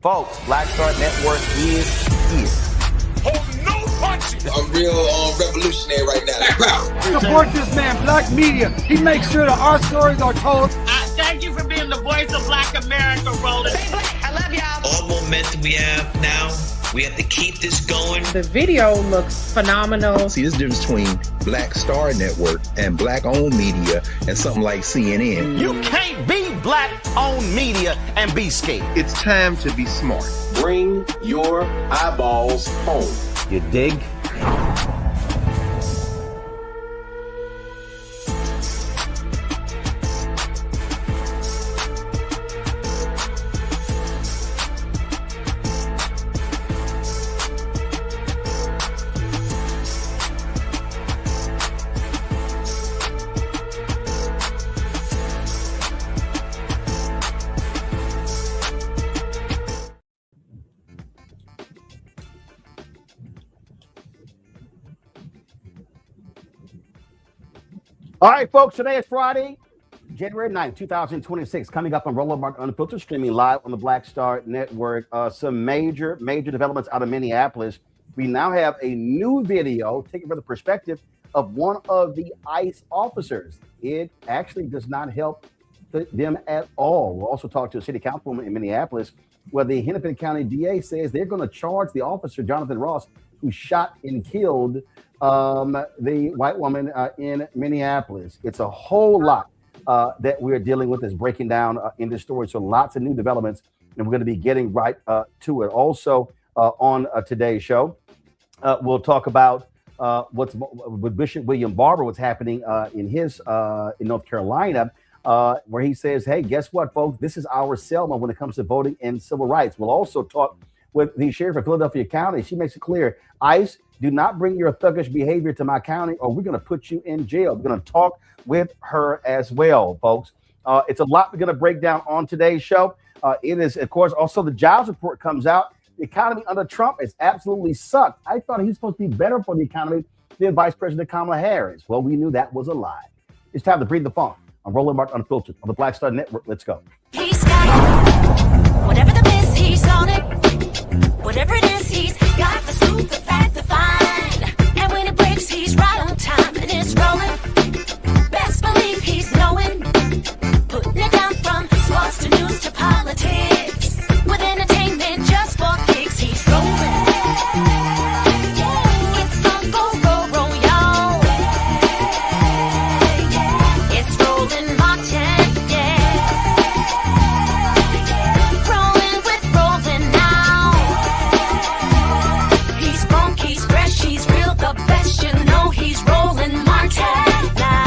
Folks, Black Star Network is here. Hold no punches. I'm real revolutionary right now. Support this man, Black Media. He makes sure that our stories are told. Thank you for being the voice of Black America, Roland. Stay black. I love y'all. All momentum we have now, we have to keep this going. The video looks phenomenal. See, this difference between Black Star Network and Black-owned media and something like CNN. You can't be Black-owned media and be scared. It's time to be smart. Bring your eyeballs home. You dig? All right, folks, today is Friday, January 9th, 2026. Coming up on Roland Unfiltered, streaming live on the Black Star Network. Some major developments out of Minneapolis. We now have a new video taken from the perspective of one of the ICE officers. It actually does not help them at all. We'll also talk to a city councilwoman in Minneapolis where the Hennepin County DA says they're going to charge the officer, Jonathan Ross, who shot and killed the white woman in Minneapolis. It's a whole lot that we're dealing with, is breaking down in this story. So lots of new developments, and we're going to be getting right to it. Also on today's show, we'll talk about what's with Bishop William Barber, what's happening in North Carolina, where he says, hey, guess what, folks? This is our Selma when it comes to voting and civil rights. We'll also talk with the sheriff of Philadelphia County. She makes it clear, ICE, do not bring your thuggish behavior to my county or we're going to put you in jail. We're going to talk with her as well, folks. It's a lot we're going to break down on today's show. It is, of course, also the jobs report comes out. The economy under Trump has absolutely sucked. I thought he's supposed to be better for the economy than Vice President Kamala Harris. Well, we knew that was a lie. It's time to breathe the funk. I'm Roland Martin Unfiltered on the Black Star Network. Let's go. He's got whatever the miss, he's on it. Whatever it is, he's got the scoop, the fact, the find. And when it breaks, he's right on time and it's rolling. Best believe he's knowing. Putting it down from sports to news to politics. With entertainment just for kicks, he's rolling. It's on go, roll, y'all. It's Roland Martin, rolling with Roland now. He's funk, he's fresh, he's real, the best, you know he's Roland Martin now.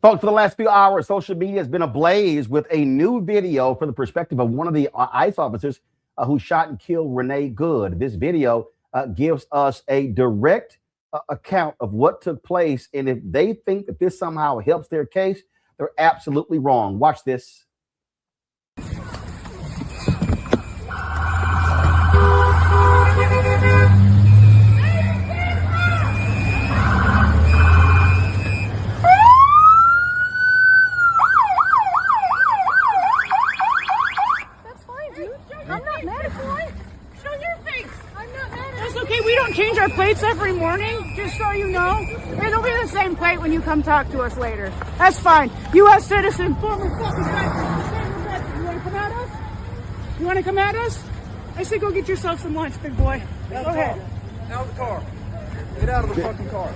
Folks, for the last few hours, social media has been ablaze with a new video from the perspective of one of the ICE officers who shot and killed Renee Good. This video gives us a direct account of what took place. And if they think that this somehow helps their case, they're absolutely wrong. Watch this. Change our plates every morning, just so you know. It'll be the same plate when you come talk to us later. That's fine. U.S. citizen, former fucking veteran. You want to come at us? You want to come at us? I say go get yourself some lunch, big boy. Go ahead. Out of the car. Get out of the fucking car.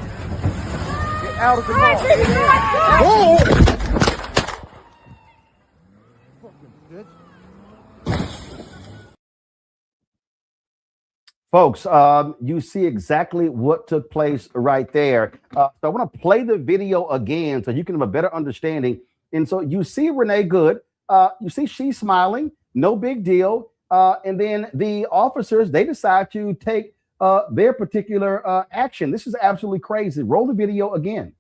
Get out of the car. Whoa! Folks, you see exactly what took place right there. So I want to play the video again so you can have a better understanding. And so you see Renee Good. You see she's smiling. No big deal. And then the officers, they decide to take their particular action. This is absolutely crazy. Roll the video again.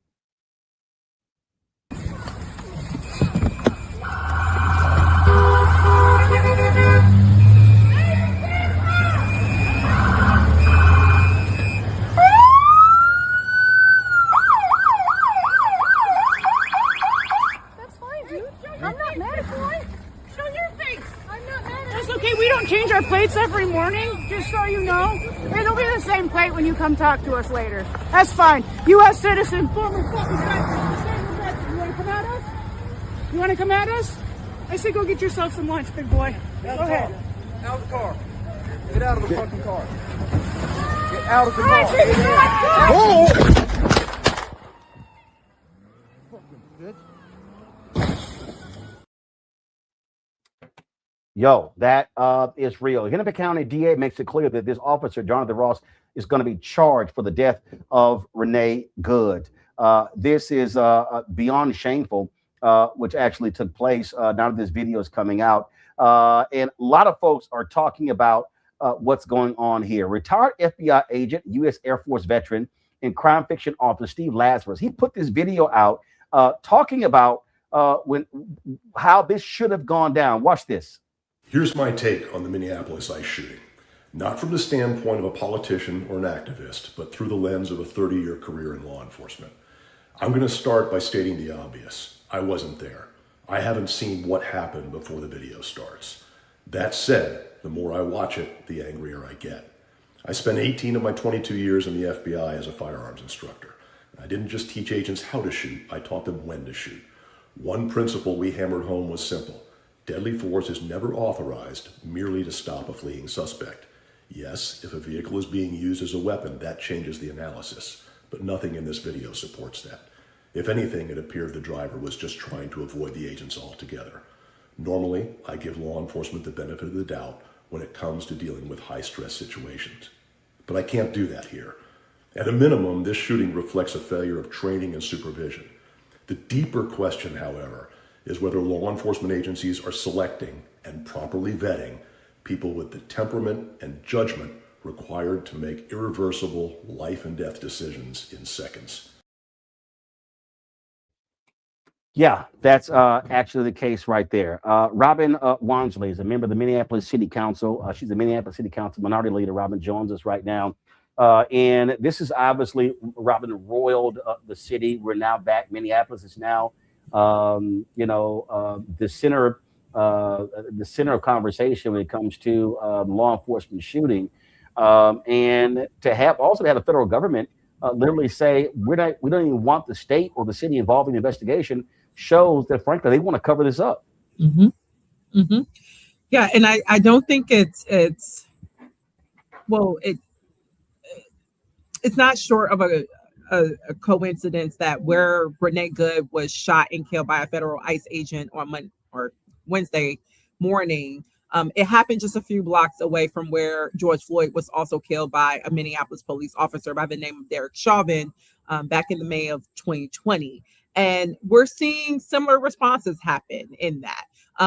not mad, boy. Show your face. I'm not mad. That's okay. We don't change our plates every morning, just so you know. It'll be the same plate when you come talk to us later. That's fine. U.S. citizen, former fucking veteran. You want to come at us? You want to come at us? I say go get yourself some lunch, big boy. Go ahead. Out of the car. Get out of the fucking car. Get out of the All right, car. baby, come on. Yo, that is real. Hennepin County DA makes it clear that this officer, Jonathan Ross, is going to be charged for the death of Renee Good. This is beyond shameful, which actually took place now that this video is coming out. And a lot of folks are talking about what's going on here. Retired FBI agent, U.S. Air Force veteran, and crime fiction author Steve Lazarus, he put this video out talking about how this should have gone down. Watch this. Here's my take on the Minneapolis ICE shooting. Not from the standpoint of a politician or an activist, but through the lens of a 30-year career in law enforcement. I'm going to start by stating the obvious. I wasn't there. I haven't seen what happened before the video starts. That said, the more I watch it, the angrier I get. I spent 18 of my 22 years in the FBI as a firearms instructor. I didn't just teach agents how to shoot, I taught them when to shoot. One principle we hammered home was simple. Deadly force is never authorized merely to stop a fleeing suspect. Yes, if a vehicle is being used as a weapon, that changes the analysis, but nothing in this video supports that. If anything, it appeared the driver was just trying to avoid the agents altogether. Normally, I give law enforcement the benefit of the doubt when it comes to dealing with high-stress situations. But I can't do that here. At a minimum, this shooting reflects a failure of training and supervision. The deeper question, however, is whether law enforcement agencies are selecting and properly vetting people with the temperament and judgment required to make irreversible life and death decisions in seconds. Yeah, that's actually the case right there. Robin Wansley is a member of the Minneapolis City Council. She's the Minneapolis City Council minority leader. Robin joins us right now. And this is obviously, Robin roiled the city. We're now back. Minneapolis is now, the center of conversation when it comes to law enforcement shooting. And to have the federal government literally say, we don't even want the state or the city involved in the investigation shows that, frankly, they want to cover this up. Mm-hmm. Mm-hmm. Yeah, and I don't think it's not short of a coincidence that where Renee Good was shot and killed by a federal ICE agent on Wednesday morning. It happened just a few blocks away from where George Floyd was also killed by a Minneapolis police officer by the name of Derek Chauvin back in the May of 2020. And we're seeing similar responses happen in that.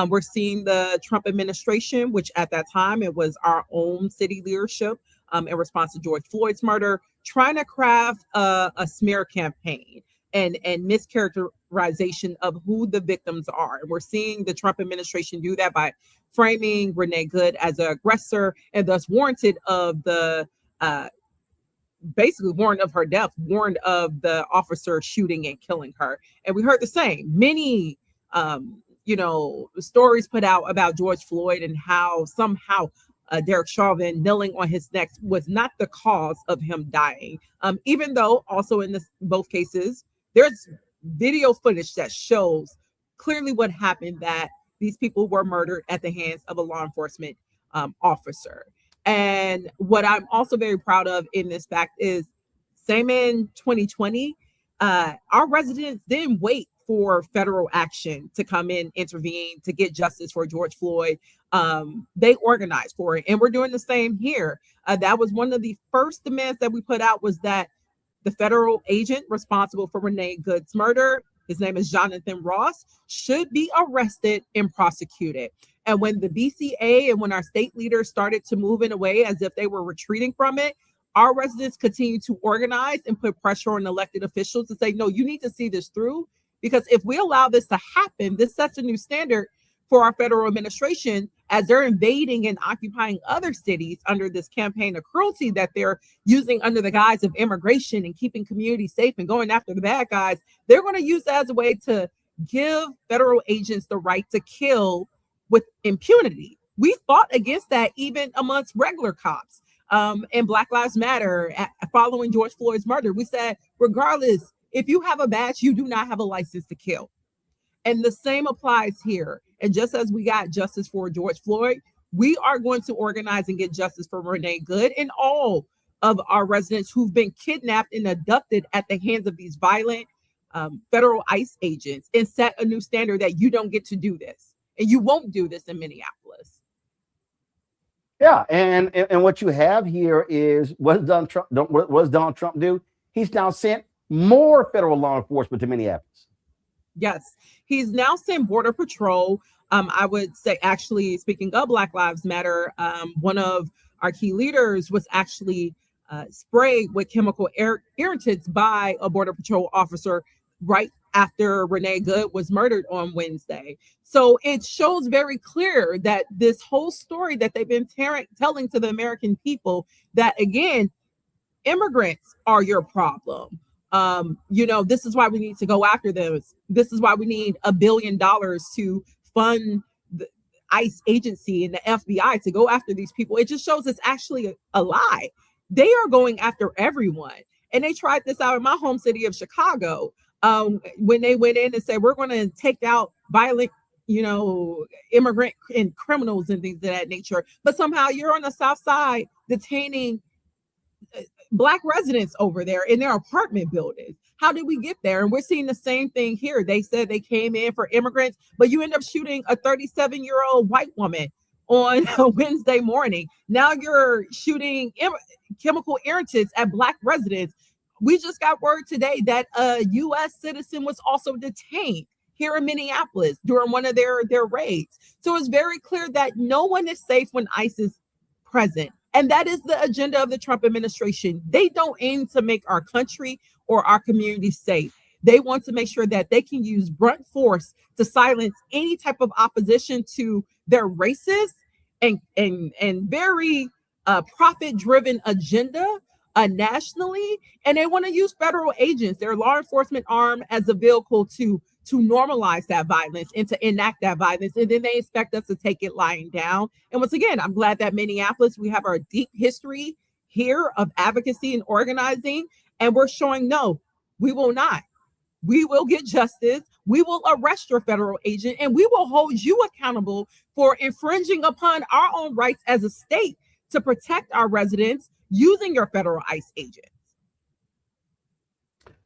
We're seeing the Trump administration, which at that time, it was our own city leadership in response to George Floyd's murder, trying to craft a smear campaign and mischaracterization of who the victims are. And we're seeing the Trump administration do that by framing Renee Good as an aggressor and thus warranted of the basically warned of her death, warned of the officer shooting and killing her. And we heard the same. Many stories put out about George Floyd and how somehow Derek Chauvin kneeling on his neck was not the cause of him dying. Even though also in both cases, there's video footage that shows clearly what happened, that these people were murdered at the hands of a law enforcement officer. And what I'm also very proud of in this fact is, same in 2020, our residents didn't wait for federal action to come in, intervene, to get justice for George Floyd. They organized for it. And we're doing the same here. That was one of the first demands that we put out, was that the federal agent responsible for Renee Good's murder, his name is Jonathan Ross, should be arrested and prosecuted. And when the BCA and when our state leaders started to move in a way as if they were retreating from it, our residents continued to organize and put pressure on elected officials to say, no, you need to see this through. Because if we allow this to happen, this sets a new standard for our federal administration as they're invading and occupying other cities under this campaign of cruelty that they're using under the guise of immigration and keeping communities safe and going after the bad guys. They're going to use that as a way to give federal agents the right to kill with impunity. We fought against that even amongst regular cops. And Black Lives Matter following George Floyd's murder. We said, regardless, if you have a badge, you do not have a license to kill. And the same applies here. And just as we got justice for George Floyd, we are going to organize and get justice for Renee Good and all of our residents who've been kidnapped and abducted at the hands of these violent federal ICE agents, and set a new standard that you don't get to do this. And you won't do this in Minneapolis. Yeah, and what you have here is what does Donald Trump do? He's now sent more federal law enforcement to Minneapolis. Yes, he's now sent Border Patrol. I would say, actually, speaking of Black Lives Matter, one of our key leaders was actually sprayed with chemical irritants by a Border Patrol officer right after Renee Good was murdered on Wednesday. So it shows very clear that this whole story that they've been telling to the American people, that again, immigrants are your problem. This is why we need to go after them. This is why we need $1 billion to fund the ICE agency and the FBI to go after these people. It just shows it's actually a lie. They are going after everyone. And they tried this out in my home city of Chicago. When they went in and said, we're going to take out violent, immigrant and criminals and things of that nature. But somehow you're on the South Side detaining Black residents over there in their apartment buildings. How did we get there? And we're seeing the same thing here. They said they came in for immigrants, but you end up shooting a 37-year-old white woman on a Wednesday morning. Now you're shooting chemical irritants at Black residents. We just got word today that a U.S. citizen was also detained here in Minneapolis during one of their raids. So it's very clear that no one is safe when ICE is present. And that is the agenda of the Trump administration. They don't aim to make our country or our community safe. They want to make sure that they can use blunt force to silence any type of opposition to their racist and very profit-driven agenda nationally. And they want to use federal agents, their law enforcement arm, as a vehicle to normalize that violence and to enact that violence. And then they expect us to take it lying down. And once again, I'm glad that Minneapolis, we have our deep history here of advocacy and organizing. And we're showing, no, we will not. We will get justice. We will arrest your federal agent, and we will hold you accountable for infringing upon our own rights as a state to protect our residents using your federal ICE agents.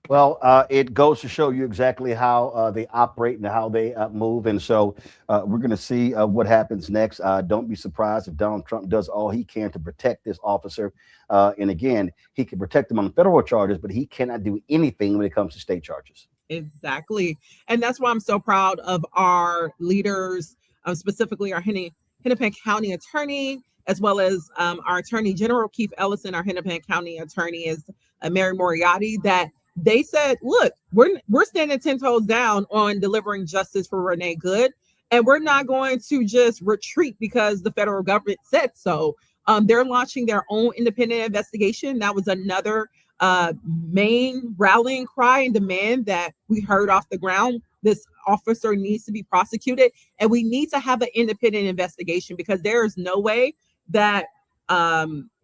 Well, it goes to show you exactly how they operate and how they move. And so we're going to see what happens next. Don't be surprised if Donald Trump does all he can to protect this officer. And again, he can protect him on federal charges, but he cannot do anything when it comes to state charges. Exactly. And that's why I'm so proud of our leaders, specifically our Hennepin County attorney, as well as our Attorney General, Keith Ellison. Our Hennepin County attorney is Mary Moriarty, that they said, look, we're standing 10 toes down on delivering justice for Renee Good, and we're not going to just retreat because the federal government said so. They're launching their own independent investigation. That was another main rallying cry and demand that we heard off the ground. This officer needs to be prosecuted, and we need to have an independent investigation, because there is no way that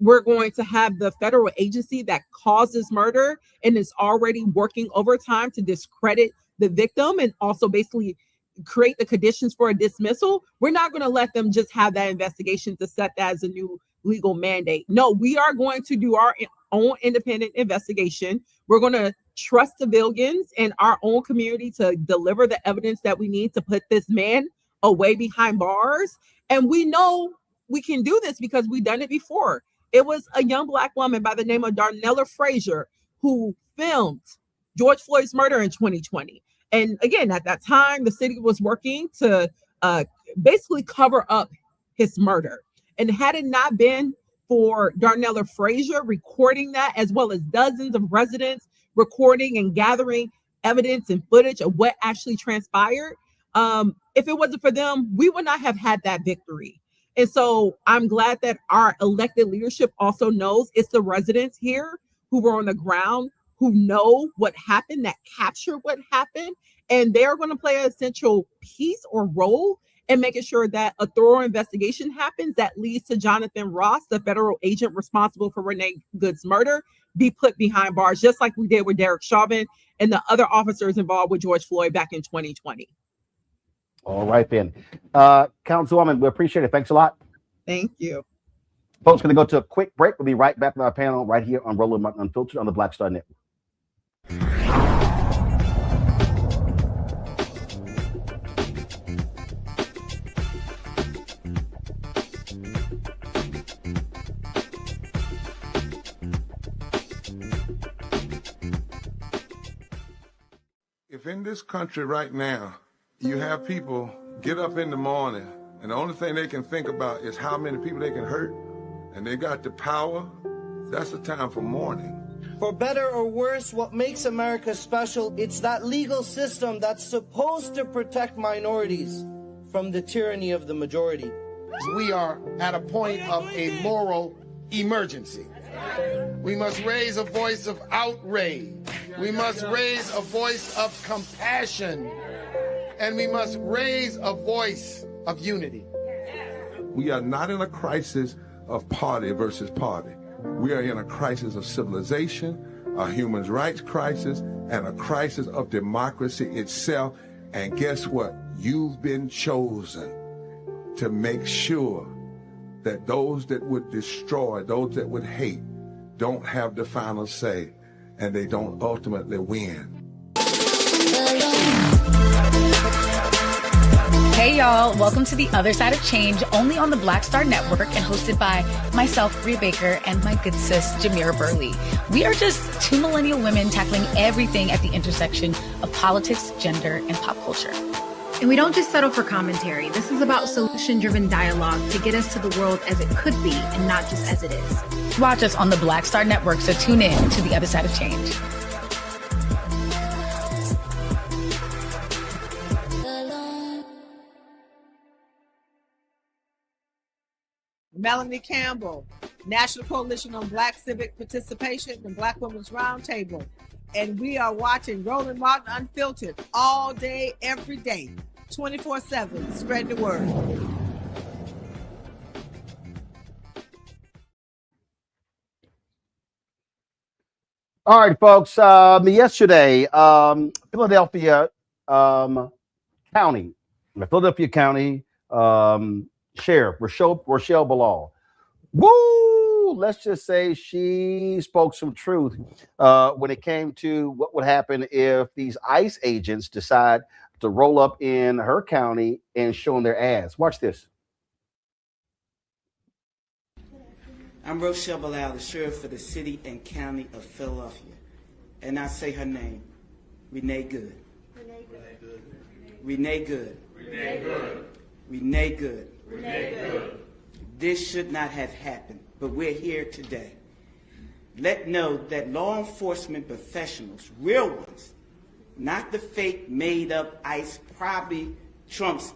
we're going to have the federal agency that caused this murder and is already working overtime to discredit the victim and also basically create the conditions for a dismissal. We're not going to let them just have that investigation to set that as a new legal mandate. No, we are going to do our own independent investigation. We're going to trust civilians in our own community to deliver the evidence that we need to put this man away behind bars. And we know we can do this because we've done it before. It was a young Black woman by the name of Darnella Frazier who filmed George Floyd's murder in 2020. And again, at that time, the city was working to basically cover up his murder. And had it not been for Darnella Frazier recording that, as well as dozens of residents recording and gathering evidence and footage of what actually transpired, if it wasn't for them, we would not have had that victory. And so I'm glad that our elected leadership also knows it's the residents here who were on the ground, who know what happened, that captured what happened. And they're going to play an essential piece or role in making sure that a thorough investigation happens that leads to Jonathan Ross, the federal agent responsible for Renee Good's murder, be put behind bars, just like we did with Derek Chauvin and the other officers involved with George Floyd back in 2020. All right, then. Councilwoman, we appreciate it. Thanks a lot. Thank you. Folks, going to go to a quick break. We'll be right back with our panel right here on Roland Martin Unfiltered on the Black Star Network. If in this country right now, you have people get up in the morning and the only thing they can think about is how many people they can hurt, and they got the power, that's the time for mourning. For better or worse, what makes America special, it's that legal system that's supposed to protect minorities from the tyranny of the majority. We are at a point of a moral emergency. We must raise a voice of outrage. We must raise a voice of compassion. And we must raise a voice of unity. We are not in a crisis of party versus party. We are in a crisis of civilization, a human rights crisis, and a crisis of democracy itself. And guess what? You've been chosen to make sure that those that would destroy, those that would hate, don't have the final say, and they don't ultimately win. Hey y'all, welcome to The Other Side of Change, only on the Black Star Network and hosted by myself, Rhea Baker, and my good sis, Jamira Burley. We are just two millennial women tackling everything at the intersection of politics, gender, and pop culture. And we don't just settle for commentary. This is about solution-driven dialogue to get us to the world as it could be and not just as it is. Watch us on the Black Star Network, so tune in to The Other Side of Change. Melanie Campbell, National Coalition on Black Civic Participation and Black Women's Roundtable. And we are watching Roland Martin Unfiltered all day, every day, 24/7. Spread the word. All right, folks. Yesterday, Philadelphia County Sheriff Rochelle Bilal. Woo! Let's just say she spoke some truth when it came to what would happen if these ICE agents decide to roll up in her county and showing their ass. Watch this. I'm Rochelle Bilal, the sheriff for the city and county of Philadelphia. And I say her name, Renee Good. Renee Good. Renee Good. Renee Good. Renee Good. Renee Good. This should not have happened, but we're here today. Let know that law enforcement professionals, real ones, not the fake made-up ICE, probably Trump's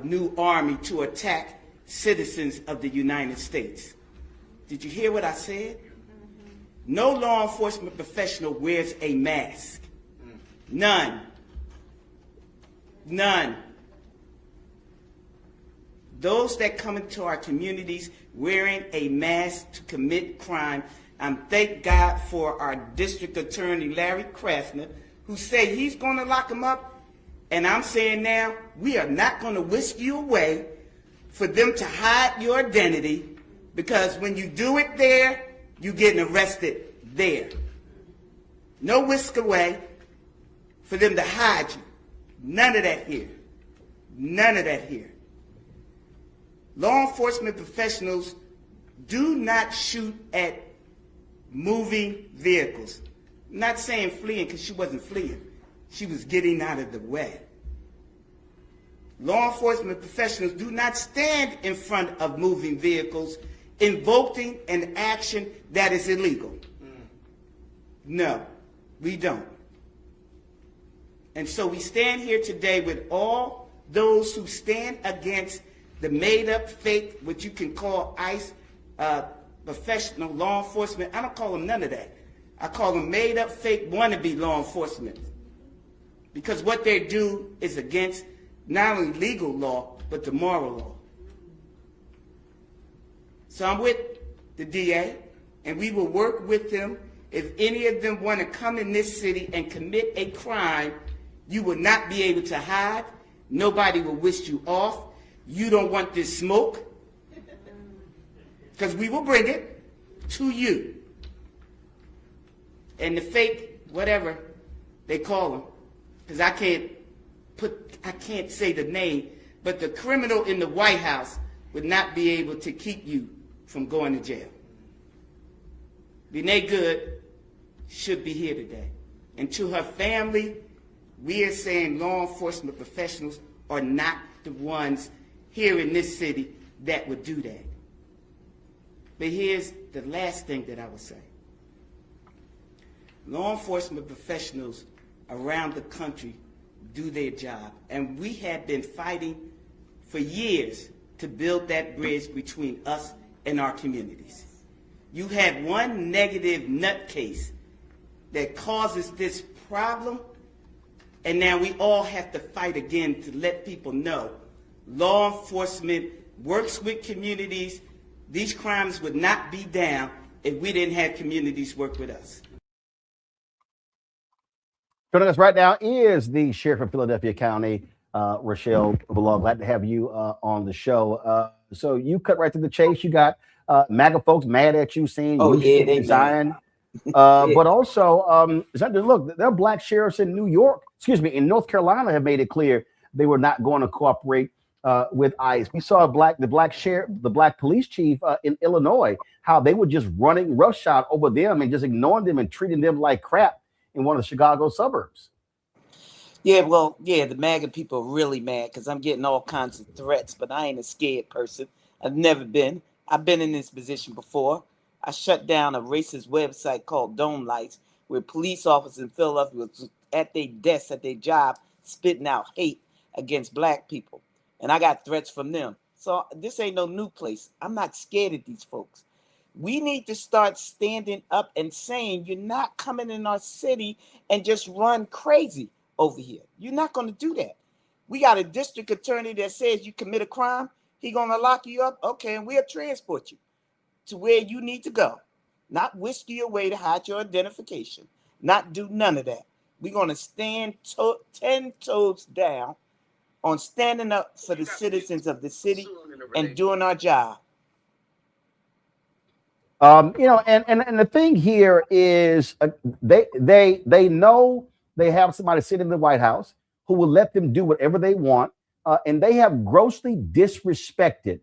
new army to attack citizens of the United States. Did you hear what I said? No law enforcement professional wears a mask. None. None. Those that come into our communities wearing a mask to commit crime, thank God for our district attorney, Larry Krasner, who say he's going to lock them up. And I'm saying now, we are not going to whisk you away for them to hide your identity, because when you do it there, you're getting arrested there. No whisk away for them to hide you. None of that here. None of that here. Law enforcement professionals do not shoot at moving vehicles. I'm not saying fleeing, because she wasn't fleeing. She was getting out of the way. Law enforcement professionals do not stand in front of moving vehicles invoking an action that is illegal. No, we don't. And so we stand here today with all those who stand against the made-up, fake, what you can call ICE, professional law enforcement. I don't call them none of that. I call them made-up, fake, wannabe law enforcement. because what they do is against not only legal law, but the moral law. So I'm with the DA, and we will work with them. If any of them want to come in this city and commit a crime, you will not be able to hide. Nobody will wish you off. You don't want this smoke, because we will bring it to you. And the fake, whatever they call them, because I can't say the name, but the criminal in the White House would not be able to keep you from going to jail. Renee Good should be here today. And to her family, we are saying law enforcement professionals are not the ones here in this city that would do that. But here's the last thing that I would say. Law enforcement professionals around the country do their job, and we have been fighting for years to build that bridge between us and our communities. You have one negative nutcase that causes this problem, and now we all have to fight again to let people know law enforcement works with communities. These crimes would not be down if we didn't have communities work with us. Joining us right now is the Sheriff of Philadelphia County, Rochelle Belong. Glad to have you on the show. So you cut right to the chase. You got MAGA folks mad at you, saying you should resign. But also, look, there are black sheriffs in in North Carolina have made it clear they were not going to cooperate with ICE. We saw the black police chief in Illinois, how they were just running roughshod over them and just ignoring them and treating them like crap in one of the Chicago suburbs. Yeah, the MAGA people are really mad because I'm getting all kinds of threats, but I ain't a scared person. I've never been. I've been in this position before. I shut down a racist website called Dome Lights, where police officers in Philadelphia was at their desks, at their job, spitting out hate against black people. And I got threats from them. So this ain't no new place. I'm not scared of these folks. We need to start standing up and saying, you're not coming in our city and just run crazy over here. You're not going to do that. We got a district attorney that says you commit a crime, he going to lock you up. Okay, and we'll transport you to where you need to go. Not whisk you away to hide your identification. Not do none of that. We're going to stand 10 toes down on standing up for the citizens of the city and doing our job. And the thing here is they know they have somebody sitting in the White House who will let them do whatever they want, and they have grossly disrespected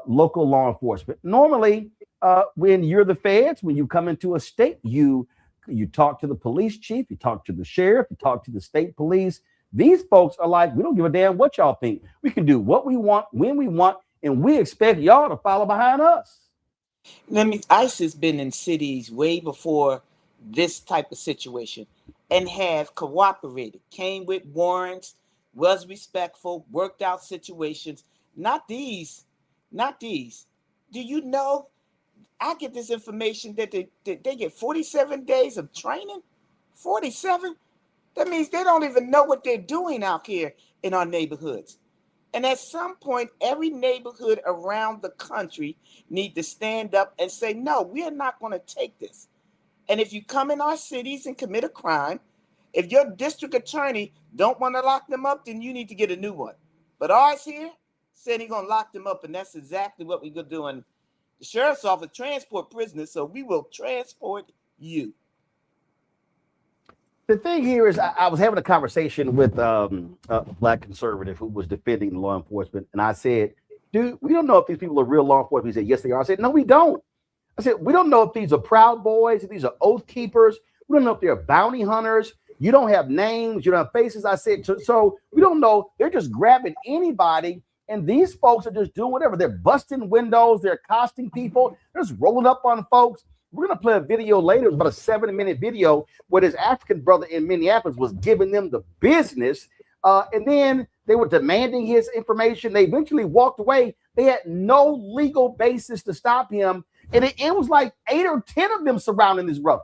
local law enforcement. Normally, when you're the feds, when you come into a state, you talk to the police chief, you talk to the sheriff, you talk to the state police. These folks are like, we don't give a damn what y'all think. We can do what we want, when we want, and we expect y'all to follow behind us. ICE has been in cities way before this type of situation and have cooperated, came with warrants, was respectful, worked out situations. Not these. Do you know? I get this information that they get 47 days of training. 47? That means they don't even know what they're doing out here in our neighborhoods. And at some point, every neighborhood around the country need to stand up and say, no, we are not going to take this. And if you come in our cities and commit a crime, if your district attorney don't want to lock them up, then you need to get a new one. But ours here said he's going to lock them up, and that's exactly what we're going to do. And the sheriff's office transport prisoners, so we will transport you. The thing here is, I was having a conversation with a black conservative who was defending law enforcement, and I said, dude, we don't know if these people are real law enforcement. He said, yes, they are. I said, no, we don't. I said, we don't know if these are Proud Boys, if these are Oath Keepers. We don't know if they're bounty hunters. You don't have names, you don't have faces. I said, so we don't know. They're just grabbing anybody, and these folks are just doing whatever. They're busting windows. They're accosting people. They're just rolling up on folks. We're going to play a video later. It's about a 7-minute video where this African brother in Minneapolis was giving them the business. And then they were demanding his information. They eventually walked away. They had no legal basis to stop him. And it was like 8 or 10 of them surrounding this brother.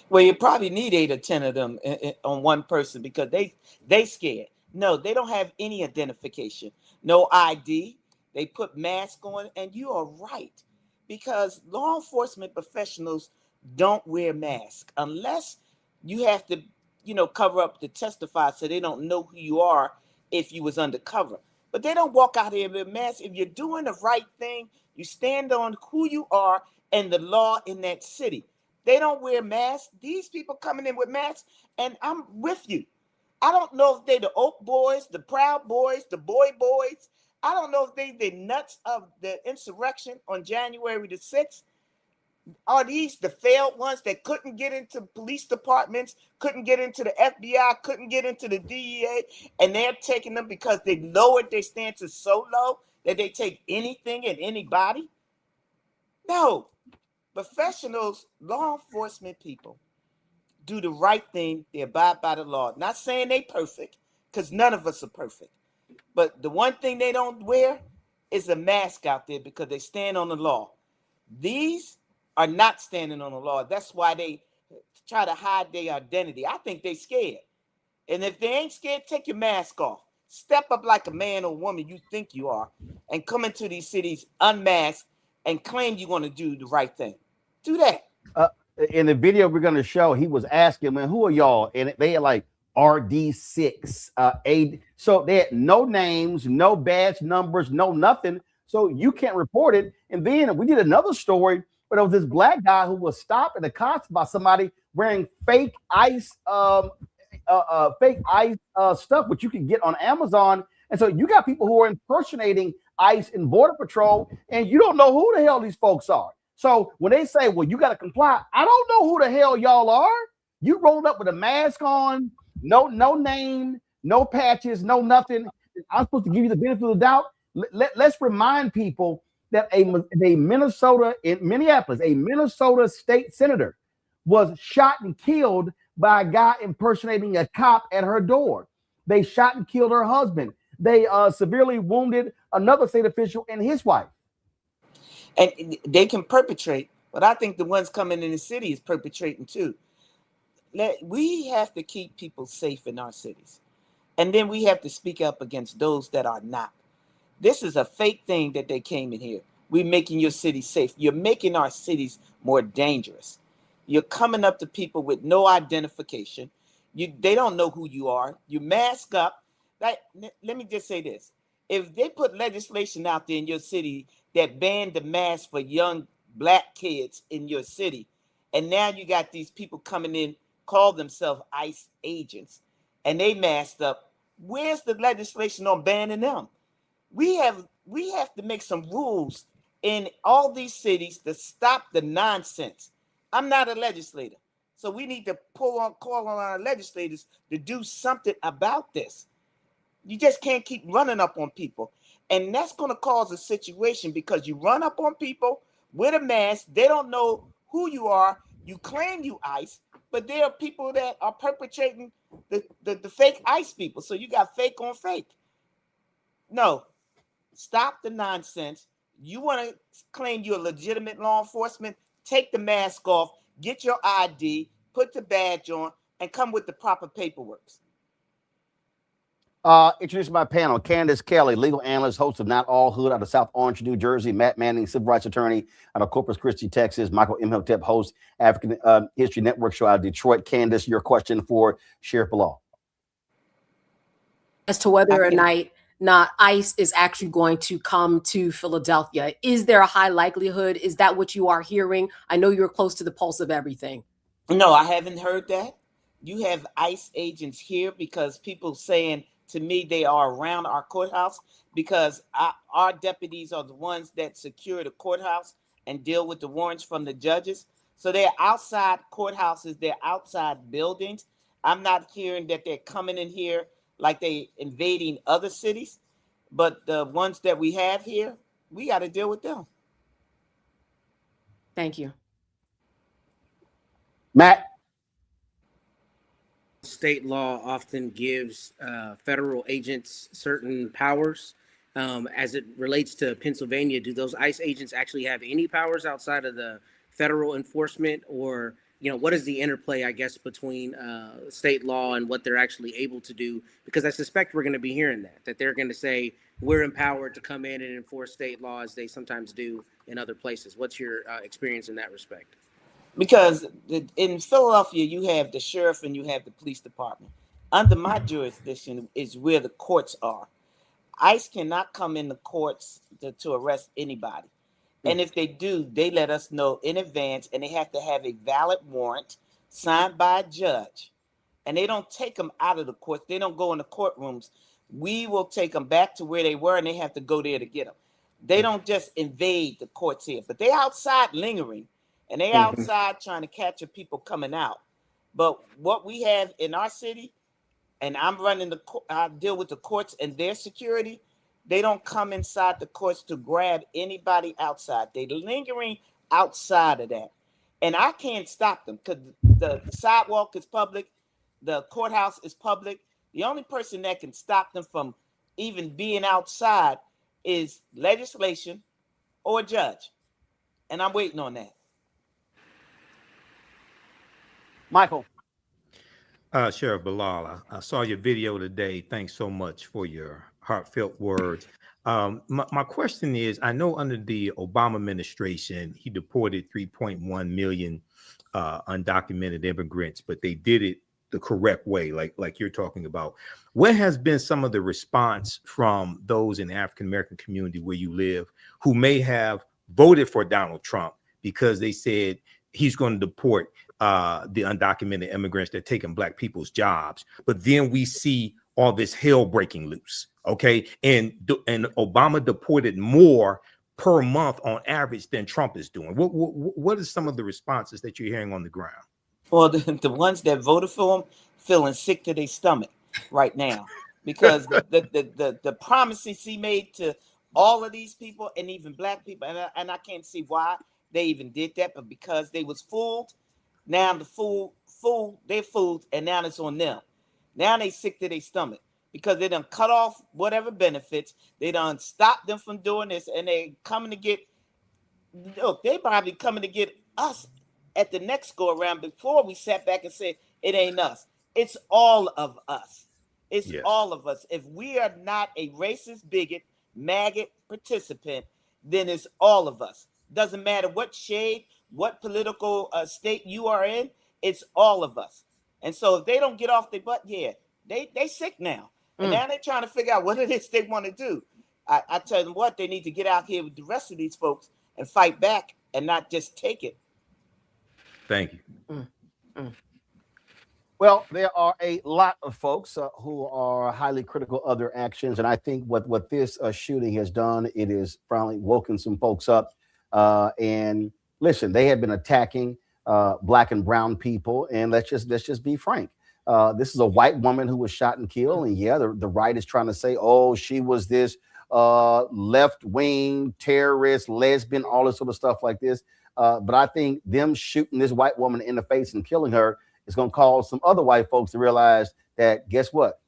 Well, you probably need 8 or 10 of them on one person because they scared. No, they don't have any identification, no ID. They put masks on, and you are right, because law enforcement professionals don't wear masks unless you have to, cover up to testify, so they don't know who you are if you was undercover. But they don't walk out here with masks. If you're doing the right thing, you stand on who you are and the law in that city. They don't wear masks. These people coming in with masks, and I'm with you. I don't know if they the Oak Boys, the Proud Boys, the Boys. I don't know if they the nuts of the insurrection on January the 6th. Are these the failed ones that couldn't get into police departments, couldn't get into the FBI, couldn't get into the DEA, and they're taking them because they lowered their stances so low that they take anything and anybody? No. Professionals, law enforcement people, do the right thing. They abide by the law. Not saying they perfect, because none of us are perfect. But the one thing they don't wear is a mask out there because they stand on the law. These are not standing on the law. That's why they try to hide their identity. I think they're scared. And if they ain't scared, take your mask off. Step up like a man or woman you think you are and come into these cities unmasked and claim you're going to do the right thing. Do that. In the video we're going to show, he was asking, man, who are y'all? And they had like RD6, so they had no names, no badge numbers, no nothing. So you can't report it. And then we did another story where there was this black guy who was stopped at the cops by somebody wearing fake ICE stuff, which you can get on Amazon. And so you got people who are impersonating ICE and Border Patrol, and you don't know who the hell these folks are. So when they say, well, you got to comply, I don't know who the hell y'all are. You rolled up with a mask on, no name, no patches, no nothing. I'm supposed to give you the benefit of the doubt. Let's remind people that a Minnesota, in Minneapolis, a Minnesota state senator was shot and killed by a guy impersonating a cop at her door. They shot and killed her husband. They severely wounded another state official and his wife. And they can perpetrate, but I think the ones coming in the city is perpetrating too. We have to keep people safe in our cities. And then we have to speak up against those that are not. This is a fake thing that they came in here. We're making your city safe. You're making our cities more dangerous. You're coming up to people with no identification. They don't know who you are. You mask up. Let me just say this. If they put legislation out there in your city that banned the mask for young black kids in your city, and now you got these people coming in, call themselves ICE agents, and they masked up, where's the legislation on banning them? We have to make some rules in all these cities to stop the nonsense. I'm not a legislator, so we need to call on our legislators to do something about this. You just can't keep running up on people. And that's going to cause a situation because you run up on people with a mask. They don't know who you are. You claim you ICE, but there are people that are perpetrating the fake ICE people. So you got fake on fake. No, stop the nonsense. You want to claim you're legitimate law enforcement? Take the mask off, get your ID, put the badge on, and come with the proper paperwork. Introduce my panel, Candace Kelly, legal analyst, host of Not All Hood out of South Orange, New Jersey. Matt Manning, civil rights attorney out of Corpus Christi, Texas. Michael Imhotep, host, African History Network show out of Detroit. Candace, your question for Sheriff Bilal. As to whether or not ICE is actually going to come to Philadelphia. Is there a high likelihood? Is that what you are hearing? I know you're close to the pulse of everything. No, I haven't heard that. You have ICE agents here because people saying to me they are around our courthouse because our deputies are the ones that secure the courthouse and deal with the warrants from the judges. So they're outside courthouses, they're outside buildings. I'm not hearing that they're coming in here like they invading other cities, but the ones that we have here, we got to deal with them. Thank you. Matt? State law often gives federal agents certain powers. As it relates to Pennsylvania, do those ICE agents actually have any powers outside of the federal enforcement, or what is the interplay, I guess, between state law and what they're actually able to do? Because I suspect we're going to be hearing that they're going to say we're empowered to come in and enforce state law as they sometimes do in other places. What's your experience in that respect? Because in Philadelphia, you have the sheriff and you have the police department. Under my jurisdiction is where the courts are. ICE cannot come in the courts to arrest anybody. And if they do, they let us know in advance, and they have to have a valid warrant signed by a judge. And they don't take them out of the courts. They don't go in the courtrooms. We will take them back to where they were, and they have to go there to get them. They don't just invade the courts here, but they outside lingering, and they outside trying to capture people coming out. But what we have in our city, and I'm running I deal with the courts and their security. They don't come inside the courts to grab anybody outside. They're lingering outside of that. And I can't stop them because the sidewalk is public. The courthouse is public. The only person that can stop them from even being outside is legislation or a judge. And I'm waiting on that. Michael. Sheriff Bilal, I saw your video today. Thanks so much for your heartfelt words. My question is, I know under the Obama administration, he deported 3.1 million undocumented immigrants, but they did it the correct way, like you're talking about. What has been some of the response from those in the African-American community where you live who may have voted for Donald Trump because they said he's going to deport the undocumented immigrants that are taking Black people's jobs, but then we see all this hell breaking loose, okay? And Obama deported more per month on average than Trump is doing. What are some of the responses that you're hearing on the ground? Well, the ones that voted for him feeling sick to their stomach right now because the promises he made to all of these people and even Black people, and I can't see why they even did that, but because they was fooled. Now the they're fooled, and now it's on them. Now they sick to their stomach because they done cut off whatever benefits. They done stopped them from doing this, and they coming to get. Look, they probably coming to get us at the next go around. Before we sat back and said it ain't us, it's all of us. It's all of us. If we are not a racist, bigot, maggot participant, then it's all of us. Doesn't matter what shade, what political state you are in, it's all of us. And so if they don't get off their butt, they sick now. And now they're trying to figure out what it is they want to do. I tell them what, they need to get out here with the rest of these folks and fight back and not just take it. Thank you. Well, there are a lot of folks who are highly critical of their actions. And I think what this shooting has done, it has finally woken some folks up. And listen, they had been attacking Black and brown people. And let's just be frank. This is a white woman who was shot and killed. And the right is trying to say, oh, she was this left-wing terrorist, lesbian, all this sort of stuff like this. But I think them shooting this white woman in the face and killing her is going to cause some other white folks to realize that, guess what?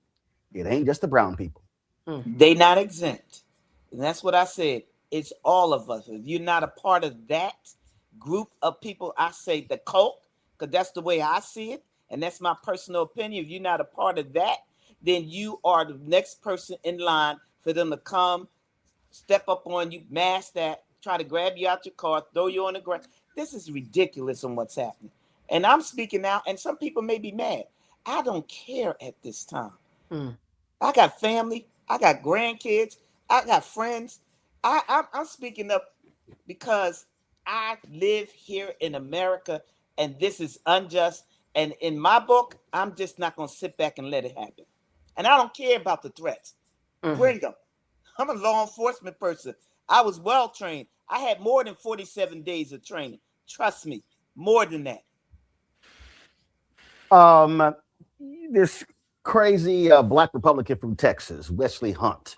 It ain't just the brown people. They not exempt. And that's what I said. It's all of us. If you're not a part of that group of people, I say the cult, because that's the way I see it. And that's my personal opinion. If you're not a part of that, then you are the next person in line for them to come, step up on you, mask that, try to grab you out your car, throw you on the ground. This is ridiculous on what's happening. And I'm speaking now, and some people may be mad. I don't care at this time. I got family. I got grandkids. I got friends. I'm speaking up because I live here in America, and this is unjust. And in my book, I'm just not going to sit back and let it happen. And I don't care about the threats. Bring them. I'm a law enforcement person. I was well trained. I had more than 47 days of training. Trust me, more than that. This crazy Black Republican from Texas, Wesley Hunt,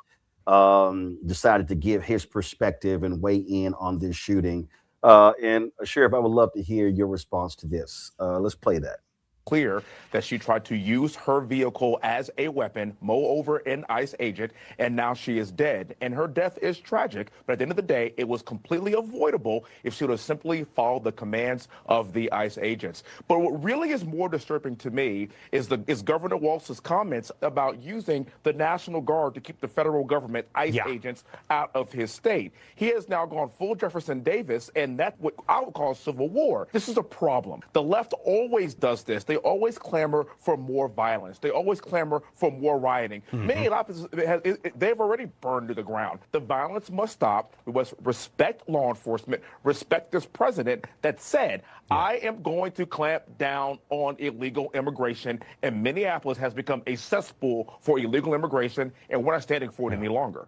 decided to give his perspective and weigh in on this shooting. And Sheriff, I would love to hear your response to this. Let's play that. clear that she tried to use her vehicle as a weapon, mow over an ICE agent, and now she is dead. And her death is tragic, but at the end of the day, it was completely avoidable if she would have simply followed the commands of the ICE agents. But what really is more disturbing to me is Governor Walz's comments about using the National Guard to keep the federal government ICE agents out of his state. He has now gone full Jefferson Davis, and that's what I would call civil war. This is a problem. The left always does this. They always clamor for more violence. They always clamor for more rioting. Minneapolis, they've already burned to the ground. The violence must stop. We must respect law enforcement, respect this president that said, I am going to clamp down on illegal immigration, and Minneapolis has become a cesspool for illegal immigration, and we're not standing for it any longer.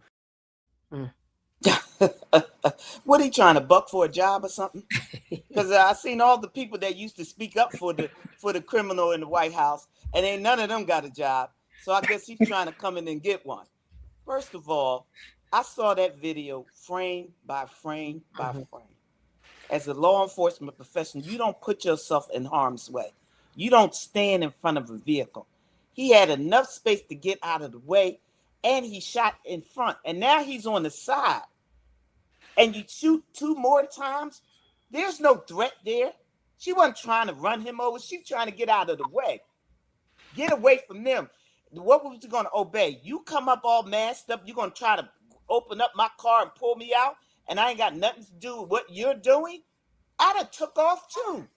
What, he trying to buck for a job or something? Because I seen all the people that used to speak up for the criminal in the White House, and ain't none of them got a job. So I guess he's trying to come in and get one. First of all, I saw that video frame by frame by frame. As a law enforcement professional, you don't put yourself in harm's way. You don't stand in front of a vehicle. He had enough space to get out of the way, and he shot in front. And now he's on the side. And you shoot 2 more times, there's no threat there. She wasn't trying to run him over. She's trying to get out of the way. Get away from them. What was you going to obey? You come up all masked up. You're going to try to open up my car and pull me out, and I ain't got nothing to do with what you're doing? I'd have took off too.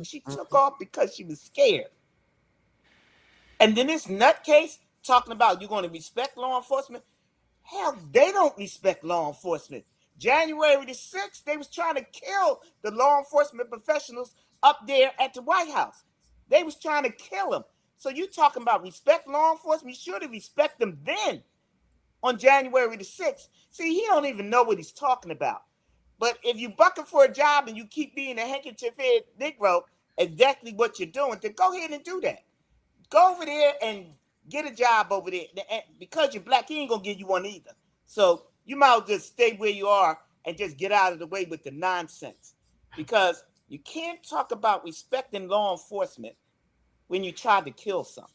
She took off because she was scared. And then this nutcase talking about you're going to respect law enforcement. Hell, they don't respect law enforcement. January the 6th, they was trying to kill the law enforcement professionals up there at the White House. They was trying to kill them. So you talking about respect law enforcement? You should have respect them then on January the 6th. See, he don't even know what he's talking about. But if you bucking for a job and you keep being a handkerchief head Negro, exactly what you're doing, then go ahead and do that. Go over there and get a job over there. And because you're black, he ain't gonna give you one either. So you might as well just stay where you are and just get out of the way with the nonsense. Because you can't talk about respecting law enforcement when you try to kill something.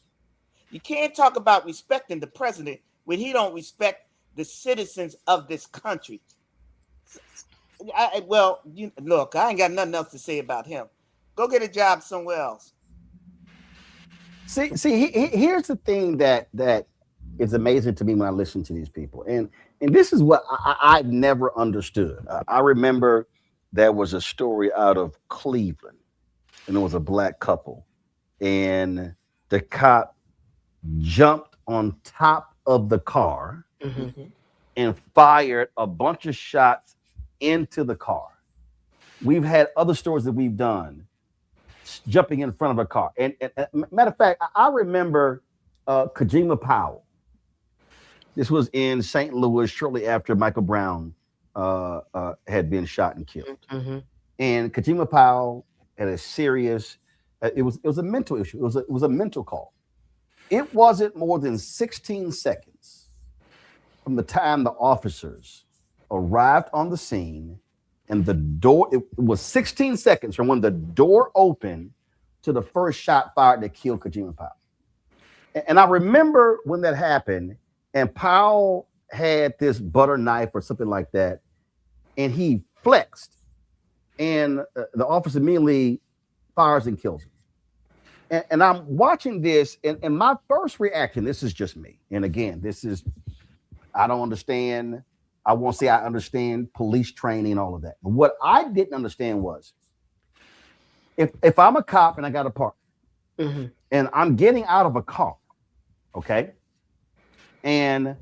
You can't talk about respecting the president when he don't respect the citizens of this country. Look, I ain't got nothing else to say about him. Go get a job somewhere else. Here's the thing that is amazing to me when I listen to these people, and this is what I never understood. I remember there was a story out of Cleveland, and it was a black couple, and the cop jumped on top of the car and fired a bunch of shots into the car. We've had other stories that we've done jumping in front of a car. And matter of fact, I remember Kajima Powell. This was in St. Louis shortly after Michael Brown had been shot and killed. And Kajima Powell had a serious, it was a mental issue. It was a mental call. It wasn't more than 16 seconds from the time the officers arrived on the scene, and the door, it was 16 seconds from when the door opened to the first shot fired that killed Kajima Powell. And I remember when that happened, and Powell had this butter knife or something like that, and he flexed, and the officer immediately fires and kills him. And I'm watching this, and my first reaction, this is just me, and again, I don't understand. I won't say I understand police training and all of that. But what I didn't understand was if I'm a cop and I got a partner and I'm getting out of a car, okay, and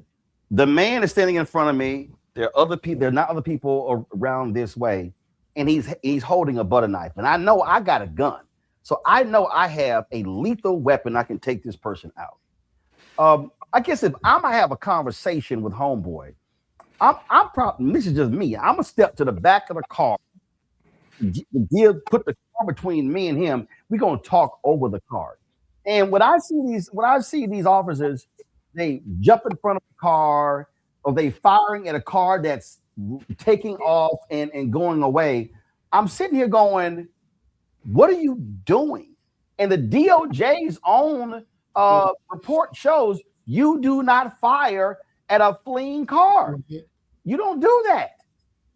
the man is standing in front of me, there are other people, there are not other people around this way, and he's holding a butter knife, and I know I got a gun. So I know I have a lethal weapon. I can take this person out. I guess if I'm gonna have a conversation with homeboy, I'm probably, this is just me, I'm gonna step to the back of the car, put the car between me and him. We're gonna talk over the car. And when I see these officers, they jump in front of the car, or they firing at a car that's taking off and going away. I'm sitting here going, What are you doing? And the DOJ's own report shows you do not fire at a fleeing car. You don't do that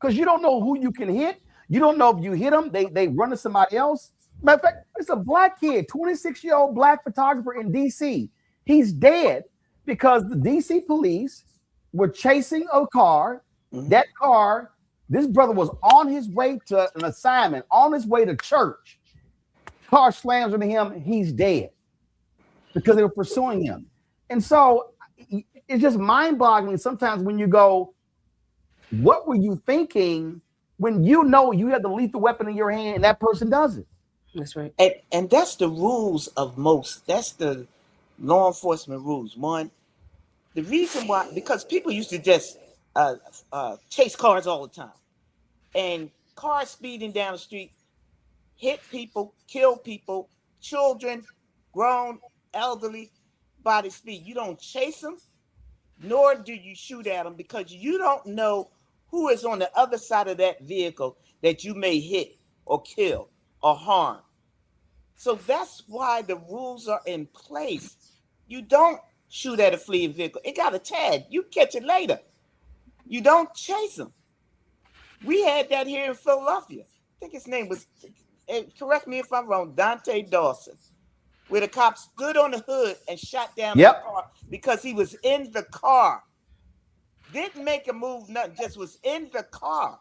because you don't know who you can hit. You don't know if you hit them, they run to somebody else. Matter of fact, it's a black kid, 26-year-old black photographer in DC. He's dead because the DC police were chasing a car. That car, this brother was on his way to an assignment, on his way to church. Car slams into him, he's dead because they were pursuing him. And so it's just mind-boggling sometimes when you go, what were you thinking when you know you have the lethal weapon in your hand and that person does it? That's right. And that's the rules of most. That's the law enforcement rules. One, the reason why, because people used to just chase cars all the time. And cars speeding down the street hit people, kill people, children, grown, elderly, by the speed. You don't chase them, nor do you shoot at them because you don't know who is on the other side of that vehicle that you may hit or kill or harm. So that's why the rules are in place. You don't shoot at a fleeing vehicle. It got a tag. You catch it later. You don't chase them. We had that here in Philadelphia. I think his name was, correct me if I'm wrong, Dante Dawson, where the cop stood on the hood and shot down the car because he was in the car. Didn't make a move, nothing, just was in the car.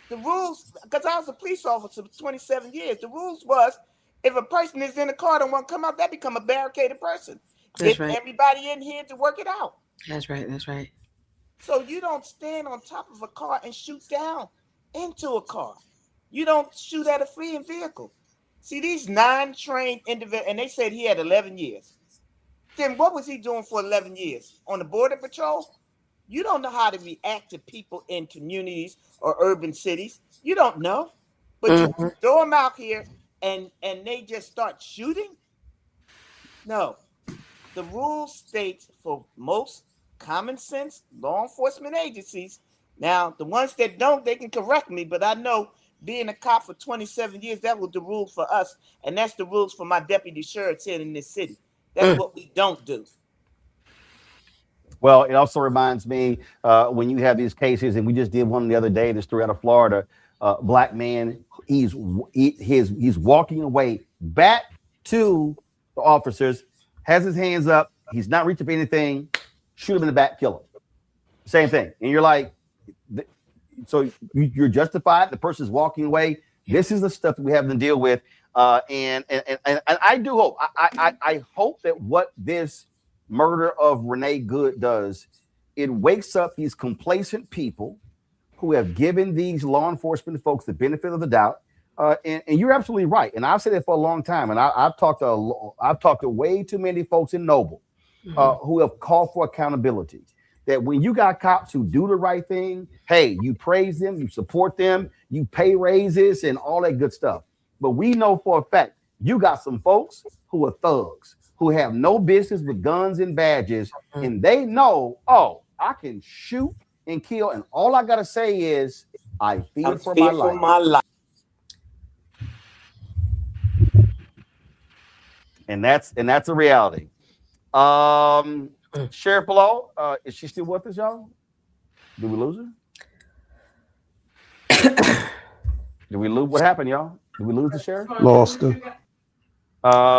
The rules, because I was a police officer for 27 years, the rules was if a person is in the car and won't come out, that become a barricaded person. That's Get right. everybody in here to work it out. That's right. That's right. So you don't stand on top of a car and shoot down into a car. You don't shoot at a fleeing vehicle. See, these non-trained individuals, and they said he had 11 years. Then what was he doing for 11 years? On the border patrol? You don't know how to react to people in communities or urban cities. You don't know. But you throw them out here and they just start shooting? No. The rule states for most common sense law enforcement agencies. Now, the ones that don't, they can correct me, but I know being a cop for 27 years, that was the rule for us. And that's the rules for my deputy sheriffs here in this city. That's what we don't do. Well, it also reminds me when you have these cases, and we just did one the other day, this story out of Florida, black man, he's walking away back to the officers, has his hands up, he's not reaching for anything, shoot him in the back, kill him. Same thing. And you're like, so you're justified, the person's walking away. This is the stuff that we have to deal with. And I do hope, I hope that what this murder of Renee Good does, it wakes up these complacent people who have given these law enforcement folks the benefit of the doubt. And you're absolutely right. And I've said it for a long time. And I've talked to way too many folks in Noble who have called for accountability. That when you got cops who do the right thing, hey, you praise them, you support them, you pay raises and all that good stuff. But we know for a fact you got some folks who are thugs, who have no business with guns and badges, and they know, oh, I can shoot and kill, and all I gotta say is I fear for my life. And that's a reality. Sheriff Below, is she still with us, y'all? Did we lose her? Did we lose? What happened, y'all? Did we lose the sheriff? Lost her.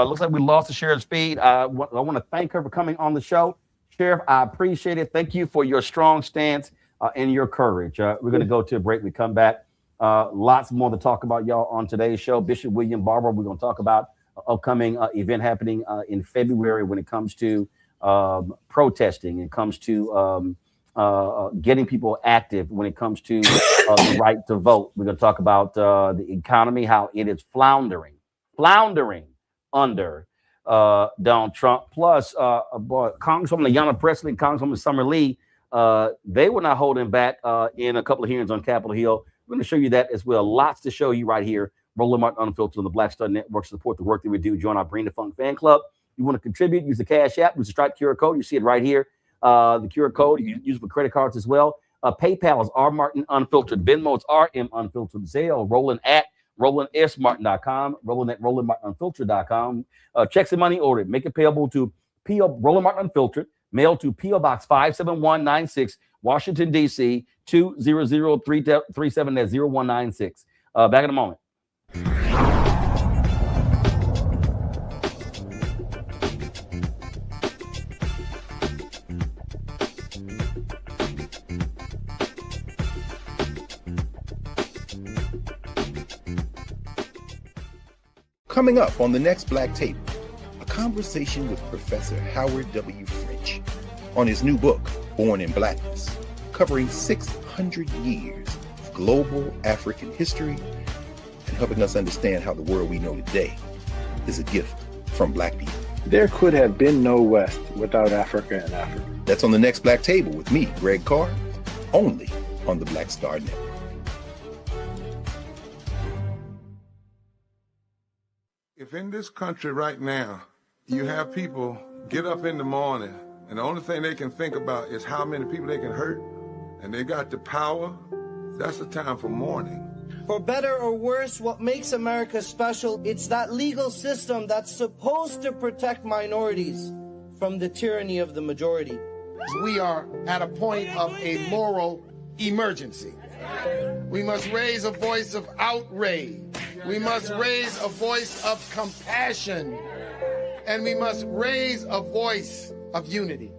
Looks like we lost the sheriff's feed. I want to thank her for coming on the show. Sheriff, I appreciate it. Thank you for your strong stance and your courage. We're going to go to a break. We come back. Lots more to talk about, y'all, on today's show. Bishop William Barber, we're going to talk about an upcoming event happening in February when it comes to protesting, it comes to getting people active when it comes to the right to vote. We're going to talk about the economy, how it is floundering under Donald Trump. Plus, Congresswoman Ayanna Pressley and Congresswoman Summer Lee, they were not holding back in a couple of hearings on Capitol Hill. We're going to show you that as well. Lots to show you right here. Roland Martin Unfiltered on the Black Star Network. Support the work that we do. Join our Bring the Funk fan club. You want to contribute, use the Cash App, use the Stripe QR code. You see it right here. The QR code, you can use it for credit cards as well. PayPal is R Martin Unfiltered. Venmo is RM Unfiltered. Zelle, Roland at RolandSMartin.com, Roland at RolandMartinUnfiltered.com. Checks and money ordered. Make it payable to P.O. Roland Martin Unfiltered, mailed to P.O. Box 57196, Washington, D.C., 20037, that's 0196. Back in a moment. Coming up on the next Black Table, a conversation with Professor Howard W. French on his new book, Born in Blackness, covering 600 years of global African history and helping us understand how the world we know today is a gift from Black people. There could have been no West without Africa and Africa. That's on the next Black Table with me, Greg Carr, only on the Black Star Network. If in this country right now, you have people get up in the morning and the only thing they can think about is how many people they can hurt, and they got the power, that's the time for mourning. For better or worse, what makes America special, it's that legal system that's supposed to protect minorities from the tyranny of the majority. We are at a point of a moral emergency. We must raise a voice of outrage. We must raise a voice of compassion. And we must raise a voice of unity.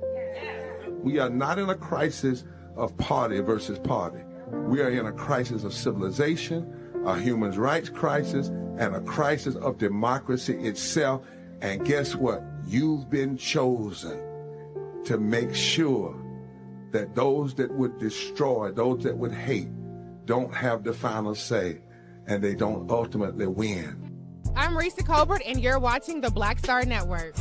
We are not in a crisis of party versus party. We are in a crisis of civilization, a human rights crisis, and a crisis of democracy itself. And guess what? You've been chosen to make sure that those that would destroy, those that would hate, don't have the final say, and they don't ultimately win. I'm Risa Colbert, and you're watching the Black Star Network.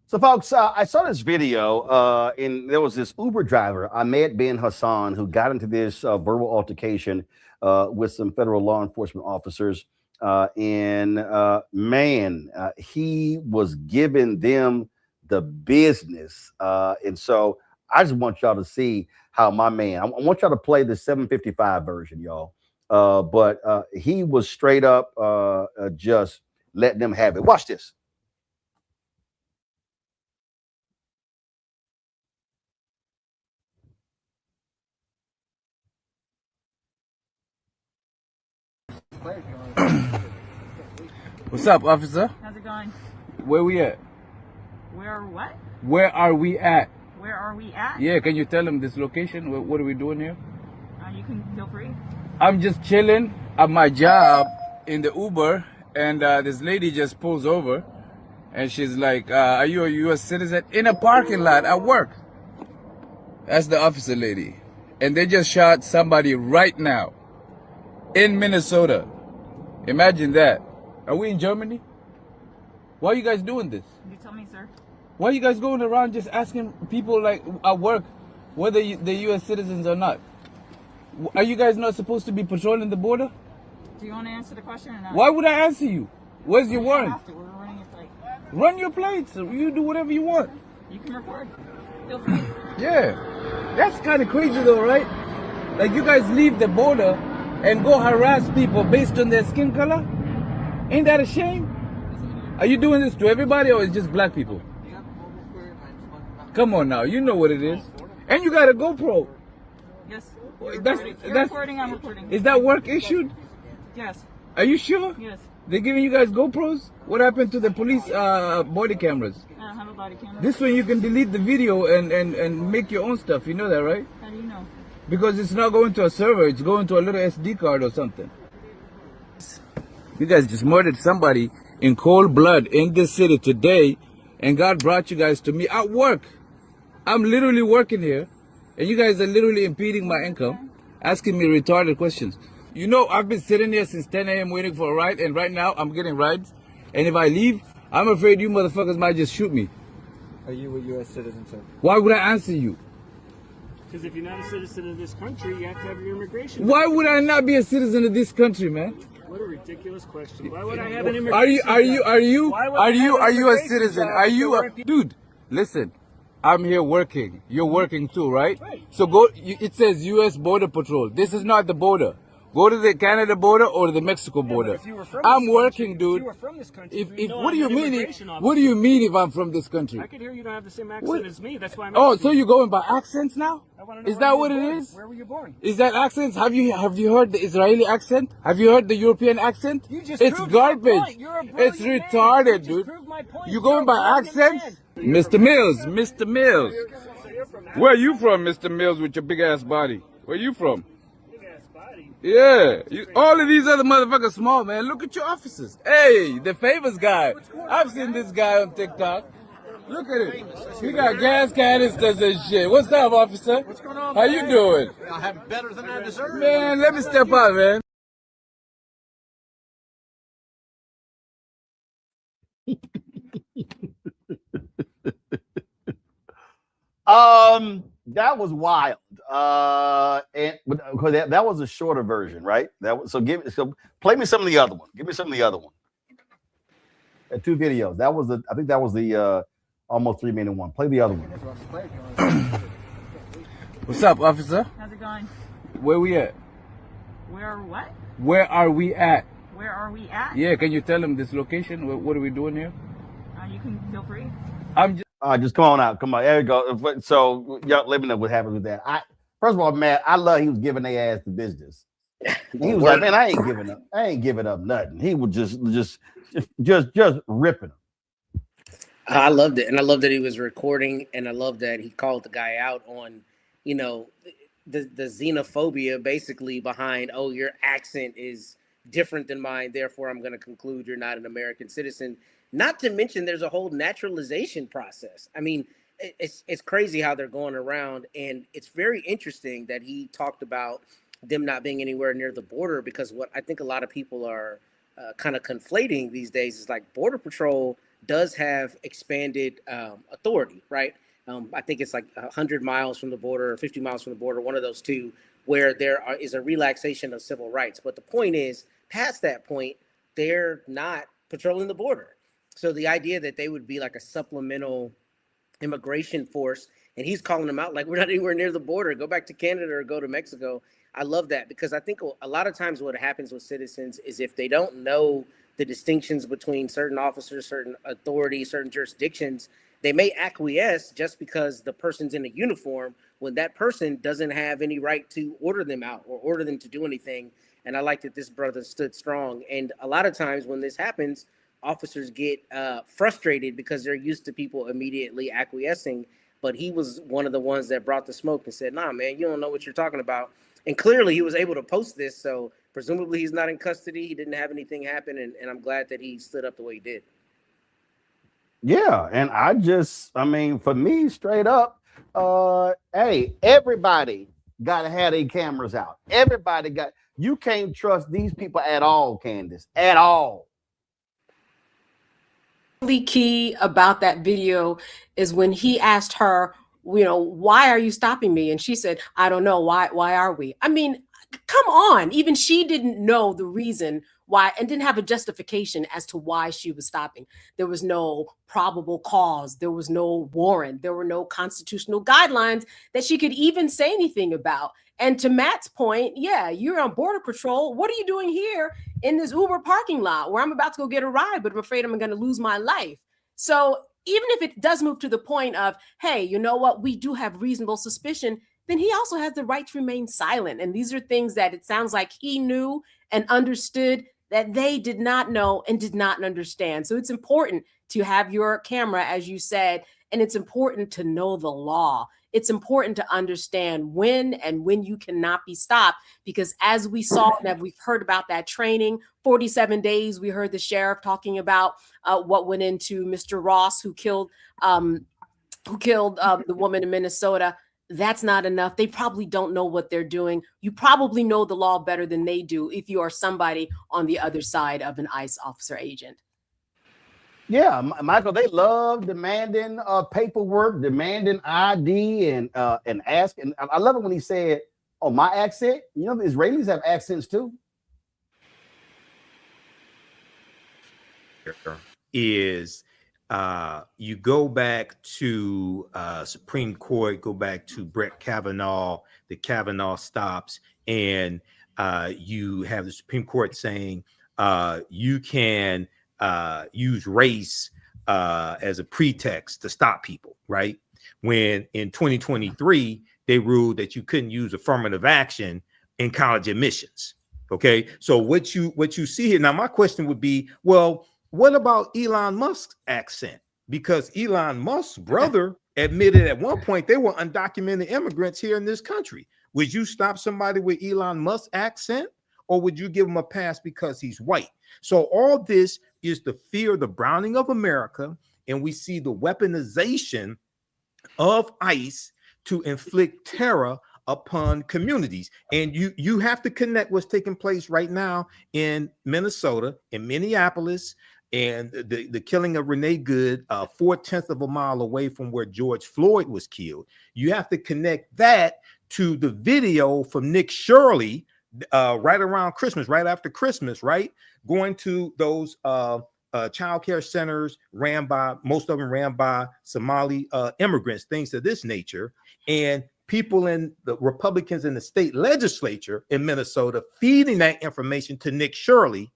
So, folks, I saw this video, and there was this Uber driver, Ahmed bin Hassan, who got into this verbal altercation with some federal law enforcement officers. Man, he was giving them the business. And so I just want y'all to see how my man, I want y'all to play the 755 version, y'all. But he was straight up just letting them have it. Watch this. What's up, officer? How's it going? Where we at? Where what? Where are we at? Where are we at? Yeah, can you tell them this location? What are we doing here? You can feel free. I'm just chilling at my job in the Uber, and this lady just pulls over, and she's like, are you a U.S. citizen? In a parking lot at work. That's the officer lady. And they just shot somebody right now in Minnesota. Imagine that. Are we in Germany? Why are you guys doing this? You tell me, sir. Why are you guys going around just asking people like at work whether they're U.S. citizens or not? Are you guys not supposed to be patrolling the border? Do you want to answer the question or not? Why would I answer you? Where's your warrant? We're running a plate. Run your plates. You do whatever you want. You can record. Feel free. Yeah. That's kind of crazy though, right? Like you guys leave the border and go harass people based on their skin color? Ain't that a shame? Are you doing this to everybody or it's just black people? Come on now, you know what it is. And you got a GoPro. Yes. You're That's recording, I'm recording. Is that work issued? Yes. Are you sure? Yes. They're giving you guys GoPros? What happened to the police body cameras? I don't have a body camera. This one you can delete the video and make your own stuff. You know that, right? How do you know? Because it's not going to a server. It's going to a little SD card or something. You guys just murdered somebody in cold blood in this city today, and God brought you guys to me at work. I'm literally working here, and you guys are literally impeding my income, asking me retarded questions. You know, I've been sitting here since 10 a.m. waiting for a ride, and right now I'm getting rides. And if I leave, I'm afraid you motherfuckers might just shoot me. Are you a U.S. citizen, sir? Why would I answer you? Because if you're not a citizen of this country, you have to have your immigration. Why would I not be a citizen of this country, man? What a ridiculous question. Why would I have an immigration? Are you a citizen? Are you a dude? Listen, I'm here working. You're working too, right? So go. It says U.S. Border Patrol. This is not the border. Go to the Canada border or the Mexico border. I'm working, dude. If you were from this country, What do you mean? What do you mean if I'm from this country? I could hear you don't have the same accent as me. That's why I'm. Oh, so you're going by accents now? Is that what it is? Where were you born? Is that accents? Have you heard the Israeli accent? Have you heard the European accent? It's garbage. It's retarded, dude. You going by accents? Mr. Mills. Where are you from, Mr. Mills, with your big ass body? Where are you from? Yeah, all of these other motherfuckers small, man. Look at your officers. Hey, the famous guy. I've seen this guy on TikTok. Look at it. He got gas canisters and shit. What's up, officer? What's going on? How you doing? I have better than I deserve. Man, let me step out, man. That was wild. And because that was a shorter version, right? Play me some of the other one. Give me some of the other one. 2 videos. I think that was the almost 3-minute one. Play the other one. What's up, officer? How's it going? Where we at? Where what? Where are we at? Where are we at? Yeah, can you tell them this location? What are we doing here? You can feel free. I'm just come on out. Come on. There you go. So y'all let me know what happens with that. First of all, man, I love he was giving their ass the business. He was like, man, I ain't giving up nothing. He was just ripping them. I loved it. And I love that he was recording, and I love that he called the guy out on, you know, the xenophobia basically behind, oh, your accent is different than mine, therefore I'm going to conclude you're not an American citizen. Not to mention there's a whole naturalization process. I mean, it's crazy how they're going around, and it's very interesting that he talked about them not being anywhere near the border, because what I think a lot of people are kind of conflating these days is like Border Patrol does have expanded authority, right? I think it's like 100 miles from the border or 50 miles from the border, one of those two, where there is a relaxation of civil rights. But the point is, past that point, they're not patrolling the border. So the idea that they would be like a supplemental immigration force, and he's calling them out like, we're not anywhere near the border, go back to Canada or go to Mexico. I love that, because I think a lot of times what happens with citizens is if they don't know the distinctions between certain officers, certain authorities, certain jurisdictions, they may acquiesce just because the person's in a uniform when that person doesn't have any right to order them out or order them to do anything. And I like that this brother stood strong. And a lot of times when this happens, officers get frustrated because they're used to people immediately acquiescing. But he was one of the ones that brought the smoke and said, nah, man, you don't know what you're talking about. And clearly he was able to post this. So presumably he's not in custody. He didn't have anything happen. And I'm glad that he stood up the way he did. Yeah. And I mean, for me, straight up, hey, everybody got to have their cameras out. You can't trust these people at all, Candace, at all. Really key about that video is when he asked her, you know, why are you stopping me? And she said, I don't know. Why are we? I mean, come on. Even she didn't know the reason why and didn't have a justification as to why she was stopping. There was no probable cause. There was no warrant. There were no constitutional guidelines that she could even say anything about. And to Matt's point, yeah, you're on Border Patrol. What are you doing here in this Uber parking lot where I'm about to go get a ride, but I'm afraid I'm going to lose my life? So even if it does move to the point of, hey, you know what, we do have reasonable suspicion, then he also has the right to remain silent. And these are things that it sounds like he knew and understood that they did not know and did not understand. So it's important to have your camera, as you said, and it's important to know the law. It's important to understand when you cannot be stopped, because as we saw and we've heard about that training, 47 days, we heard the sheriff talking about what went into Mr. Ross, who killed who killed the woman in Minnesota. That's not enough. They probably don't know what they're doing. You probably know the law better than they do if you are somebody on the other side of an ICE officer agent. Yeah, Michael, they love demanding paperwork, demanding ID, and asking. I love it when he said, "Oh, my accent." You know, the Israelis have accents too. Is you go back to Supreme Court, go back to Brett Kavanaugh, the Kavanaugh stops, and you have the Supreme Court saying you can use race as a pretext to stop people, right? When in 2023, they ruled that you couldn't use affirmative action in college admissions. Okay, so what you see here now, my question would be, well, what about Elon Musk's accent? Because Elon Musk's brother admitted at one point they were undocumented immigrants here in this country. Would you stop somebody with Elon Musk's accent, or would you give him a pass because he's white? So all this is the fear, the browning of America, and we see the weaponization of ICE to inflict terror upon communities. And you have to connect what's taking place right now in Minnesota, in Minneapolis, and the killing of Renee Good, 4/10 of a mile away from where George Floyd was killed. You have to connect that to the video from Nick Shirley right around Christmas, right after Christmas, right? Going to those child care centers most of them ran by Somali immigrants, things of this nature. And people in the Republicans in the state legislature in Minnesota feeding that information to Nick Shirley.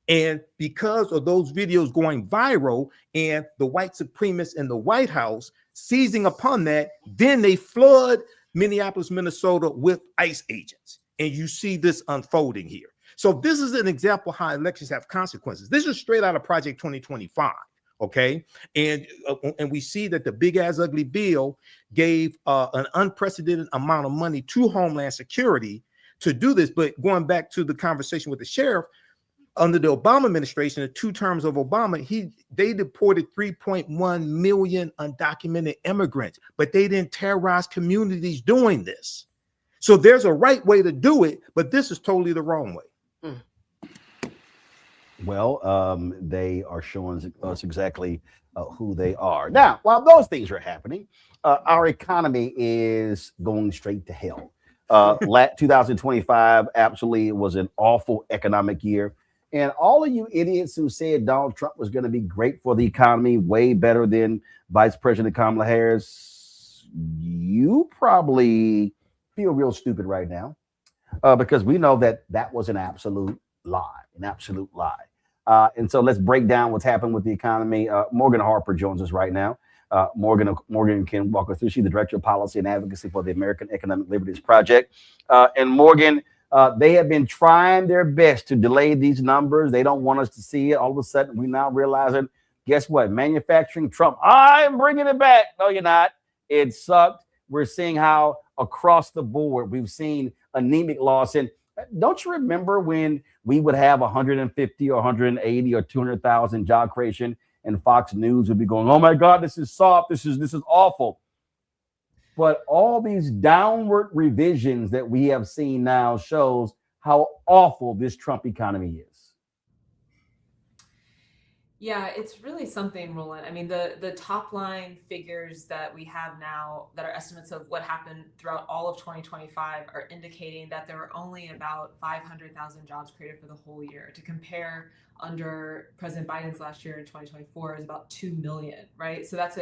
And because of those videos going viral and the white supremacists in the White House seizing upon that, then they flood Minneapolis, Minnesota with ICE agents. And you see this unfolding here. So this is an example how elections have consequences. This is straight out of Project 2025. Okay. And we see that the big ass ugly bill gave an unprecedented amount of money to Homeland Security to do this. But going back to the conversation with the sheriff, under the Obama administration, the 2 terms of Obama, they deported 3.1 million undocumented immigrants, but they didn't terrorize communities doing this. So there's a right way to do it, but this is totally the wrong way. Well, they are showing us exactly who they are. Now, while those things are happening, our economy is going straight to hell. 2025 absolutely was an awful economic year. And all of you idiots who said Donald Trump was going to be great for the economy, way better than Vice President Kamala Harris, you probably feel real stupid right now because we know that was an absolute lie, and so let's break down what's happened with the economy. Morgan Harper joins us right now. Morgan can walk us through. She's the Director of Policy and Advocacy for the American Economic Liberties Project. And Morgan, they have been trying their best to delay these numbers. They don't want us to see it. All of a sudden, we now realizing, guess what? Manufacturing Trump. I'm bringing it back. No, you're not. It sucked. We're seeing how across the board we've seen anemic loss. And don't you remember when we would have 150 or 180 or 200,000 job creation and Fox News would be going, oh my God, this is soft. This is awful. But all these downward revisions that we have seen now shows how awful this Trump economy is. Yeah, it's really something, Roland. I mean, the top line figures that we have now that are estimates of what happened throughout all of 2025 are indicating that there were only about 500,000 jobs created for the whole year. To compare, under President Biden's last year in 2024 is about 2 million, right? So that's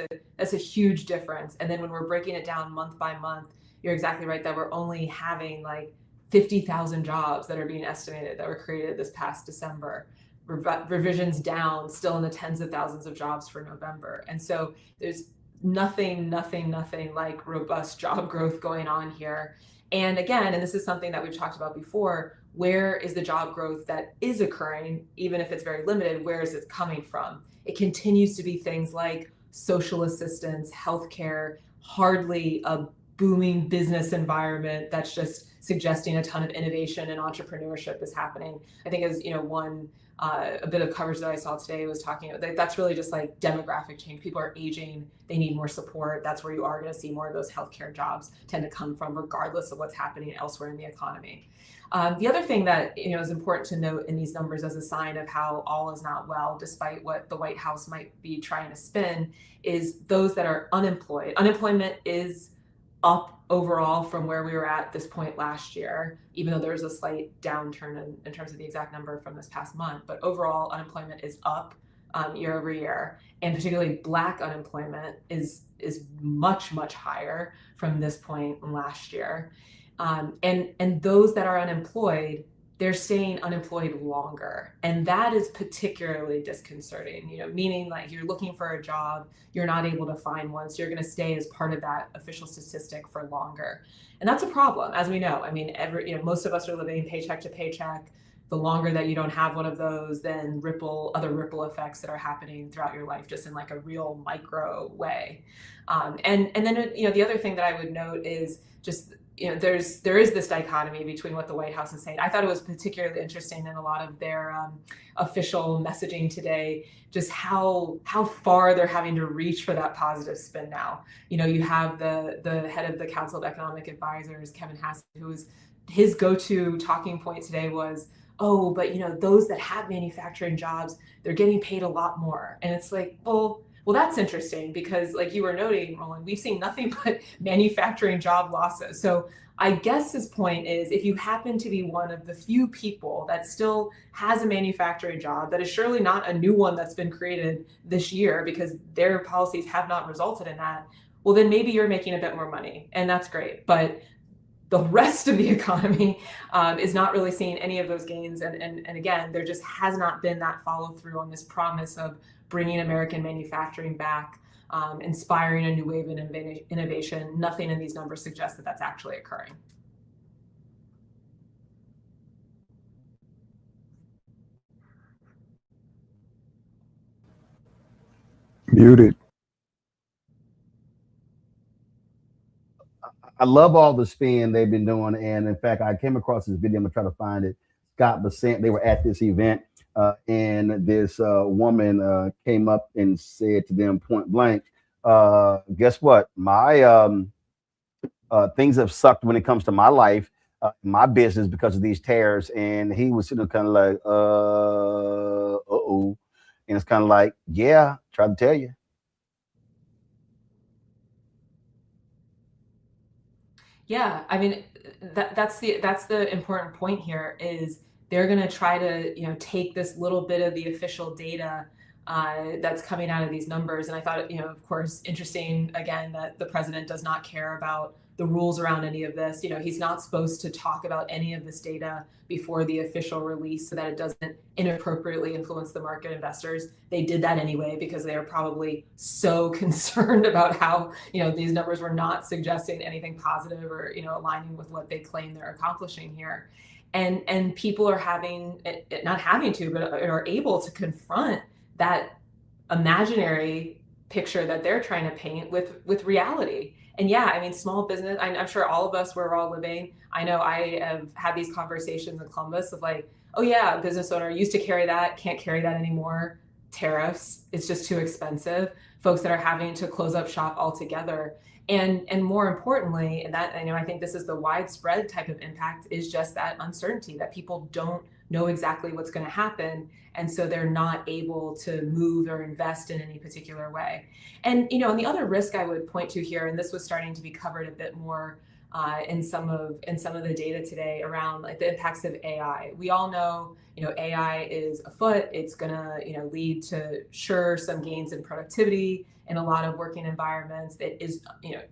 a huge difference. And then when we're breaking it down month by month, you're exactly right that we're only having like 50,000 jobs that are being estimated that were created this past December. Revisions down, still in the tens of thousands of jobs for November. And so there's nothing like robust job growth going on here. And again, and this is something that we've talked about before, where is the job growth that is occurring, even if it's very limited, where is it coming from? It continues to be things like social assistance, healthcare, hardly a booming business environment that's just suggesting a ton of innovation and entrepreneurship is happening. I think as one a bit of coverage that I saw today was talking about that's really just like demographic change. People are aging, they need more support. That's where you are going to see more of those healthcare jobs tend to come from, regardless of what's happening elsewhere in the economy. The other thing that is important to note in these numbers as a sign of how all is not well, despite what the White House might be trying to spin, is those that are unemployed. Unemployment is up overall from where we were at this point last year, even though there's a slight downturn in terms of the exact number from this past month. But overall, unemployment is up year over year, and particularly Black unemployment is much, much higher from this point last year. And those that are unemployed, they're staying unemployed longer. And that is particularly disconcerting, meaning like you're looking for a job, you're not able to find one, so you're going to stay as part of that official statistic for longer. And that's a problem, as we know. I mean, most of us are living paycheck to paycheck. The longer that you don't have one of those, then other ripple effects that are happening throughout your life, just in like a real micro way. And then the other thing that I would note is just there is this dichotomy between what the White House is saying. I thought it was particularly interesting in a lot of their official messaging today, just how far they're having to reach for that positive spin now. You have the head of the Council of Economic Advisors, Kevin Hassett, his go-to talking point today was, oh, but those that have manufacturing jobs, they're getting paid a lot more. And it's like, well, that's interesting because, like you were noting, Roland, we've seen nothing but manufacturing job losses. So I guess his point is, if you happen to be one of the few people that still has a manufacturing job, that is surely not a new one that's been created this year because their policies have not resulted in that, well, then maybe you're making a bit more money, and that's great. But the rest of the economy is not really seeing any of those gains. And again, there just has not been that follow through on this promise of bringing American manufacturing back, inspiring a new wave of innovation. Nothing in these numbers suggests that that's actually occurring. Muted. I love all the spin they've been doing. And in fact, I came across this video. I'm gonna try to find it. Scott Bassett, they were at this event, and this woman came up and said to them point blank, guess what? My things have sucked when it comes to my life, my business, because of these tariffs. And he was sitting kind of like, uh-oh. And it's kind of like, yeah, try to tell you. Yeah, I mean, that's the important point here is they're going to try to take this little bit of the official data that's coming out of these numbers. And I thought, of course, interesting again that the president does not care about the rules around any of this. He's not supposed to talk about any of this data before the official release so that it doesn't inappropriately influence the market investors. They did that anyway because they are probably so concerned about how, these numbers were not suggesting anything positive or, aligning with what they claim they're accomplishing here. And people are not having to, but are able to confront that imaginary picture that they're trying to paint with reality. And yeah, I mean, small business, I'm sure all of us where we're all living, I know I have had these conversations in Columbus of like, oh yeah, business owner used to carry that, can't carry that anymore. Tariffs, it's just too expensive. Folks that are having to close up shop altogether. And more importantly, and that I think this is the widespread type of impact, is just that uncertainty that people don't know exactly what's going to happen. And so they're not able to move or invest in any particular way. And, and the other risk I would point to here, and this was starting to be covered a bit more in some of the data today around like the impacts of AI. We all know, AI is afoot. It's going to, lead to some gains in productivity in a lot of working environments. It is,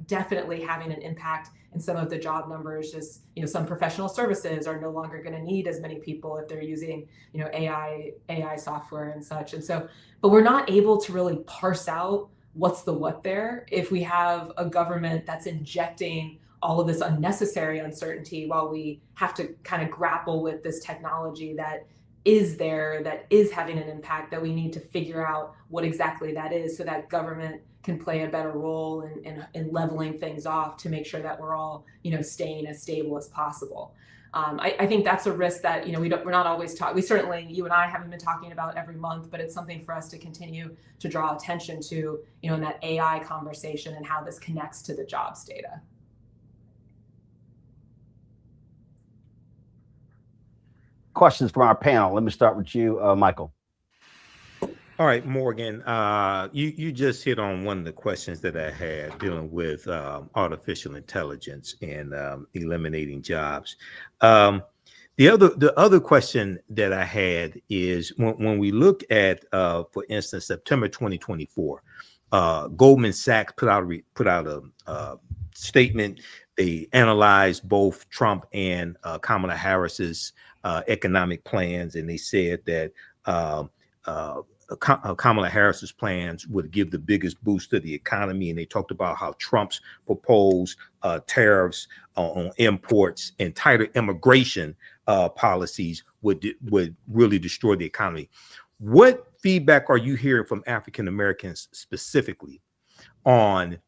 definitely having an impact in some of the job numbers. Just, some professional services are no longer going to need as many people if they're using, AI software and such. And so, but we're not able to really parse out what's the what there if we have a government that's injecting all of this unnecessary uncertainty while we have to kind of grapple with this technology that is there that is having an impact that we need to figure out what exactly that is so that government can play a better role in leveling things off to make sure that we're all, staying as stable as possible. I think that's a risk that, we're not always talking. We certainly, you and I haven't been talking about every month, but it's something for us to continue to draw attention to, in that AI conversation and how this connects to the jobs data. Questions from our panel. Let me start with you, Michael. All right, Morgan, you just hit on one of the questions that I had dealing with artificial intelligence and eliminating jobs. The other question that I had is when we look at, for instance, September 2024, Goldman Sachs put out a statement. They analyzed both Trump and Kamala Harris's economic plans, and they said that Kamala Harris's plans would give the biggest boost to the economy, and they talked about how Trump's proposed tariffs on imports and tighter immigration policies would really destroy the economy. What feedback are you hearing from African Americans specifically on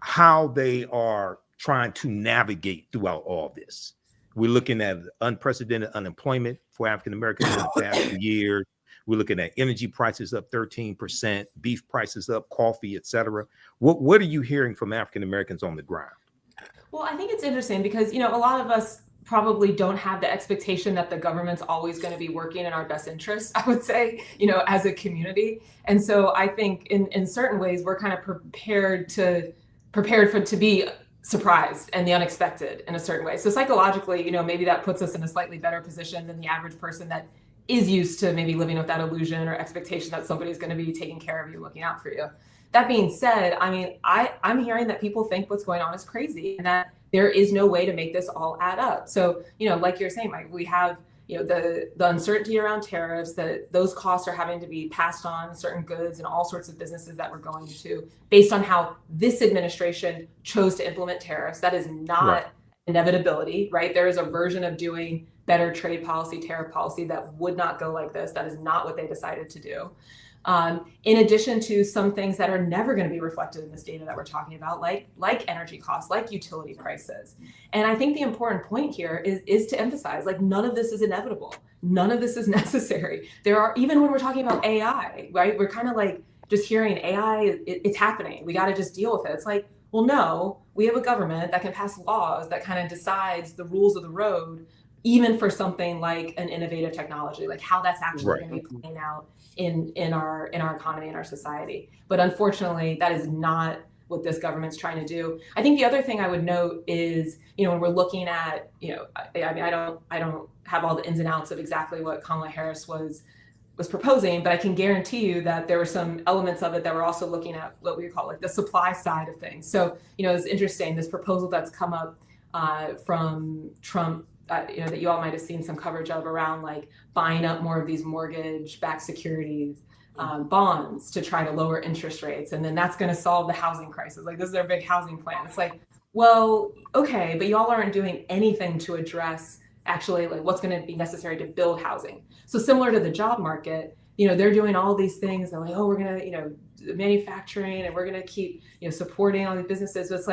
how they are trying to navigate throughout all this? We're looking at unprecedented unemployment for African Americans in the past few years. We're looking at energy prices up 13%, beef prices up, coffee, et cetera. What are you hearing from African Americans on the ground? Well, I think it's interesting because, a lot of us probably don't have the expectation that the government's always going to be working in our best interests, I would say, as a community. And so I think in certain ways, we're kind of prepared to be surprised and the unexpected in a certain way. So psychologically, maybe that puts us in a slightly better position than the average person that is used to maybe living with that illusion or expectation that somebody's going to be taking care of you, looking out for you. That being said, I'm hearing that people think what's going on is crazy and that there is no way to make this all add up. So, like you're saying, Mike, we have, the uncertainty around tariffs, that those costs are having to be passed on certain goods and all sorts of businesses that we're going to based on how this administration chose to implement tariffs. That is not inevitability, right? There is a version of doing better trade policy, tariff policy that would not go like this. That is not what they decided to do. In addition to some things that are never going to be reflected in this data that we're talking about, like energy costs, like utility prices. And I think the important point here is to emphasize, none of this is inevitable. None of this is necessary. Even when we're talking about AI, right? We're kind of just hearing AI, it's happening. We got to just deal with it. It's well, no, we have a government that can pass laws that kind of decides the rules of the road, even for something like an innovative technology, like how that's actually going to be playing out in our economy and our society. But unfortunately, that is not what this government's trying to do. I think the other thing I would note is, when we're looking at, I don't have all the ins and outs of exactly what Kamala Harris was proposing, but I can guarantee you that there were some elements of it that were also looking at what we call the supply side of things. So, it's interesting, this proposal that's come up from Trump, that you all might have seen some coverage of around buying up more of these mortgage-backed securities, bonds to try to lower interest rates. And then that's going to solve the housing crisis. This is their big housing plan. It's well, okay, but y'all aren't doing anything to address actually what's going to be necessary to build housing. So similar to the job market, they're doing all these things. They're oh, we're going to, manufacturing, and we're going to keep, supporting all these businesses. So it's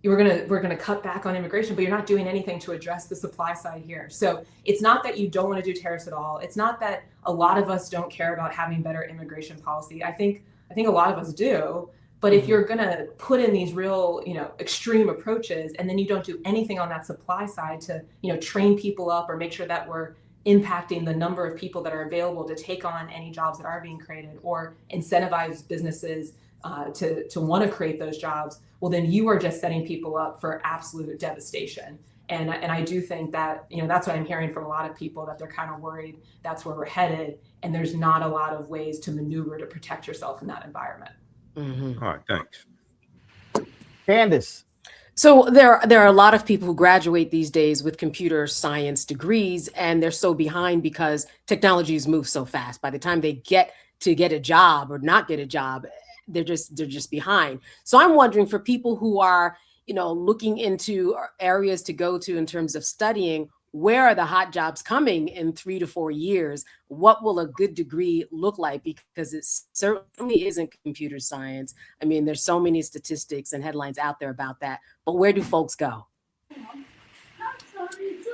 we're gonna cut back on immigration, but you're not doing anything to address the supply side here. So it's not that you don't want to do tariffs at all. It's not that a lot of us don't care about having better immigration policy. I think a lot of us do. But if you're gonna put in these real, extreme approaches, and then you don't do anything on that supply side to, train people up or make sure that we're impacting the number of people that are available to take on any jobs that are being created, or incentivize businesses to want to create those jobs, well, then you are just setting people up for absolute devastation. And I do think that, that's what I'm hearing from a lot of people, that they're kind of worried that's where we're headed. And there's not a lot of ways to maneuver to protect yourself in that environment. Mm-hmm. All right, thanks. Candace. So there are a lot of people who graduate these days with computer science degrees, and they're so behind because technologies move so fast. By the time they get a job or not get a job, they're just behind. So I'm wondering, for people who are, looking into areas to go to in terms of studying, where are the hot jobs coming in 3 to 4 years? What will a good degree look like? Because it certainly isn't computer science. I mean, there's so many statistics and headlines out there about that, but where do folks go?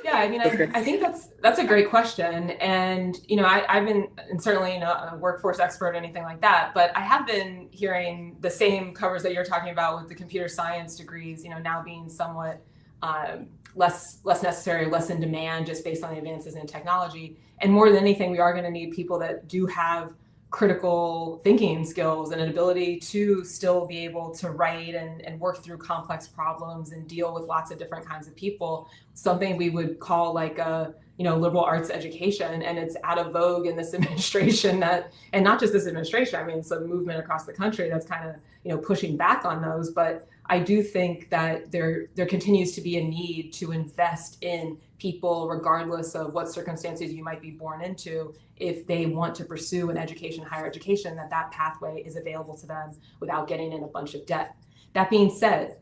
Yeah, I mean, I think that's a great question. And, I've been, and certainly not a workforce expert or anything like that, but I have been hearing the same covers that you're talking about with the computer science degrees, now being somewhat less necessary, less in demand just based on the advances in technology. And more than anything, we are going to need people that do have critical thinking skills and an ability to still be able to write and work through complex problems and deal with lots of different kinds of people, something we would call like a liberal arts education. And it's out of vogue in this administration and not just this administration, I mean, it's a movement across the country that's kind of, pushing back on those. But I do think that there continues to be a need to invest in people, regardless of what circumstances you might be born into, if they want to pursue an education, higher education, that pathway is available to them without getting in a bunch of debt. That being said,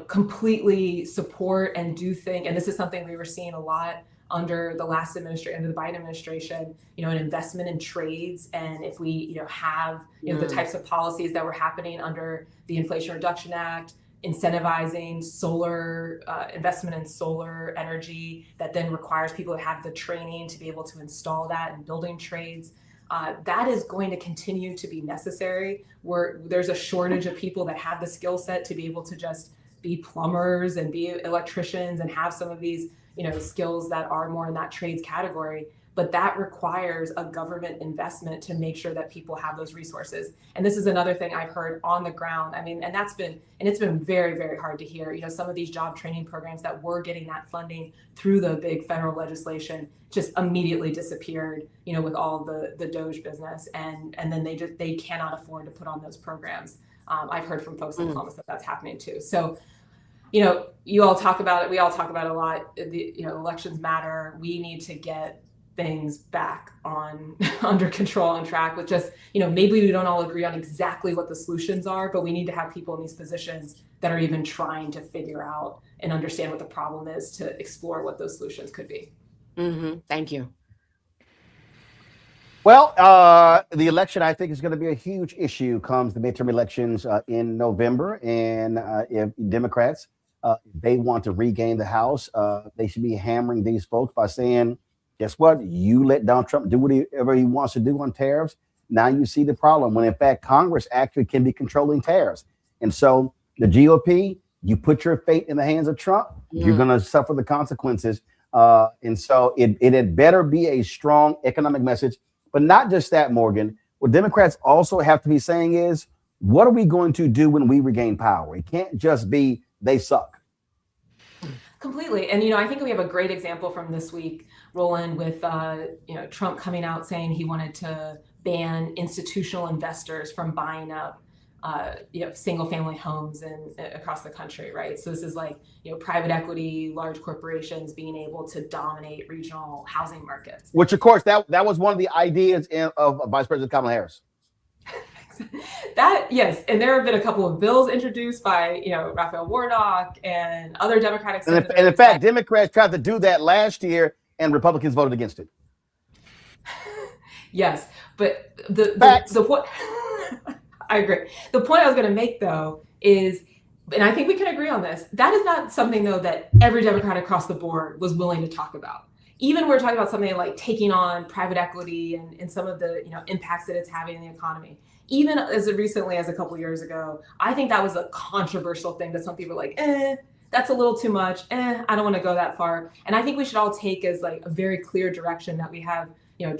completely support and do think, and this is something we were seeing a lot under the last administration, under the Biden administration, an investment in trades. And if we, have, the types of policies that were happening under the Inflation Reduction Act, incentivizing solar investment in solar energy that then requires people to have the training to be able to install that in building trades. That is going to continue to be necessary. There's a shortage of people that have the skill set to be able to just be plumbers and be electricians and have some of these, skills that are more in that trades category. But that requires a government investment to make sure that people have those resources. And this is another thing I've heard on the ground. I mean, and it's been very, very hard to hear. Some of these job training programs that were getting that funding through the big federal legislation just immediately disappeared, with all the Doge business. And then they cannot afford to put on those programs. I've heard from folks in Columbus that that's happening too. So, you all talk about it. We all talk about it a lot. Elections matter. We need to get things back on under control, on track with just, maybe we don't all agree on exactly what the solutions are, but we need to have people in these positions that are even trying to figure out and understand what the problem is to explore what those solutions could be. Thank you. Well, the election, I think, is going to be a huge issue comes the midterm elections in November. And if Democrats, they want to regain the House, they should be hammering these folks by saying, guess what? You let Donald Trump do whatever he wants to do on tariffs. Now you see the problem when, in fact, Congress actually can be controlling tariffs. And so the GOP, you put your fate in the hands of Trump, you're going to suffer the consequences. And so it had better be a strong economic message. But not just that, Morgan. What Democrats also have to be saying is, what are we going to do when we regain power? It can't just be they suck. Completely. And, I think we have a great example from this week, Roland, with, Trump coming out saying he wanted to ban institutional investors from buying up, single family homes across the country. Right. So this is like, private equity, large corporations being able to dominate regional housing markets. Which, of course, that was one of the ideas of Vice President Kamala Harris. Yes, and there have been a couple of bills introduced by Raphael Warnock and other Democratic senators. And in fact, Democrats tried to do that last year, and Republicans voted against it. Yes, but the point I agree. The point I was going to make though is, and I think we can agree on this, that is not something though that every Democrat across the board was willing to talk about. Even we're talking about something like taking on private equity and some of the impacts that it's having in the economy. Even as recently as a couple of years ago, I think that was a controversial thing that some people were like, that's a little too much. I don't want to go that far. And I think we should all take as like a very clear direction that we have,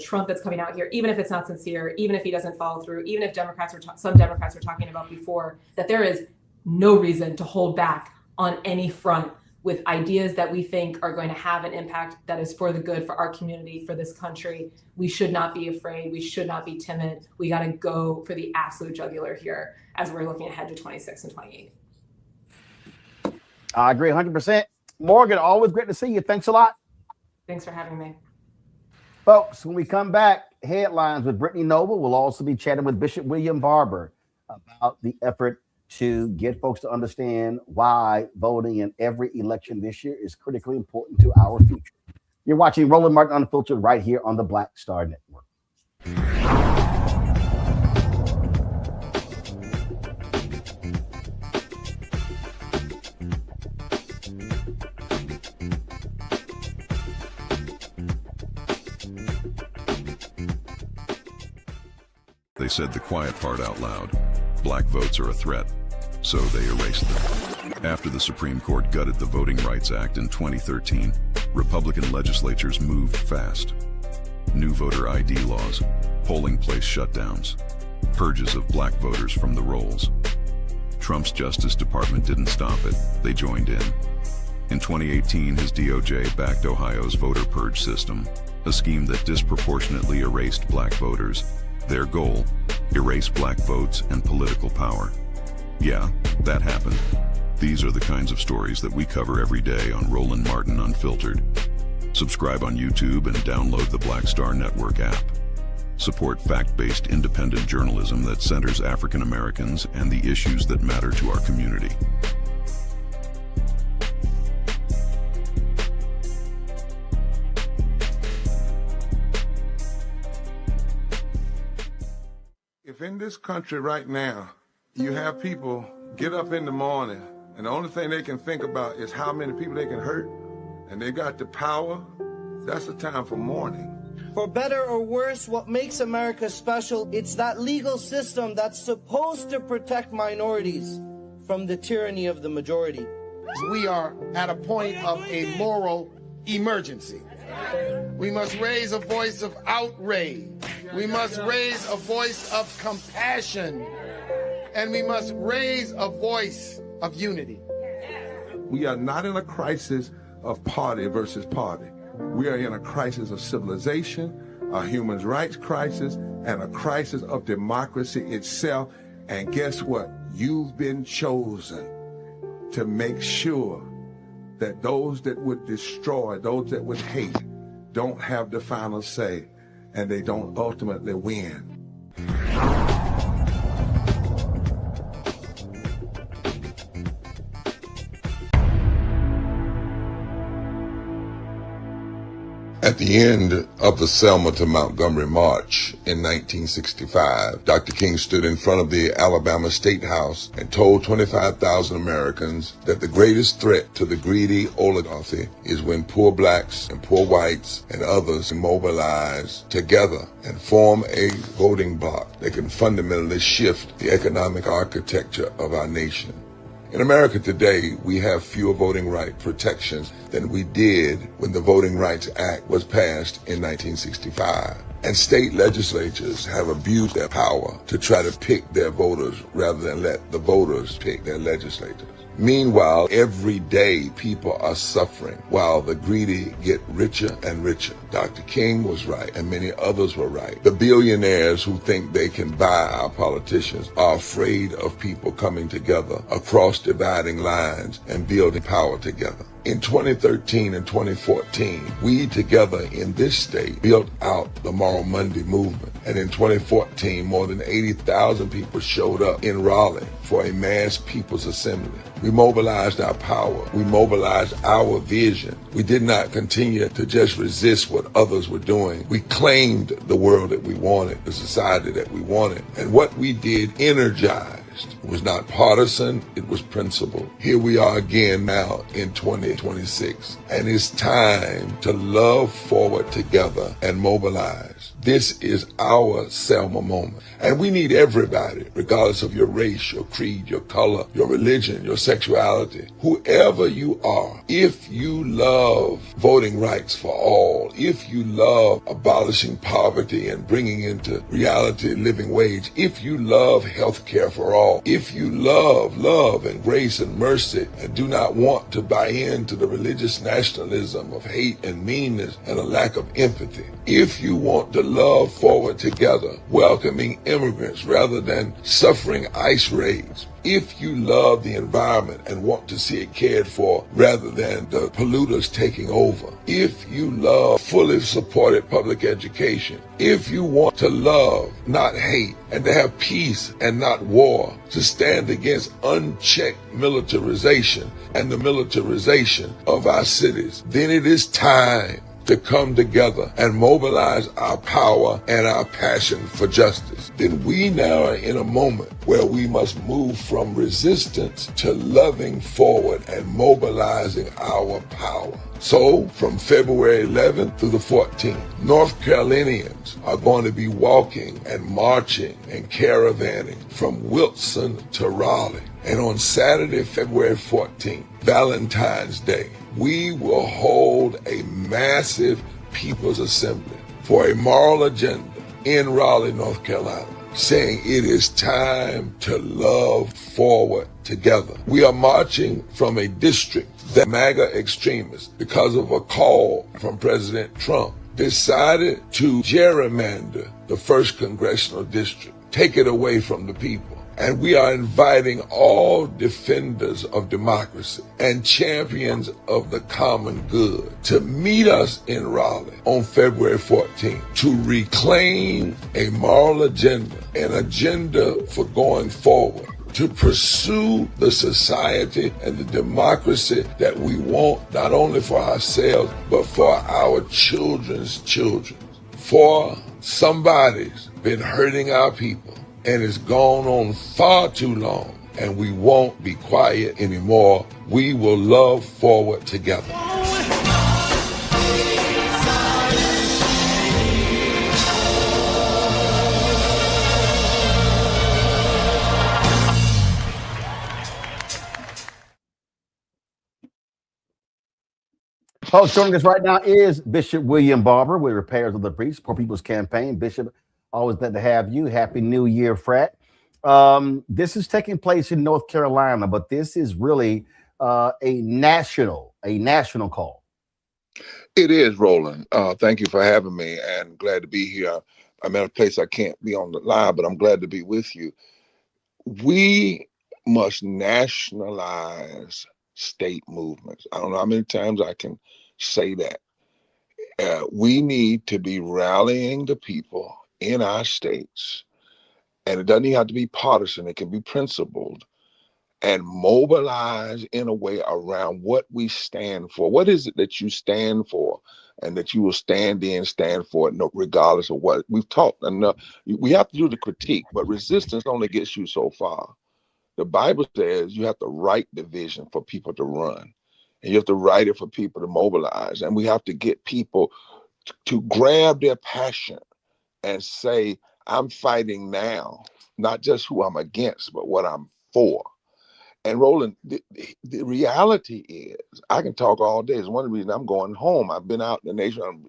Trump that's coming out here, even if it's not sincere, even if he doesn't follow through, even if some Democrats were talking about before, that there is no reason to hold back on any front with ideas that we think are going to have an impact that is for the good for our community, for this country. We should not be afraid. We should not be timid. We got to go for the absolute jugular here as we're looking ahead to 26 and 28. I agree 100%. Morgan, always great to see you. Thanks a lot. Thanks for having me. Folks, when we come back, headlines with Brittany Noble. We'll also be chatting with Bishop William Barber about the effort to get folks to understand why voting in every election this year is critically important to our future. You're watching Roland Martin Unfiltered right here on the Black Star Network. They said the quiet part out loud. Black votes are a threat, so they erased them. After the Supreme Court gutted the Voting Rights Act in 2013, Republican legislatures moved fast. New voter ID laws, polling place shutdowns, purges of black voters from the rolls. Trump's Justice Department didn't stop it, they joined in. In 2018, his DOJ backed Ohio's voter purge system, a scheme that disproportionately erased black voters. Their goal, erase black votes and political power. Yeah, that happened. These are the kinds of stories that we cover every day on Roland Martin Unfiltered. Subscribe on YouTube and download the Black Star Network app. Support fact-based independent journalism that centers African Americans and the issues that matter to our community. If in this country right now, you have people get up in the morning and the only thing they can think about is how many people they can hurt, and they got the power, that's the time for mourning. For better or worse, what makes America special, it's that legal system that's supposed to protect minorities from the tyranny of the majority. We are at a point of a moral emergency. We must raise a voice of outrage. We must raise a voice of compassion. And we must raise a voice of unity. We are not in a crisis of party versus party. We are in a crisis of civilization, a human rights crisis, and a crisis of democracy itself. And guess what? You've been chosen to make sure that those that would destroy, those that would hate, don't have the final say, and they don't ultimately win. At the end of the Selma to Montgomery March in 1965, Dr. King stood in front of the Alabama State House and told 25,000 Americans that the greatest threat to the greedy oligarchy is when poor blacks and poor whites and others mobilize together and form a voting bloc that can fundamentally shift the economic architecture of our nation. In America today, we have fewer voting right protections than we did when the Voting Rights Act was passed in 1965. And state legislatures have abused their power to try to pick their voters rather than let the voters pick their legislators. Meanwhile, every day people are suffering while the greedy get richer and richer. Dr. King was right, and many others were right. The billionaires who think they can buy our politicians are afraid of people coming together across dividing lines and building power together. In 2013 and 2014, we together in this state built out the Moral Monday movement. And in 2014, more than 80,000 people showed up in Raleigh for a mass people's assembly. We mobilized our power. We mobilized our vision. We did not continue to just resist what others were doing. We claimed the world that we wanted, the society that we wanted. And what we did energized. It was not partisan, it was principled. Here we are again now in 2026. And it's time to love forward together and mobilize. This is our Selma moment. And we need everybody, regardless of your race, your creed, your color, your religion, your sexuality, whoever you are. If you love voting rights for all, if you love abolishing poverty and bringing into reality living wage, if you love health care for all, if you love and grace and mercy and do not want to buy into the religious nationalism of hate and meanness and a lack of empathy, if you want to love forward together, welcoming immigrants rather than suffering ICE raids, if you love the environment and want to see it cared for rather than the polluters taking over, if you love fully supported public education, if you want to love, not hate, and to have peace and not war, to stand against unchecked militarization and the militarization of our cities, then it is time to come together and mobilize our power and our passion for justice, then we now are in a moment where we must move from resistance to loving forward and mobilizing our power. So, from February 11th through the 14th, North Carolinians are going to be walking and marching and caravanning from Wilson to Raleigh. And on Saturday, February 14th, Valentine's Day, we will hold a massive People's Assembly for a moral agenda in Raleigh, North Carolina, saying it is time to love forward together. We are marching from a district that MAGA extremists, because of a call from President Trump, decided to gerrymander the 1st Congressional District, take it away from the people. And we are inviting all defenders of democracy and champions of the common good to meet us in Raleigh on February 14th to reclaim a moral agenda, an agenda for going forward, to pursue the society and the democracy that we want, not only for ourselves, but for our children's children. For somebody's been hurting our people, and it's gone on far too long, and we won't be quiet anymore. We will love forward together. Folks, joining us right now is Bishop William Barber with Repairs of the Breach, Poor People's Campaign. Bishop, always glad to have you. Happy New Year, frat. This is taking place in North Carolina, but this is really a national call. It is, Roland. Thank you for having me, and glad to be here. I'm at a place I can't be on the line, but I'm glad to be with you. We must nationalize state movements. I don't know how many times I can say that. We need to be rallying the people in our states, and it doesn't even have to be partisan. It can be principled, and mobilize in a way around what we stand for. What is it that you stand for, and that you will stand for it, regardless of what we've talked enough. We have to do the critique, but resistance only gets you so far. The Bible says you have to write the vision for people to run, and you have to write it for people to mobilize. And we have to get people to grab their passion and say, I'm fighting now, not just who I'm against, but what I'm for. And Roland, the reality is, I can talk all day. It's one of the reasons I'm going home. I've been out in the nation,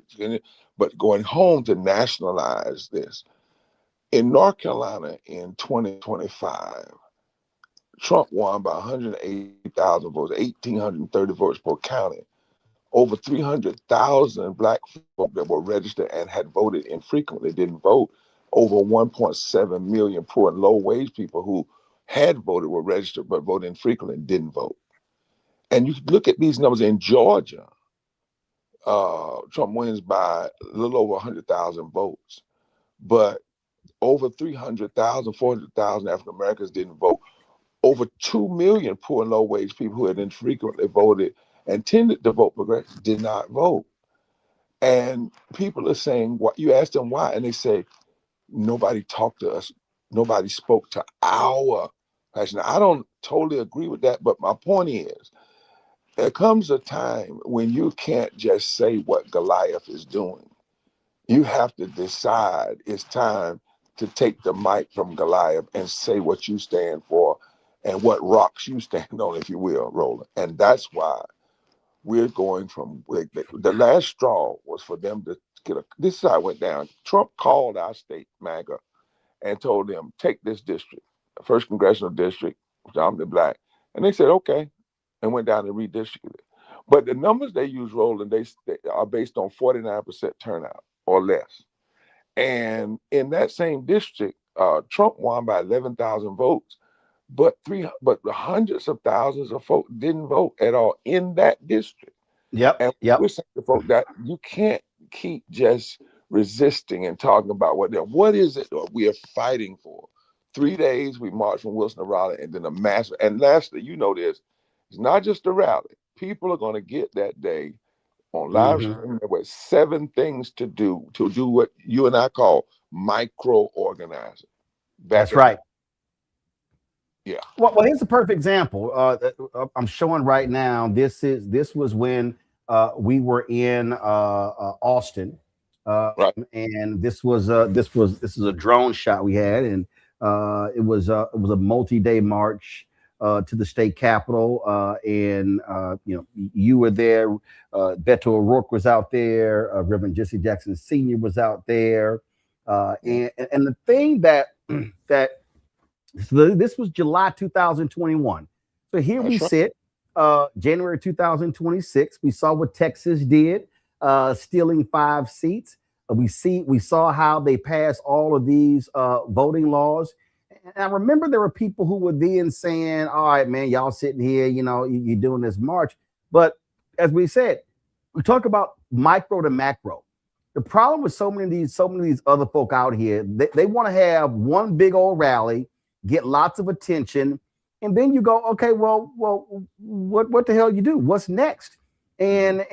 but going home to nationalize this. In North Carolina in 2025, Trump won by 180,000 votes, 1,830 votes per county. Over 300,000 Black folk that were registered and had voted infrequently didn't vote. Over 1.7 million poor and low-wage people who had voted were registered but voted infrequently and didn't vote. And you look at these numbers in Georgia, Trump wins by a little over 100,000 votes, but over 300,000, 400,000 African Americans didn't vote. Over 2 million poor and low-wage people who had infrequently voted and tended to vote progressive did not vote. And people are saying, what you ask them why, and they say, nobody talked to us. Nobody spoke to our passion. I don't totally agree with that, but my point is, there comes a time when you can't just say what Goliath is doing. You have to decide it's time to take the mic from Goliath and say what you stand for and what rocks you stand on, if you will, Roland. And that's why we're going from, the last straw was for them to get this is how it went down. Trump called our state, MAGA, and told them, take this district, first Congressional District, predominantly Black. And they said, okay, and went down and redistricted it. But the numbers they use, Roland, they are based on 49% turnout or less. And in that same district, Trump won by 11,000 votes, but hundreds of thousands of folks didn't vote at all in that district. And we're saying to folks that you can't keep just resisting and talking about what is it we are fighting for. 3 days we marched from Wilson to Raleigh, and then a massive. And lastly, you know this, it's not just a rally. People are going to get that day on live Mm-hmm. stream. There were 7 things to do what you and I call micro organizing. That's right. Yeah. Well, here's a perfect example. I'm showing right now. This was when we were in Austin, and this is a drone shot we had, and it was a multi-day march to the state capitol, and you were there. Beto O'Rourke was out there. Reverend Jesse Jackson Sr. was out there, and the thing that So this was July 2021. So here we sit, January 2026. We saw what Texas did, stealing 5 seats. We saw how they passed all of these voting laws. And I remember there were people who were then saying, "All right, man, y'all sitting here, you're doing this march." But as we said, we talk about micro to macro. The problem with so many of these other folk out here, they want to have one big old rally, get lots of attention, and then you go, okay, well, what the hell you do? What's next? And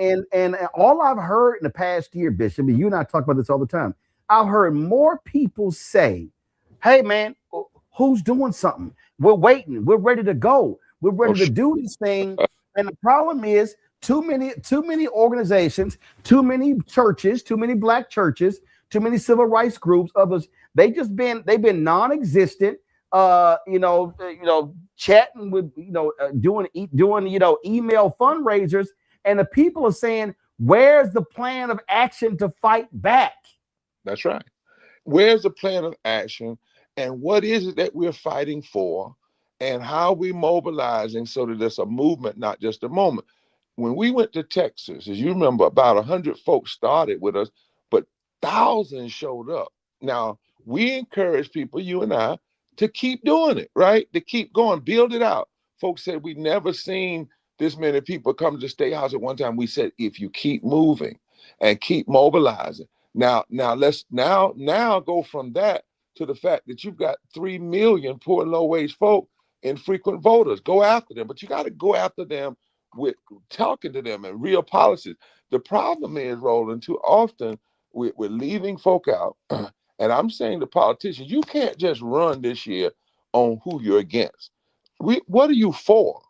all I've heard in the past year, Bishop, and you and I talk about this all the time, I've heard more people say, "Hey, man, who's doing something? We're waiting. We're ready to go. We're ready to do this thing." And the problem is too many organizations, too many churches, too many black churches, too many civil rights groups, others, they've been non-existent. Chatting with, doing email fundraisers, and the people are saying, "Where's the plan of action to fight back?" That's right. Where's the plan of action, and what is it that we're fighting for, and how are we mobilizing so that there's a movement, not just a moment? When we went to Texas, as you remember, about 100 folks started with us, but thousands showed up. Now, we encourage people, you and I, to keep doing it, right? To keep going, build it out. Folks said we've never seen this many people come to the State House at one time. We said, if you keep moving and keep mobilizing. Now let's go from that to the fact that you've got 3 million poor and low-wage folk infrequent voters. Go after them, but you got to go after them with talking to them and real policies. The problem is, Roland, too often we're leaving folk out. And I'm saying to politicians, you can't just run this year on who you're against. What are you for?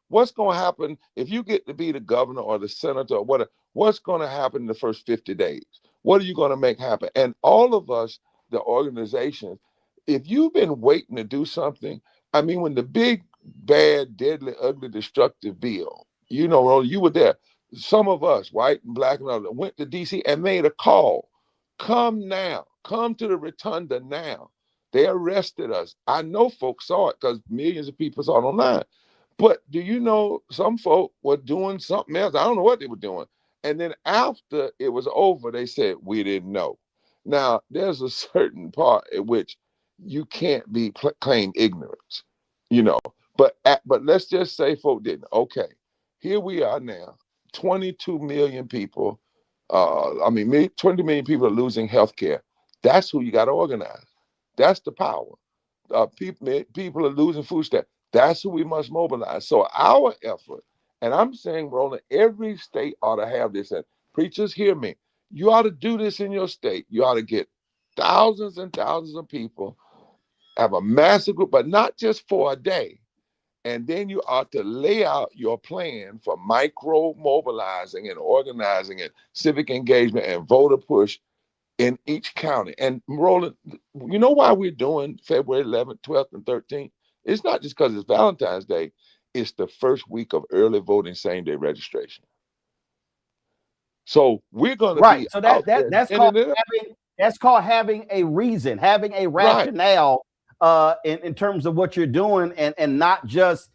What's going to happen if you get to be the governor or the senator or whatever? What's going to happen in the first 50 days? What are you going to make happen? And all of us, the organizations, if you've been waiting to do something, I mean, when the big, bad, deadly, ugly, destructive bill, Roland, you were there. Some of us, white and black and other, went to D.C. and made a call. Come now. Come to the rotunda now. They arrested us. I know folks saw it because millions of people saw it online. But do you know some folk were doing something else? I don't know what they were doing. And then after it was over, they said, we didn't know. Now, there's a certain part at which you can't claim ignorance, But let's just say folk didn't. Okay, here we are now, 22 million people. 20 million people are losing health care. That's who you got to organize. That's the power. People are losing food stamps. That's who we must mobilize. So our effort, and I'm saying, Roland, every state ought to have this. And preachers, hear me. You ought to do this in your state. You ought to get thousands and thousands of people, have a massive group, but not just for a day. And then you ought to lay out your plan for micro mobilizing and organizing and civic engagement and voter push in each county. And Roland, you know why we're doing February 11th, 12th, and 13th? It's not just because it's Valentine's Day. It's the first week of early voting, same-day registration. So we're going to be So that's called having a reason, having a rationale in terms of what you're doing, and not just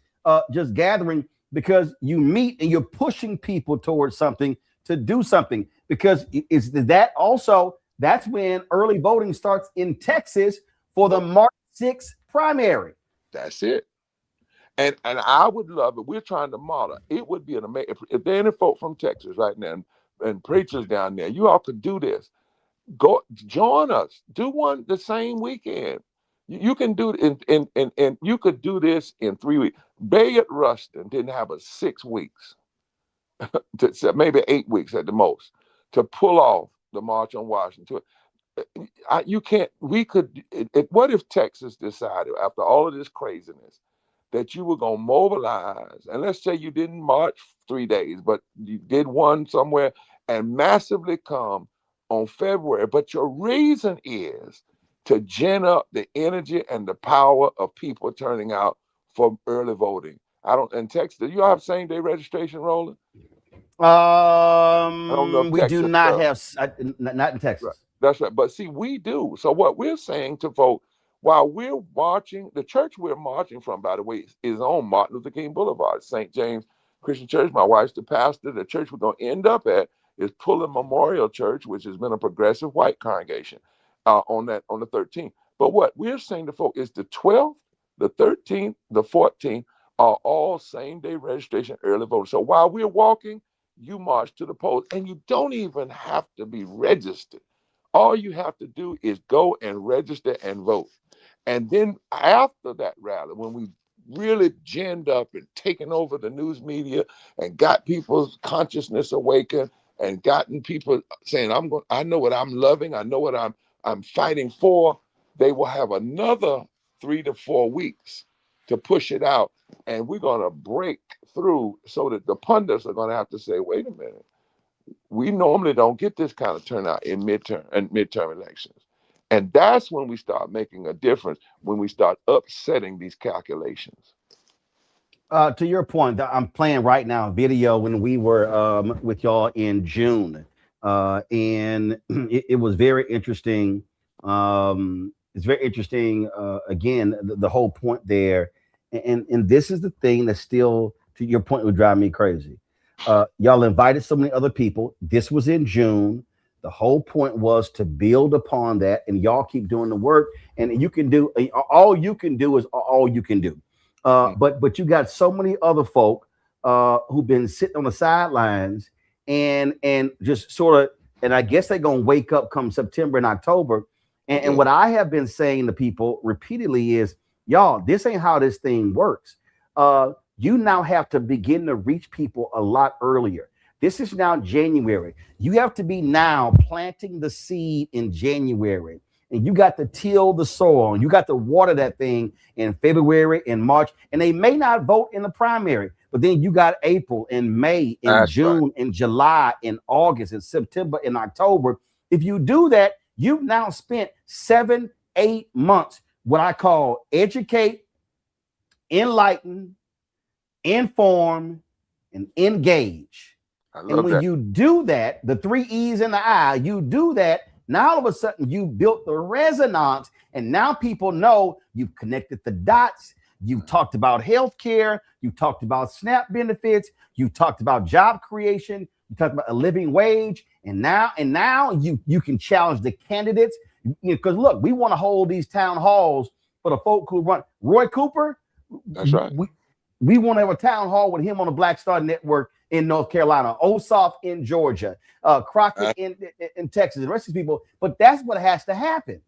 gathering, because you meet and you're pushing people towards something, to do something, because that's when early voting starts in Texas for the March 6th primary. That's it. And I would love it. We're trying to model. It would be an amazing, if there are any folk from Texas right now and preachers down there, you all could do this. Go join us. Do one the same weekend. You can do it and you could do this in 3 weeks. Bayard Rustin didn't have 6 weeks. maybe 8 weeks at the most, to pull off the March on Washington. You can't, what if Texas decided after all of this craziness that you were going to mobilize, and let's say you didn't march 3 days, but you did one somewhere and massively come on February, but your reason is to gin up the energy and the power of people turning out for early voting. In Texas, do you all have same-day registration, Roland? I don't know if We Texas do not does. have, not in Texas. Right. That's right. But see, we do. So what we're saying to folks, while we're marching, the church we're marching from, by the way, is on Martin Luther King Boulevard, St. James Christian Church. My wife's the pastor. The church we're going to end up at is Pullen Memorial Church, which has been a progressive white congregation on the 13th. But what we're saying to folks is the 12th, the 13th, the 14th are all same-day registration early voting. So while we're walking, you march to the polls, and you don't even have to be registered. All you have to do is go and register and vote. And then after that rally, when we really ginned up and taken over the news media and got people's consciousness awakened and gotten people saying, I know what I'm loving, I know what I'm fighting for, they will have another 3 to 4 weeks to push it out. And we're going to break through so that the pundits are going to have to say, wait a minute, we normally don't get this kind of turnout in midterm elections. And that's when we start making a difference, when we start upsetting these calculations. To your point, I'm playing right now a video when we were with y'all in June. And it was very interesting. It's very interesting. Again, the whole point there. And this is the thing that still, to your point, would drive me crazy. Y'all invited so many other people. This was in June. The whole point was to build upon that, and y'all keep doing the work. And you can do all you can do is all you can do. But you got so many other folk who've been sitting on the sidelines and just sort of, and I guess they're gonna wake up come September and October. And what I have been saying to people repeatedly is, y'all, this ain't how this thing works. You now have to begin to reach people a lot earlier. This is now January. You have to be now planting the seed in January, and you got to till the soil. You got to water that thing in February and March, and they may not vote in the primary, but then you got April and May and June and July and August and September and October. If you do that, you've now spent 7-8 months, what I call educate, enlighten, inform, and engage. And when you do that, the 3 E's in the I, you do that, now all of a sudden you built the resonance, and now people know you've connected the dots. You've talked about healthcare, you talked about SNAP benefits, you talked about job creation, you talked about a living wage, and now you can challenge the candidates. Because look, we want to hold these town halls for the folk who run. Roy Cooper, that's right. We want to have a town hall with him on the Black Star Network in North Carolina, Ossoff in Georgia, Crockett in Texas, the rest of these people. But that's what has to happen.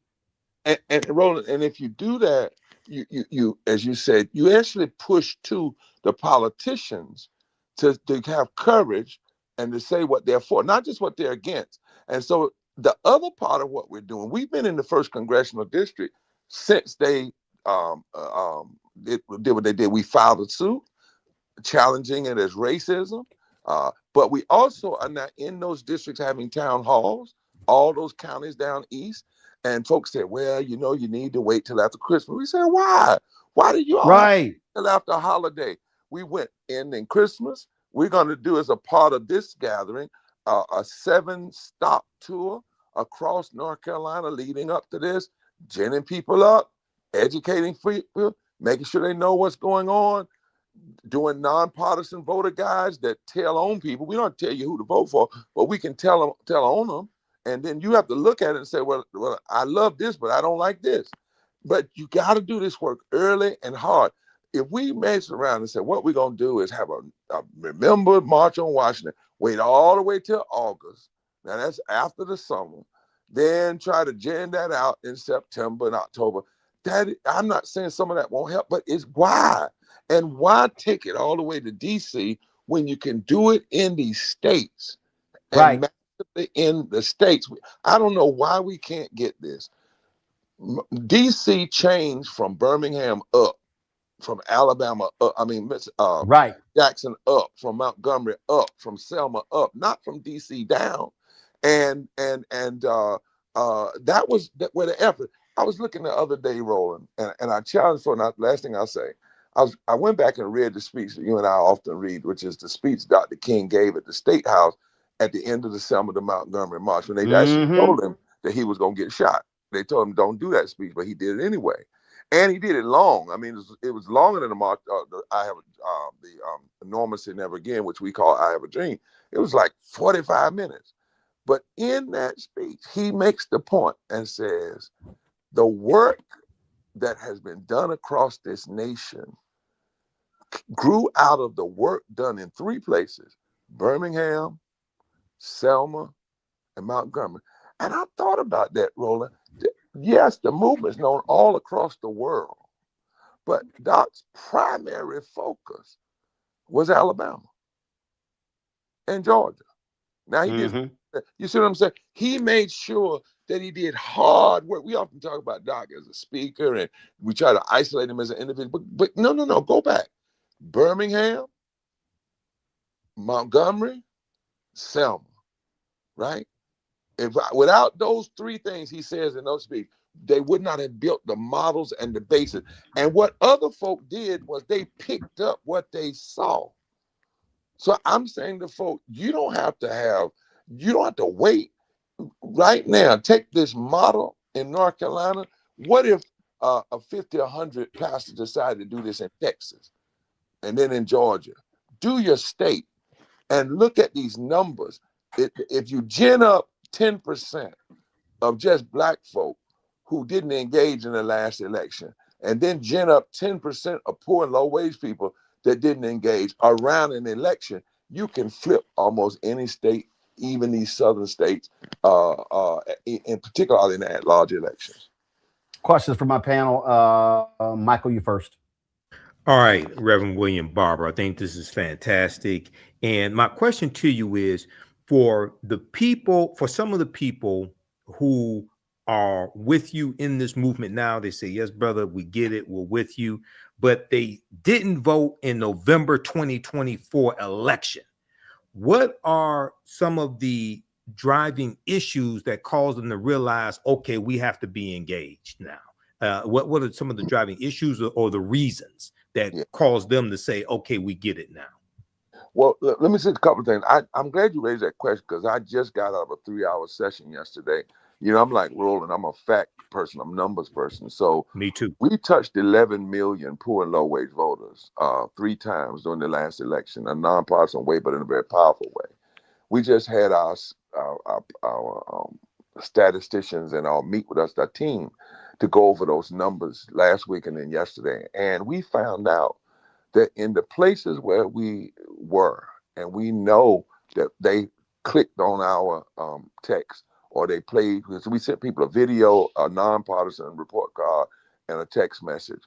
And Roland, and if you do that, you as you said, you actually push to the politicians to have courage and to say what they're for, not just what they're against. And so the other part of what we're doing, we've been in the 1st Congressional District since they did what they did. We filed a suit challenging it as racism, but we also are not in those districts having town halls, all those counties down east. And folks said, well, you need to wait till after Christmas. We said, why? Why did you all wait till after a holiday? We went in Christmas. We're going to do, as a part of this gathering, a 7-stop tour across North Carolina leading up to this, ginning people up, educating people, making sure they know what's going on, doing nonpartisan voter guides that tell on people. We don't tell you who to vote for, but we can tell on them. And then you have to look at it and say, well, I love this, but I don't like this. But you got to do this work early and hard. If we mess around and say, what we're going to do is have a remember March on Washington, wait all the way till August. Now that's after the summer. Then try to gin that out in September and October. I'm not saying some of that won't help, but it's why. And why take it all the way to DC when you can do it in these states Right. and massively in the states. I don't know why we can't get this. DC changed from Birmingham up, from Alabama up, Right. Jackson up, from Montgomery up, from Selma up, not from DC down. And that was where the effort. I was looking the other day, Roland, and I challenged for last thing I'll say. I went back and read the speech that you and I often read, which is the speech Dr. King gave at the State House at the end of the Selma to Montgomery March, when they actually told him that he was going to get shot. They told him don't do that speech, but he did it anyway, and he did it long. I mean, it was longer than the march. Enormously Never Again, which we call I Have a Dream. It was like 45 minutes. But in that speech, he makes the point and says, the work that has been done across this nation grew out of the work done in three places: Birmingham, Selma, and Montgomery. And I thought about that, Roland. Yes, the movement's known all across the world, but Doc's primary focus was Alabama and Georgia. Now he did. You see what I'm saying? He made sure that he did hard work. We often talk about Doc as a speaker, and we try to isolate him as an individual. But no. Go back. Birmingham, Montgomery, Selma, right? Without those three things he says in those speeches, they would not have built the models and the basis. And what other folk did was they picked up what they saw. So I'm saying to folk, you don't have to wait. Right now, take this model in North Carolina. What if a 50 or 100 pastors decide to do this in Texas and then in Georgia? Do your state and look at these numbers. If you gin up 10% of just black folk who didn't engage in the last election, and then gin up 10% of poor and low wage people that didn't engage around an election, you can flip almost any state, even these southern states, in particular in the large elections. Questions for my panel. Michael, you first. All right, Reverend William Barber, I think this is fantastic. And my question to you is, for some of the people who are with you in this movement now, they say, yes, brother, we get it, we're with you, but they didn't vote in November 2024 election. What are some of the driving issues that cause them to realize, okay, we have to be engaged now? What are some of the driving issues or the reasons that cause them to say, okay, we get it now? Well, let me say a couple of things. I'm glad you raised that question, because I just got out of a 3-hour session yesterday. You know, I'm like Roland, I'm a fact person, I'm a numbers person. So me too. We touched 11 million poor and low wage voters 3 times during the last election, a nonpartisan way, but in a very powerful way. We just had our statisticians and our meet with us, our team, to go over those numbers last week and then yesterday. And we found out that in the places where we were, and we know that they clicked on our text, or they played, because we sent people a video, a nonpartisan report card, and a text message,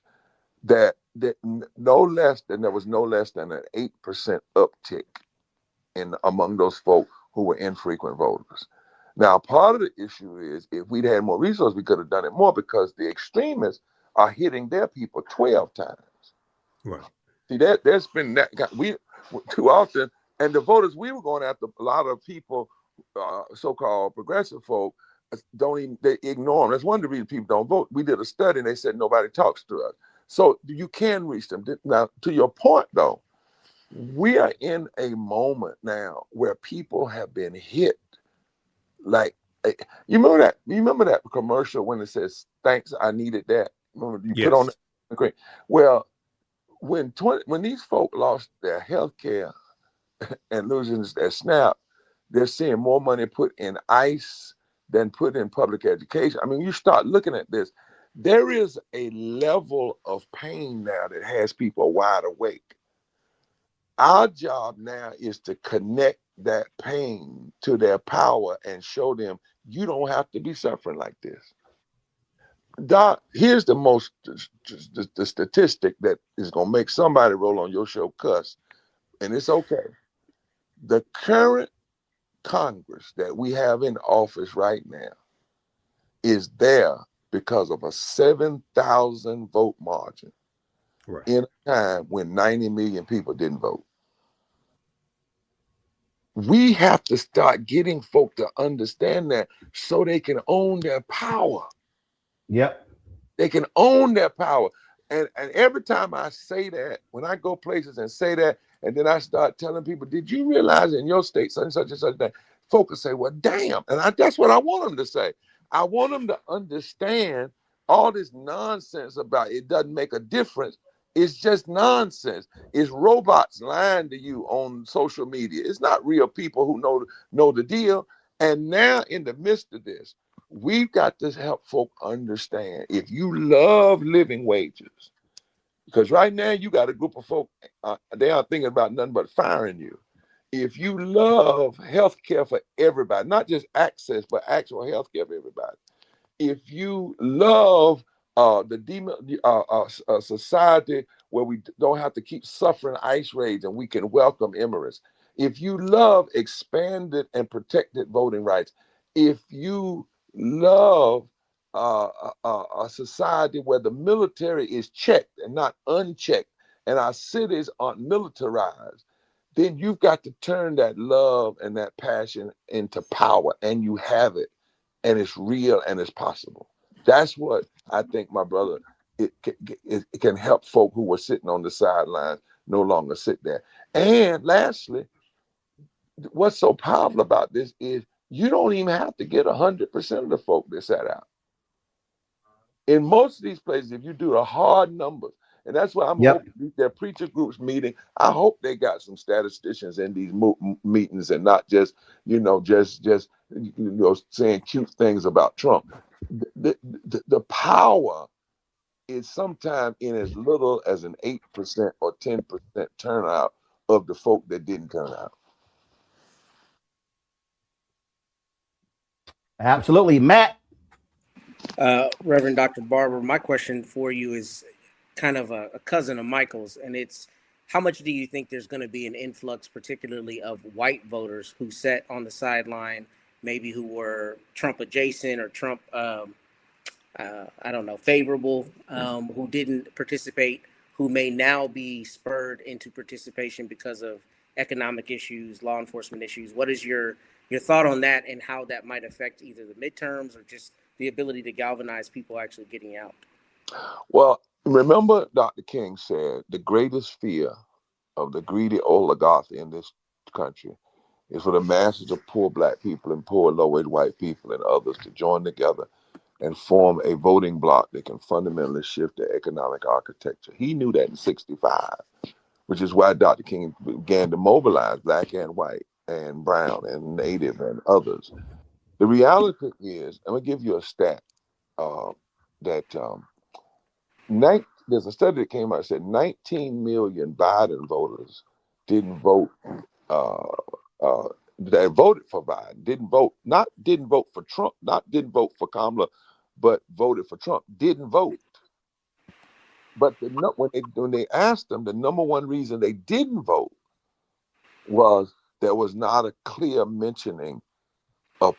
that there was no less than an 8% uptick among those folk who were infrequent voters. Now, part of the issue is, if we'd had more resources, we could have done it more, because the extremists are hitting their people 12 times. Right. See, there's been that we too often, and the voters we were going after, a lot of people, so-called progressive folk, they ignore them. That's one of the reasons people don't vote. We did a study and they said nobody talks to us. So you can reach them. Now, to your point though, we are in a moment now where people have been hit. Like, you remember that commercial when it says, "Thanks, I needed that." Remember you put on that? Great. Well, when these folk lost their health care and losing their SNAP, they're seeing more money put in ICE than put in public education. I mean, you start looking at this, there is a level of pain now that has people wide awake. Our job now is to connect that pain to their power and show them you don't have to be suffering like this. Doc, here's the statistic that is going to make somebody roll on your show cuss. and it's okay. The current Congress that we have in office right now is there because of a 7,000 vote margin in a time when 90 million people didn't vote. We have to start getting folk to understand that so they can own their power. Yep. They can own their power. And every time I say that, when I go places and say that, and then I start telling people, did you realize in your state such and such and such that folk will say, well, damn. And that's what I want them to say. I want them to understand all this nonsense about it doesn't make a difference. It's just nonsense. It's robots lying to you on social media. It's not real people who know the deal. And now in the midst of this, we've got to help folk understand if you love living wages, because right now you got a group of folk, they are thinking about nothing but firing you. If you love health care for everybody, not just access, but actual health care for everybody. If you love a society where we don't have to keep suffering ICE raids and we can welcome immigrants. If you love expanded and protected voting rights, if you love a society where the military is checked and not unchecked, and our cities aren't militarized, then you've got to turn that love and that passion into power, and you have it, and it's real and it's possible. That's what I think, my brother, it can help folk who were sitting on the sidelines no longer sit there. And lastly, what's so powerful about this is you don't even have to get 100% of the folk that sat out. In most of these places, if you do the hard numbers, and that's why I'm hoping their preacher groups meeting, I hope they got some statisticians in these meetings and not just saying cute things about Trump. The power is sometimes in as little as an 8% or 10% turnout of the folk that didn't turn out. Absolutely. Matt. Reverend Dr. Barber, my question for you is kind of a cousin of Michael's, and it's how much do you think there's going to be an influx, particularly of white voters who sat on the sideline, maybe who were Trump adjacent or Trump, I don't know, favorable, who didn't participate, who may now be spurred into participation because of economic issues, law enforcement issues? What is your thought on that and how that might affect either the midterms or just the ability to galvanize people actually getting out? Well, remember Dr. King said the greatest fear of the greedy oligarchy in this country is for the masses of poor black people and poor low-wage white people and others to join together and form a voting bloc that can fundamentally shift the economic architecture. He knew that in '65, which is why Dr. King began to mobilize black and white and brown and native and others. The reality is, I'm gonna give you a stat that there's a study that came out that said 19 million Biden voters didn't vote. That voted for Biden didn't vote for Trump, didn't vote for Kamala, but voted for Trump. Didn't vote. But when they asked them, the number one reason they didn't vote was there was not a clear mentioning of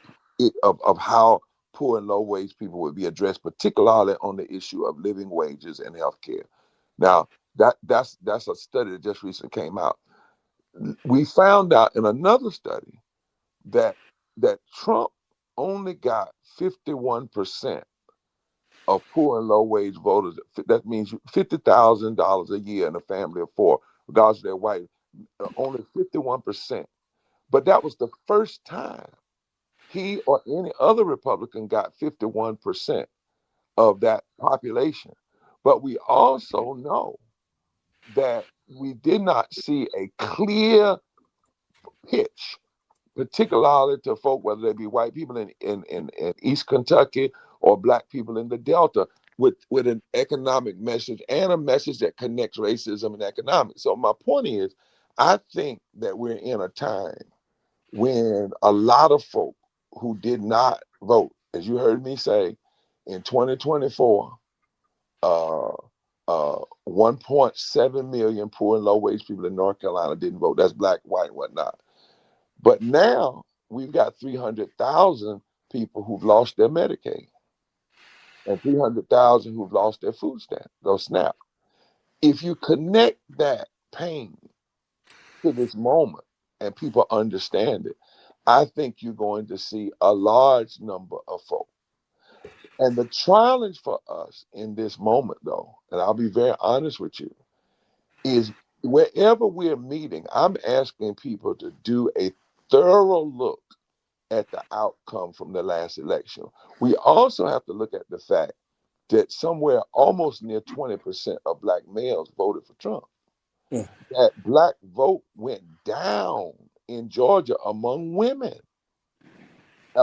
how poor and low wage people would be addressed, particularly on the issue of living wages and health care. Now, that's a study that just recently came out. We found out in another study that Trump only got 51% of poor and low wage voters. That means $50,000 a year in a family of four, regardless of their white, only 51%. But that was the first time he or any other Republican got 51% of that population. But we also know that we did not see a clear pitch, particularly to folk, whether they be white people in East Kentucky or black people in the Delta, with an economic message and a message that connects racism and economics. So my point is, I think that we're in a time when a lot of folk who did not vote, as you heard me say, in 2024, 1.7 million poor and low-wage people in North Carolina didn't vote. That's black, white, whatnot. But now we've got 300,000 people who've lost their Medicaid and 300,000 who've lost their food stamp, those SNAP. If you connect that pain to this moment and people understand it, I think you're going to see a large number of folks. And the challenge for us in this moment, though, and I'll be very honest with you, is wherever we're meeting, I'm asking people to do a thorough look at the outcome from the last election. We also have to look at the fact that somewhere almost near 20% of black males voted for Trump. Yeah. That black vote went down in Georgia among women.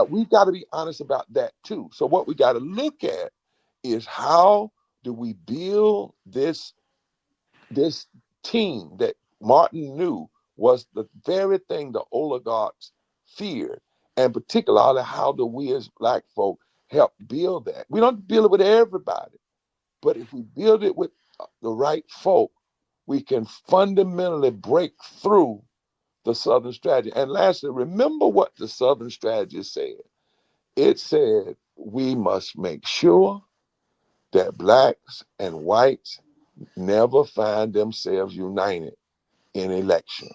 We got to be honest about that too. So what we got to look at is how do we build this team that Martin knew was the very thing the oligarchs feared, and particularly how do we as black folk help build that? We don't build it with everybody, but if we build it with the right folk, we can fundamentally break through the Southern strategy. And lastly, remember what the Southern strategy said. It said we must make sure that blacks and whites never find themselves united in election.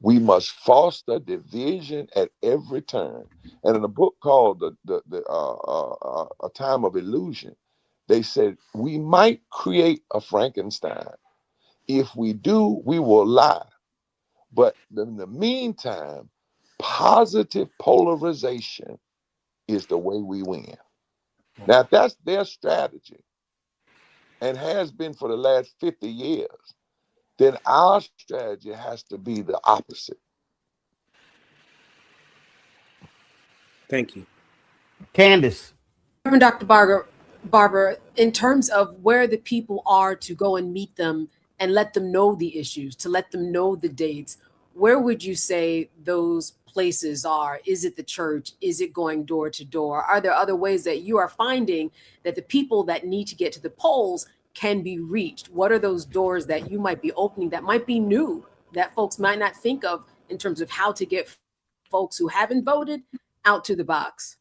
We must foster division at every turn. And in a book called A Time of Illusion, they said we might create a Frankenstein. If we do, we will lie. But in the meantime, positive polarization is the way we win. Now, if that's their strategy and has been for the last 50 years, then our strategy has to be the opposite. Thank you. Candace. Reverend Dr. Barber, in terms of where the people are to go and meet them and let them know the issues, to let them know the dates, where would you say those places are? Is it the church? Is it going door to door? Are there other ways that you are finding that the people that need to get to the polls can be reached? What are those doors that you might be opening that might be new, that folks might not think of in terms of how to get folks who haven't voted out to the box?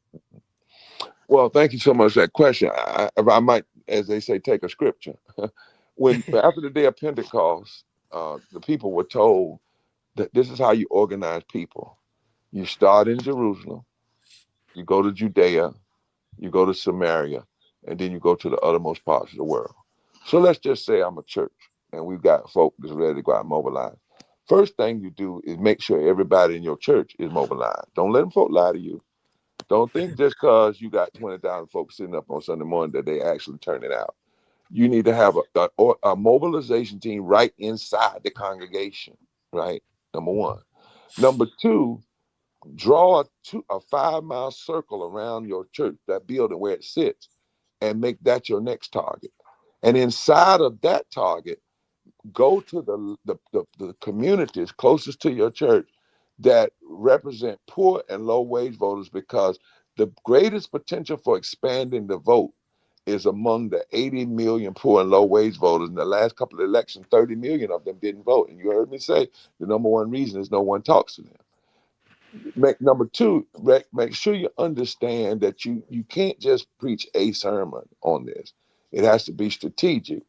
Well, thank you so much for that question. If I might, as they say, take a scripture. After the day of Pentecost, the people were told that this is how you organize people. You start in Jerusalem, you go to Judea, you go to Samaria, and then you go to the uttermost parts of the world. So let's just say I'm a church and we've got folk that's ready to go out and mobilize. First thing you do is make sure everybody in your church is mobilized. Don't let them folk lie to you. Don't think just because you got 20,000 folks sitting up on Sunday morning that they actually turn it out. You need to have a mobilization team right inside the congregation, right? Number one. Number two, draw a 5-mile circle around your church, that building where it sits, and make that your next target. And inside of that target, go to the communities closest to your church that represent poor and low-wage voters, because the greatest potential for expanding the vote is among the 80 million poor and low-wage voters. In the last couple of elections, 30 million of them didn't vote. And you heard me say the number one reason is no one talks to them. Number two, make sure you understand that you can't just preach a sermon on this. It has to be strategic.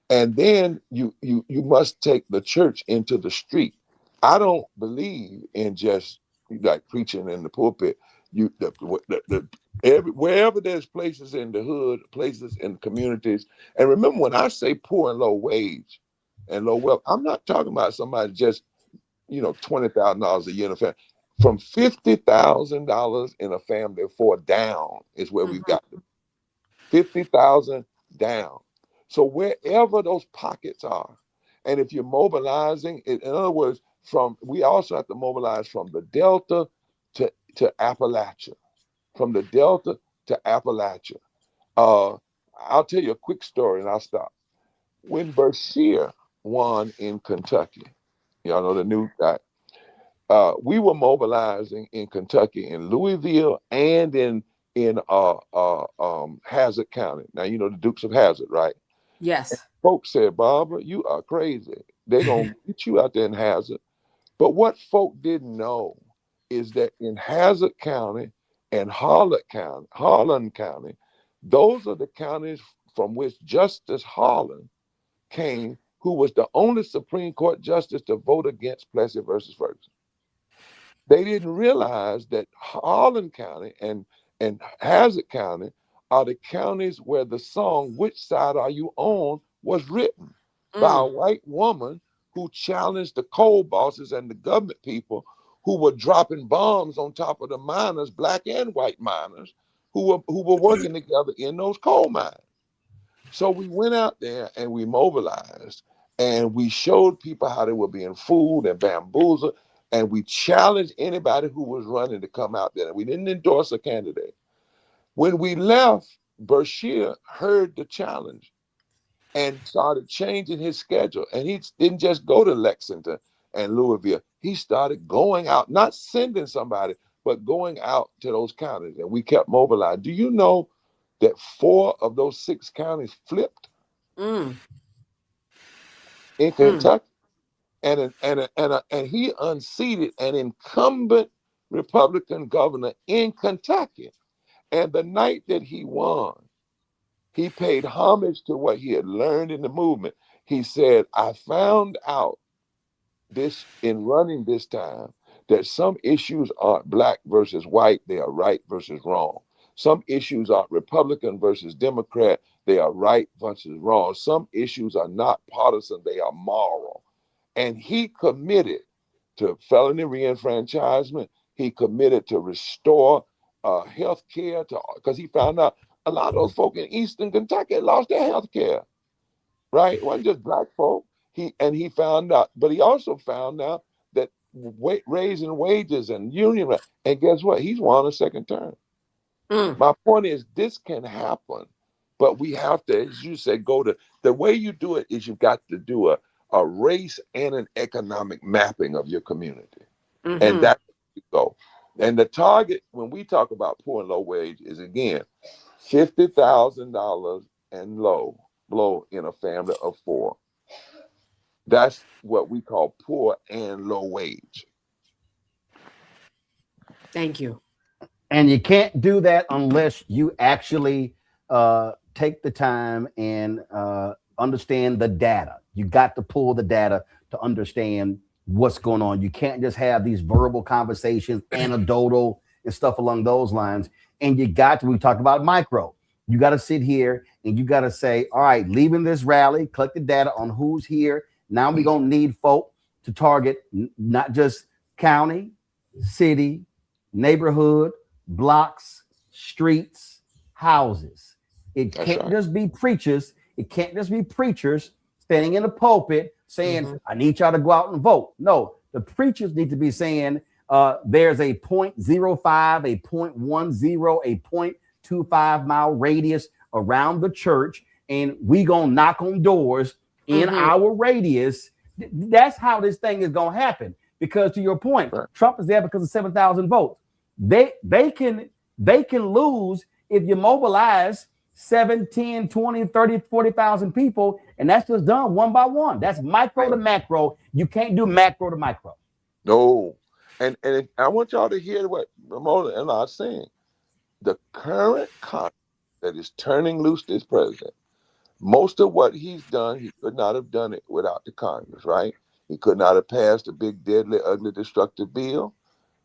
And then you must take the church into the street. I don't believe in just like preaching in the pulpit. Wherever there's places in the hood, places in communities. And remember, when I say poor and low wage and low wealth, I'm not talking about somebody just, $20,000 a year in a family. From $50,000 in a family for down is where we've got them. 50,000 down. So wherever those pockets are, and if you're mobilizing, in other words, we also have to mobilize from the Delta to Appalachia, from the Delta to Appalachia. I'll tell you a quick story and I'll stop. When Bashir won in Kentucky, y'all know the new guy, we were mobilizing in Kentucky, in Louisville, and in Hazard County. Now, you know the Dukes of Hazzard, right? Yes. Folks said, Barber, you are crazy. They're going to get you out there in Hazard. But what folk didn't know is that in Hazard County and Harlan County, those are the counties from which Justice Harlan came, who was the only Supreme Court justice to vote against Plessy versus Ferguson. They didn't realize that Harlan County and Hazard County are the counties where the song "Which Side Are You On" was written by a white woman who challenged the coal bosses and the government people who were dropping bombs on top of the miners, black and white miners, who were working together in those coal mines. So we went out there and we mobilized and we showed people how they were being fooled and bamboozled, and we challenged anybody who was running to come out there. We didn't endorse a candidate. When we left, Bashir heard the challenge and started changing his schedule. And he didn't just go to Lexington and Louisville. He started going out, not sending somebody, but going out to those counties. And we kept mobilized. Do you know that 4 of those 6 counties flipped in Kentucky? And he unseated an incumbent Republican governor in Kentucky. And the night that he won, he paid homage to what he had learned in the movement. He said, I found out this in running this time, that some issues aren't black versus white, they are right versus wrong. Some issues aren't Republican versus Democrat, they are right versus wrong. Some issues are not partisan, they are moral. And he committed to felony reenfranchisement. He committed to restore health care, because he found out a lot of those folk in Eastern Kentucky lost their health care, right? It wasn't just black folk. He found out, but he also found out that raising wages and union, and guess what? He's won a second term. My point is, this can happen, but we have to, as you said, the way you do it is you've got to do a race and an economic mapping of your community. And that's where you go. And the target, when we talk about poor and low wage, is again, $50,000 and below in a family of 4. That's what we call poor and low wage. Thank you. And you can't do that unless you actually take the time and understand the data. You got to pull the data to understand what's going on. You can't just have these verbal conversations, anecdotal and stuff along those lines. And you got to, we talked about micro. You got to sit here and you got to say, all right, leaving this rally, collect the data on who's here. Now we're going to need folk to target not just county, city, neighborhood, blocks, streets, houses. It can't just be preachers. It can't just be preachers standing in the pulpit saying, I need y'all to go out and vote. No, the preachers need to be saying there's a 0.05, a 0.10, a 0.25 mile radius around the church, and we gonna knock on doors in our radius. That's how this thing is gonna happen. Because to your point, Trump is there because of 7,000 votes. They can lose if you mobilize 7, 10, 20, 30, 40,000 people, and that's just done one by one. That's micro to macro. You can't do macro to micro. No. And I want y'all to hear what Ramona and I are saying. The current Congress that is turning loose this president, most of what he's done, he could not have done it without the Congress, right? He could not have passed a big, deadly, ugly, destructive bill.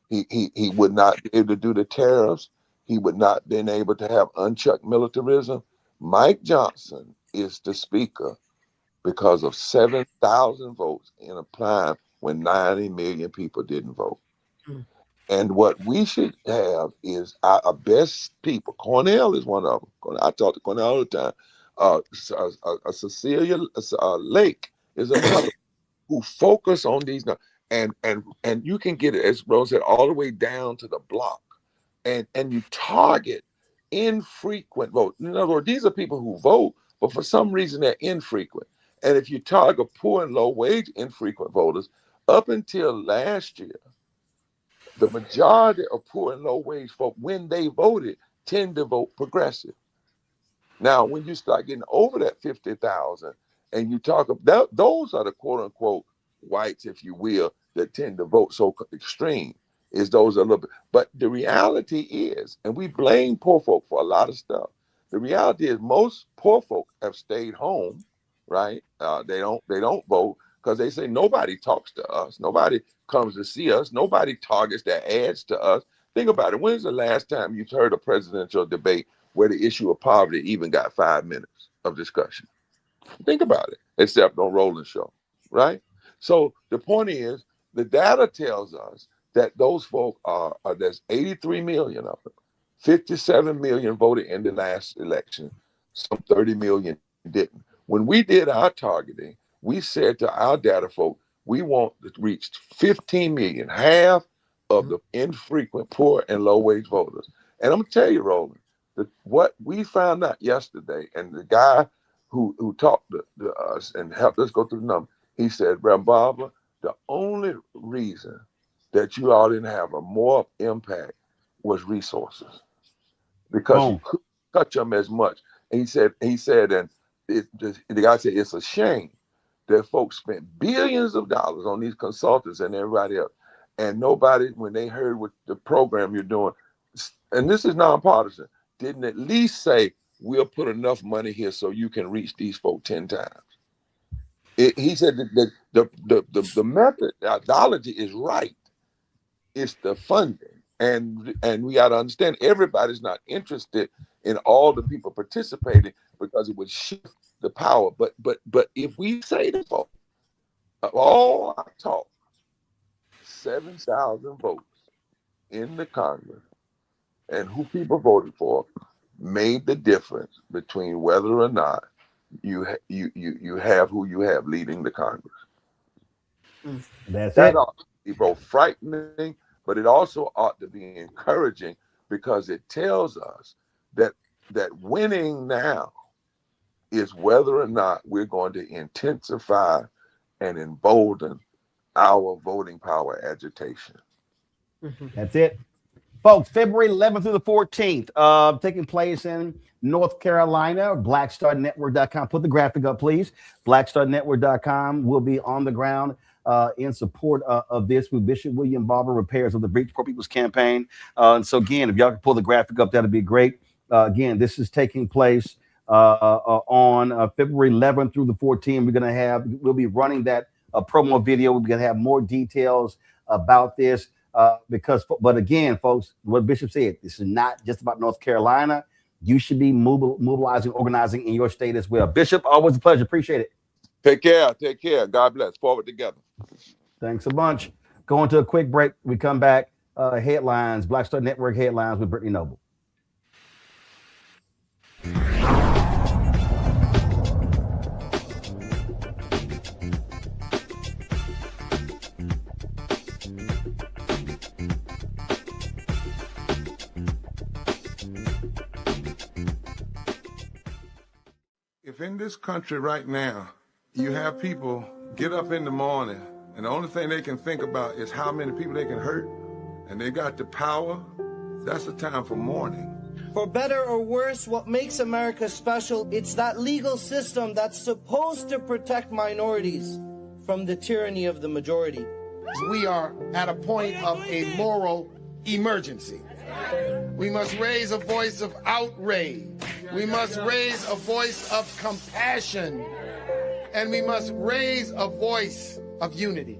He would not be able to do the tariffs. He would not have been able to have unchecked militarism. Mike Johnson is the speaker because of 7,000 votes in a time when 90 million people didn't vote. And what we should have is our best people. Cornell is one of them. I talk to Cornell all the time. Cecilia Lake is another who focus on these. And you can get it, as Rose said, all the way down to the block. And you target infrequent vote. In other words, these are people who vote, but for some reason they're infrequent. And if you target poor and low wage infrequent voters, up until last year, the majority of poor and low wage folk, when they voted, tend to vote progressive. Now, when you start getting over that 50,000 and you talk about those are the quote unquote whites, if you will, that tend to vote so extreme. Is those a little bit, but the reality is, and we blame poor folk for a lot of stuff. The reality is most poor folk have stayed home, right? They don't vote because they say nobody talks to us, nobody comes to see us, nobody targets their ads to us. Think about it. When's the last time you've heard a presidential debate where the issue of poverty even got 5 minutes of discussion? Think about it, except on Roland show, right? So the point is, the data tells us that those folk there's 83 million of them. 57 million voted in the last election. Some 30 million didn't. When we did our targeting, we said to our data folk, we want to reach 15 million, half of the infrequent, poor, and low-wage voters. And I'm going to tell you, Roland, that what we found out yesterday, and the guy who talked to us and helped us go through the numbers, he said, Barber, the only reason that you all didn't have a more impact was resources, because you couldn't touch them as much. And he said, and the guy said, it's a shame that folks spent billions of dollars on these consultants and everybody else, and nobody, when they heard what the program you're doing, and this is nonpartisan, didn't at least say, we'll put enough money here so you can reach these folk 10 times. He said that the methodology is right. It's the funding, and we got to understand everybody's not interested in all the people participating because it would shift the power. But if we say to folks, all I talk, 7,000 votes in the Congress, and who people voted for made the difference between whether or not you have who you have leading the Congress. That's that it. ought to be both frightening, but it also ought to be encouraging, because it tells us that winning now is whether or not we're going to intensify and embolden our voting power agitation. That's it. Folks, February 11th through the 14th, taking place in North Carolina, blackstarnetwork.com. Put the graphic up, please. Blackstarnetwork.com will be on the ground in support of this with Bishop William Barber, repairs of the Breach Poor People's Campaign. And so again, if y'all can pull the graphic up, that'd be great. Again, this is taking place on February 11th through the 14th. We'll be running that promo video. We're going to have more details about this but again, folks, what Bishop said, this is not just about North Carolina. You should be mobilizing, organizing in your state as well. Bishop, always a pleasure. Appreciate it. Take care. God bless. Forward together. Thanks a bunch. Going to a quick break. We come back. Headlines, Black Star Network headlines with Brittany Noble. If in this country right now, you have people get up in the morning and the only thing they can think about is how many people they can hurt, and they got the power, that's the time for mourning. For better or worse, what makes America special, it's that legal system that's supposed to protect minorities from the tyranny of the majority. We are at a point of a moral emergency. We must raise a voice of outrage. We must raise a voice of compassion. And we must raise a voice of unity.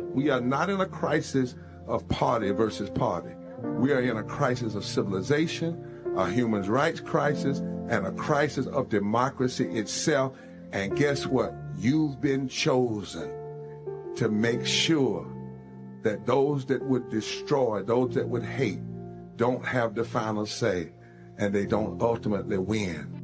We are not in a crisis of party versus party. We are in a crisis of civilization, a human rights crisis, and a crisis of democracy itself. And guess what? You've been chosen to make sure that those that would destroy, those that would hate, don't have the final say, and they don't ultimately win.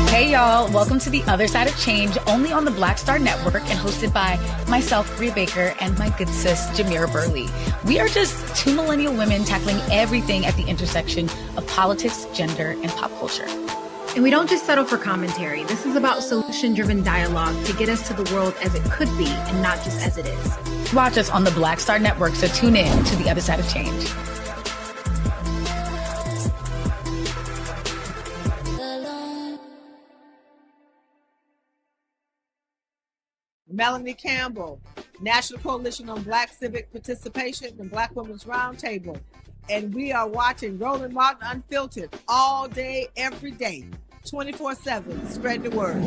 Hey y'all, welcome to The Other Side of Change, only on the Black Star Network and hosted by myself, Bria Baker, and my good sis, Jamira Burley. We are just two millennial women tackling everything at the intersection of politics, gender, and pop culture. And we don't just settle for commentary. This is about solution-driven dialogue to get us to the world as it could be and not just as it is. Watch us on the Black Star Network, so tune in to The Other Side of Change. Melanie Campbell, National Coalition on Black Civic Participation and Black Women's Roundtable. And we are watching Roland Martin Unfiltered all day, every day, 24/7. Spread the word.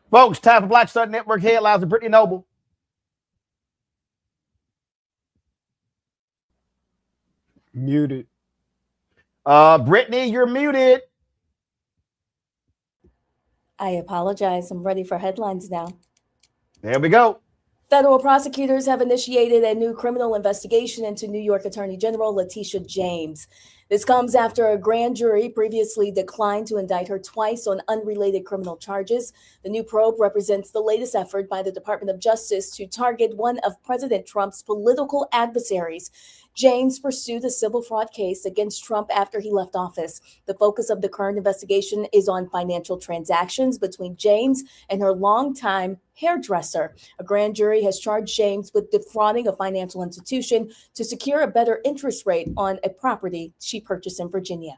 Folks, time for Black Star Network headlines with Brittany Noble. Muted. Brittany, you're muted. I apologize. I'm ready for headlines now. There we go. Federal prosecutors have initiated a new criminal investigation into New York Attorney General Letitia James. This comes after a grand jury previously declined to indict her twice on unrelated criminal charges. The new probe represents the latest effort by the Department of Justice to target one of President Trump's political adversaries. James pursued a civil fraud case against Trump after he left office. The focus of the current investigation is on financial transactions between James and her longtime hairdresser. A grand jury has charged James with defrauding a financial institution to secure a better interest rate on a property she purchased in Virginia.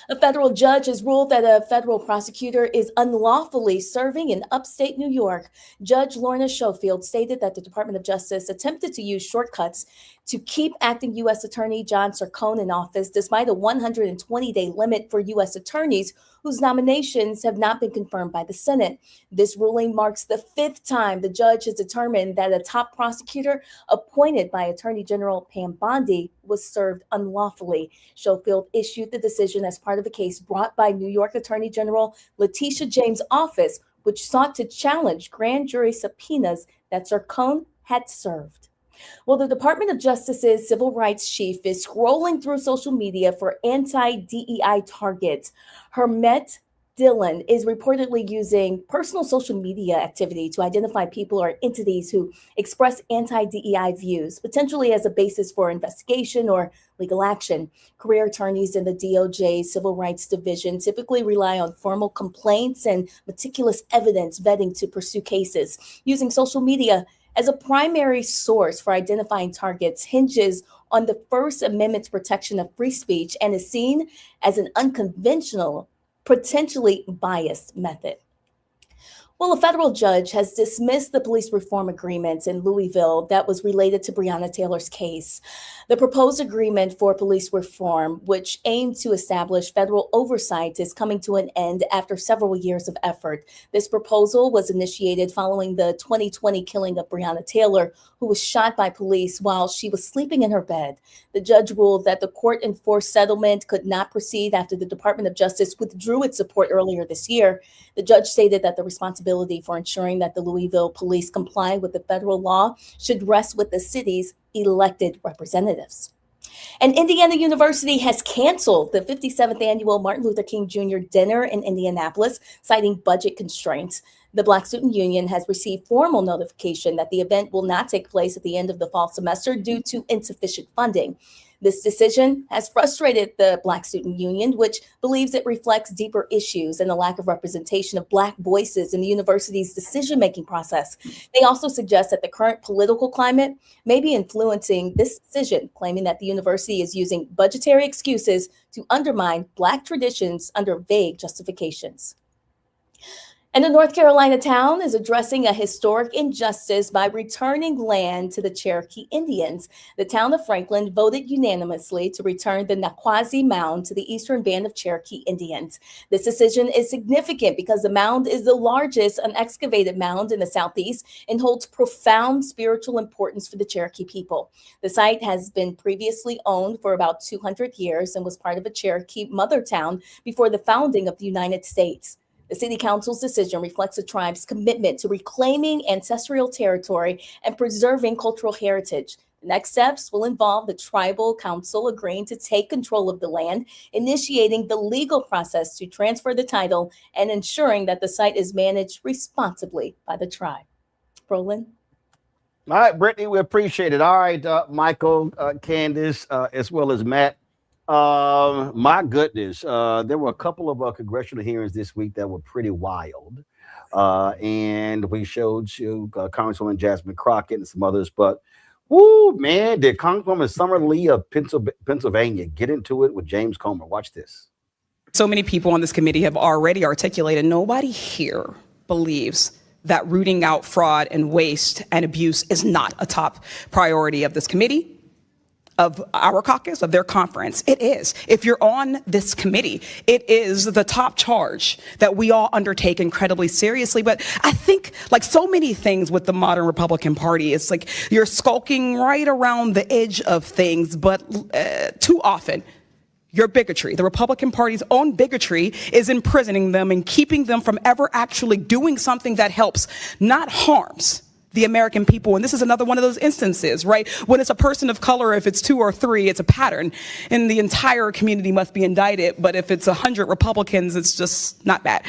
A federal judge has ruled that a federal prosecutor is unlawfully serving in upstate New York. Judge Lorna Schofield stated that the Department of Justice attempted to use shortcuts to keep acting U.S. Attorney John Sercone in office despite a 120-day limit for U.S. attorneys whose nominations have not been confirmed by the Senate. This ruling marks the fifth time the judge has determined that a top prosecutor appointed by Attorney General Pam Bondi was served unlawfully. Schofield issued the decision as part of a case brought by New York Attorney General Letitia James' office, which sought to challenge grand jury subpoenas that Sercone had served. Well, the Department of Justice's civil rights chief is scrolling through social media for anti-DEI targets. Hermet Dillon is reportedly using personal social media activity to identify people or entities who express anti-DEI views, potentially as a basis for investigation or legal action. Career attorneys in the DOJ Civil Rights Division typically rely on formal complaints and meticulous evidence vetting to pursue cases. Using social media as a primary source for identifying targets hinges on the First Amendment's protection of free speech and is seen as an unconventional, potentially biased method. Well, a federal judge has dismissed the police reform agreement in Louisville that was related to Breonna Taylor's case. The proposed agreement for police reform, which aimed to establish federal oversight, is coming to an end after several years of effort. This proposal was initiated following the 2020 killing of Breonna Taylor, who was shot by police while she was sleeping in her bed. The judge ruled that the court-enforced settlement could not proceed after the Department of Justice withdrew its support earlier this year. The judge stated that the responsibility for ensuring that the Louisville police comply with the federal law should rest with the city's elected representatives. And Indiana University has canceled the 57th annual Martin Luther King Jr. dinner in Indianapolis, citing budget constraints. The Black Student Union has received formal notification that the event will not take place at the end of the fall semester due to insufficient funding. This decision has frustrated the Black Student Union, which believes it reflects deeper issues and a lack of representation of Black voices in the university's decision-making process. They also suggest that the current political climate may be influencing this decision, claiming that the university is using budgetary excuses to undermine Black traditions under vague justifications. And a North Carolina town is addressing a historic injustice by returning land to the Cherokee Indians. The town of Franklin voted unanimously to return the Naquazi Mound to the Eastern Band of Cherokee Indians. This decision is significant because the mound is the largest unexcavated mound in the Southeast and holds profound spiritual importance for the Cherokee people. The site has been previously owned for about 200 years and was part of a Cherokee mother town before the founding of the United States. The City Council's decision reflects the tribe's commitment to reclaiming ancestral territory and preserving cultural heritage. The next steps will involve the Tribal Council agreeing to take control of the land, initiating the legal process to transfer the title, and ensuring that the site is managed responsibly by the tribe. Roland? All right, Brittany, we appreciate it. All right, Michael, Candace, as well as Matt. My goodness, there were a couple of congressional hearings this week that were pretty wild. And we showed you Congresswoman Jasmine Crockett and some others, but whoo, man, did Congresswoman Summer Lee of Pennsylvania get into it with James Comer? Watch this. So many people on this committee have already articulated, nobody here believes that rooting out fraud and waste and abuse is not a top priority of this committee, of our caucus, of their conference. It is. If you're on this committee, it is the top charge that we all undertake incredibly seriously. But I think, like so many things with the modern Republican Party, it's like you're skulking right around the edge of things, but too often, your bigotry, the Republican Party's own bigotry, is imprisoning them and keeping them from ever actually doing something that helps, not harms, the American people. And this is another one of those instances, right? When it's a person of color, if it's 2 or 3, it's a pattern, and the entire community must be indicted. But if it's 100 Republicans, it's just not bad.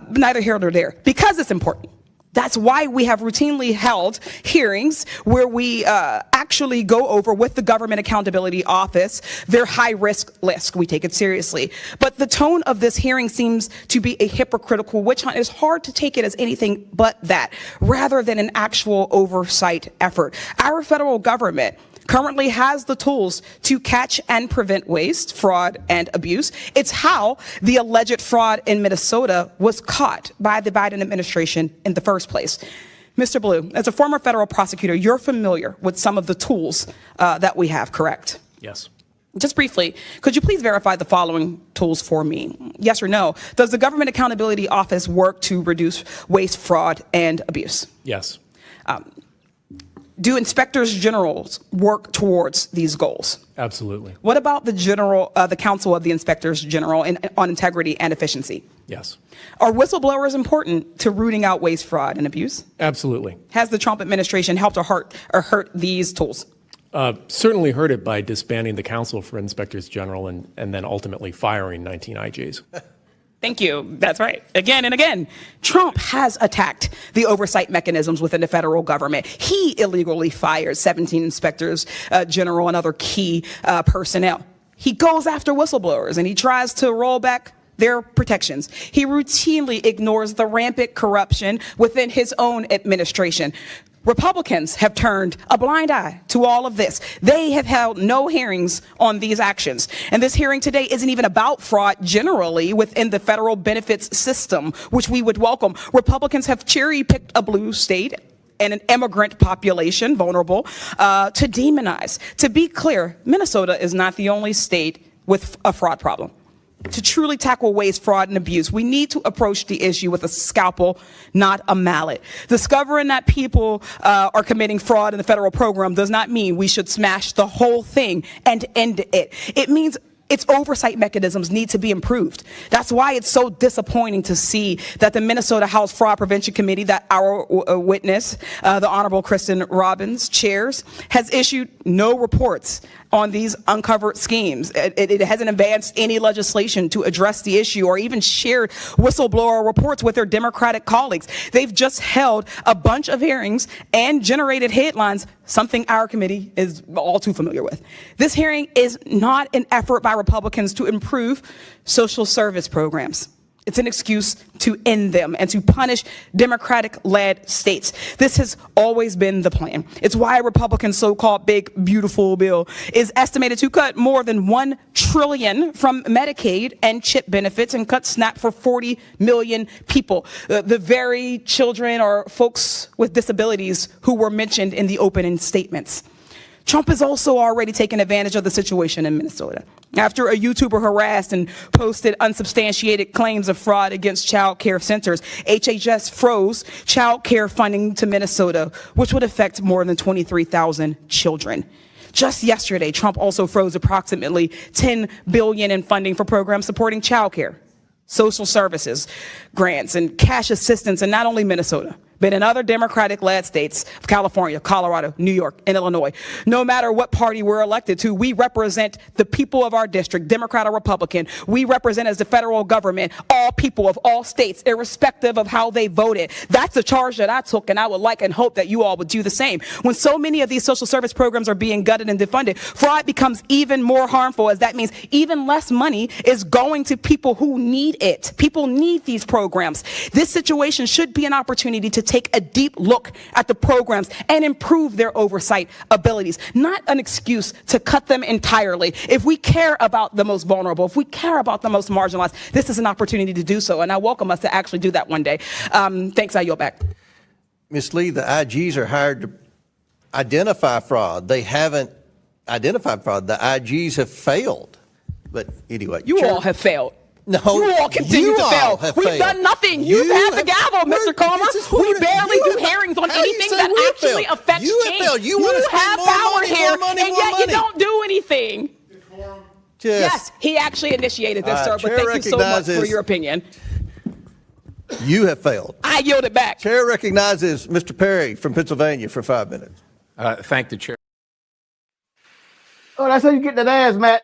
Neither here nor there, because it's important. That's why we have routinely held hearings where we actually go over with the Government Accountability Office their high-risk list. We take it seriously. But the tone of this hearing seems to be a hypocritical witch hunt. It's hard to take it as anything but that, rather than an actual oversight effort. Our federal government currently has the tools to catch and prevent waste, fraud, and abuse. It's how the alleged fraud in Minnesota was caught by the Biden administration in the first place. Mr. Blue, as a former federal prosecutor, you're familiar with some of the tools that we have, correct? Yes. Just briefly, could you please verify the following tools for me? Yes or no? Does the Government Accountability Office work to reduce waste, fraud, and abuse? Yes. Do inspectors generals work towards these goals? Absolutely. What about the Council of the Inspectors General on Integrity and Efficiency? Yes. Are whistleblowers important to rooting out waste, fraud, and abuse? Absolutely. Has the Trump administration helped or hurt these tools? Certainly hurt it by disbanding the Council for Inspectors General and then ultimately firing 19 IGs. Thank you. That's right. Again and again, Trump has attacked the oversight mechanisms within the federal government. He illegally fired 17 inspectors general and other key personnel. He goes after whistleblowers and he tries to roll back their protections. He routinely ignores the rampant corruption within his own administration. Republicans have turned a blind eye to all of this. They have held no hearings on these actions. And this hearing today isn't even about fraud generally within the federal benefits system, which we would welcome. Republicans have cherry-picked a blue state and an immigrant population, vulnerable, to demonize. To be clear, Minnesota is not the only state with a fraud problem. To truly tackle waste, fraud, and abuse, we need to approach the issue with a scalpel, not a mallet. Discovering that people are committing fraud in the federal program does not mean we should smash the whole thing and end it. It means its oversight mechanisms need to be improved. That's why it's so disappointing to see that the Minnesota House Fraud Prevention Committee that our witness, the Honorable Kristen Robbins, chairs, has issued no reports on these uncovered schemes. It hasn't advanced any legislation to address the issue or even shared whistleblower reports with their Democratic colleagues. They've just held a bunch of hearings and generated headlines, something our committee is all too familiar with. This hearing is not an effort by Republicans to improve social service programs. It's an excuse to end them and to punish Democratic-led states. This has always been the plan. It's why Republicans' so-called big, beautiful bill is estimated to cut more than $1 trillion from Medicaid and CHIP benefits and cut SNAP for 40 million people, the very children or folks with disabilities who were mentioned in the opening statements. Trump has also already taken advantage of the situation in Minnesota. After a YouTuber harassed and posted unsubstantiated claims of fraud against child care centers, HHS froze child care funding to Minnesota, which would affect more than 23,000 children. Just yesterday, Trump also froze approximately $10 billion in funding for programs supporting child care, social services, grants, and cash assistance in not only Minnesota, but in other Democratic-led states of California, Colorado, New York, and Illinois. No matter what party we're elected to, we represent the people of our district, Democrat or Republican. We represent as the federal government all people of all states, irrespective of how they voted. That's the charge that I took, and I would like and hope that you all would do the same. When so many of these social service programs are being gutted and defunded, fraud becomes even more harmful, as that means even less money is going to people who need it. People need these programs. This situation should be an opportunity to take a deep look at the programs and improve their oversight abilities, not an excuse to cut them entirely. If we care about the most vulnerable, if we care about the most marginalized, this is an opportunity to do so, and I welcome us to actually do that one day. Thanks, I yield back. Ms. Lee, the IGs are hired to identify fraud. They haven't identified fraud. The IGs have failed. But anyway. You all have failed. No, you all continue to fail. We've done nothing. You've had the gavel, Mr. Comer. We barely do hearings on anything that actually affects change. You have power here, and yet you don't do anything. Yes, he actually initiated this, sir, but thank you so much for your opinion. You have failed. I yield it back. Chair recognizes Mr. Perry from Pennsylvania for 5 minutes. Thank the chair. Oh, that's how you get that ass, Matt.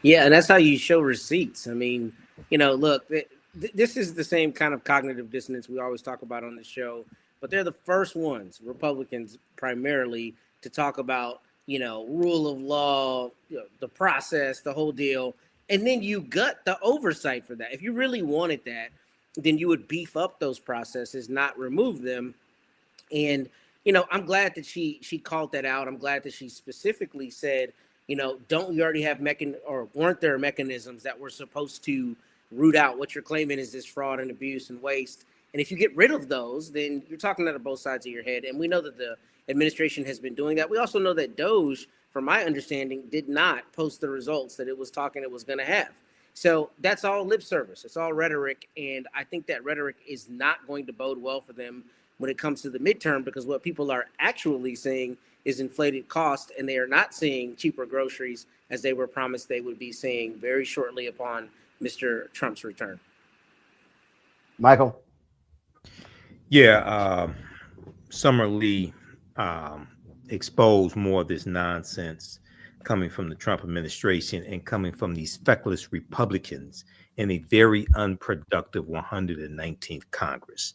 Yeah, and that's how you show receipts. I mean, you know, look, this is the same kind of cognitive dissonance we always talk about on the show, but they're the first ones, Republicans primarily, to talk about, you know, rule of law, you know, the process, the whole deal. And then you gut the oversight for that. If you really wanted that, then you would beef up those processes, not remove them. And, you know, I'm glad that she called that out. I'm glad that she specifically said, you know, don't you already have weren't there mechanisms that were supposed to root out what you're claiming is this fraud and abuse and waste? And if you get rid of those, then you're talking out of both sides of your head. And we know that the administration has been doing that. We also know that DOJ, from my understanding, did not post the results that it was talking it was going to have. So that's all lip service. It's all rhetoric. And I think that rhetoric is not going to bode well for them when it comes to the midterm, because what people are actually seeing is inflated cost, and they are not seeing cheaper groceries as they were promised they would be seeing very shortly upon Mr. Trump's return. Michael? Yeah, Summer Lee exposed more of this nonsense coming from the Trump administration and coming from these feckless Republicans in a very unproductive 119th Congress.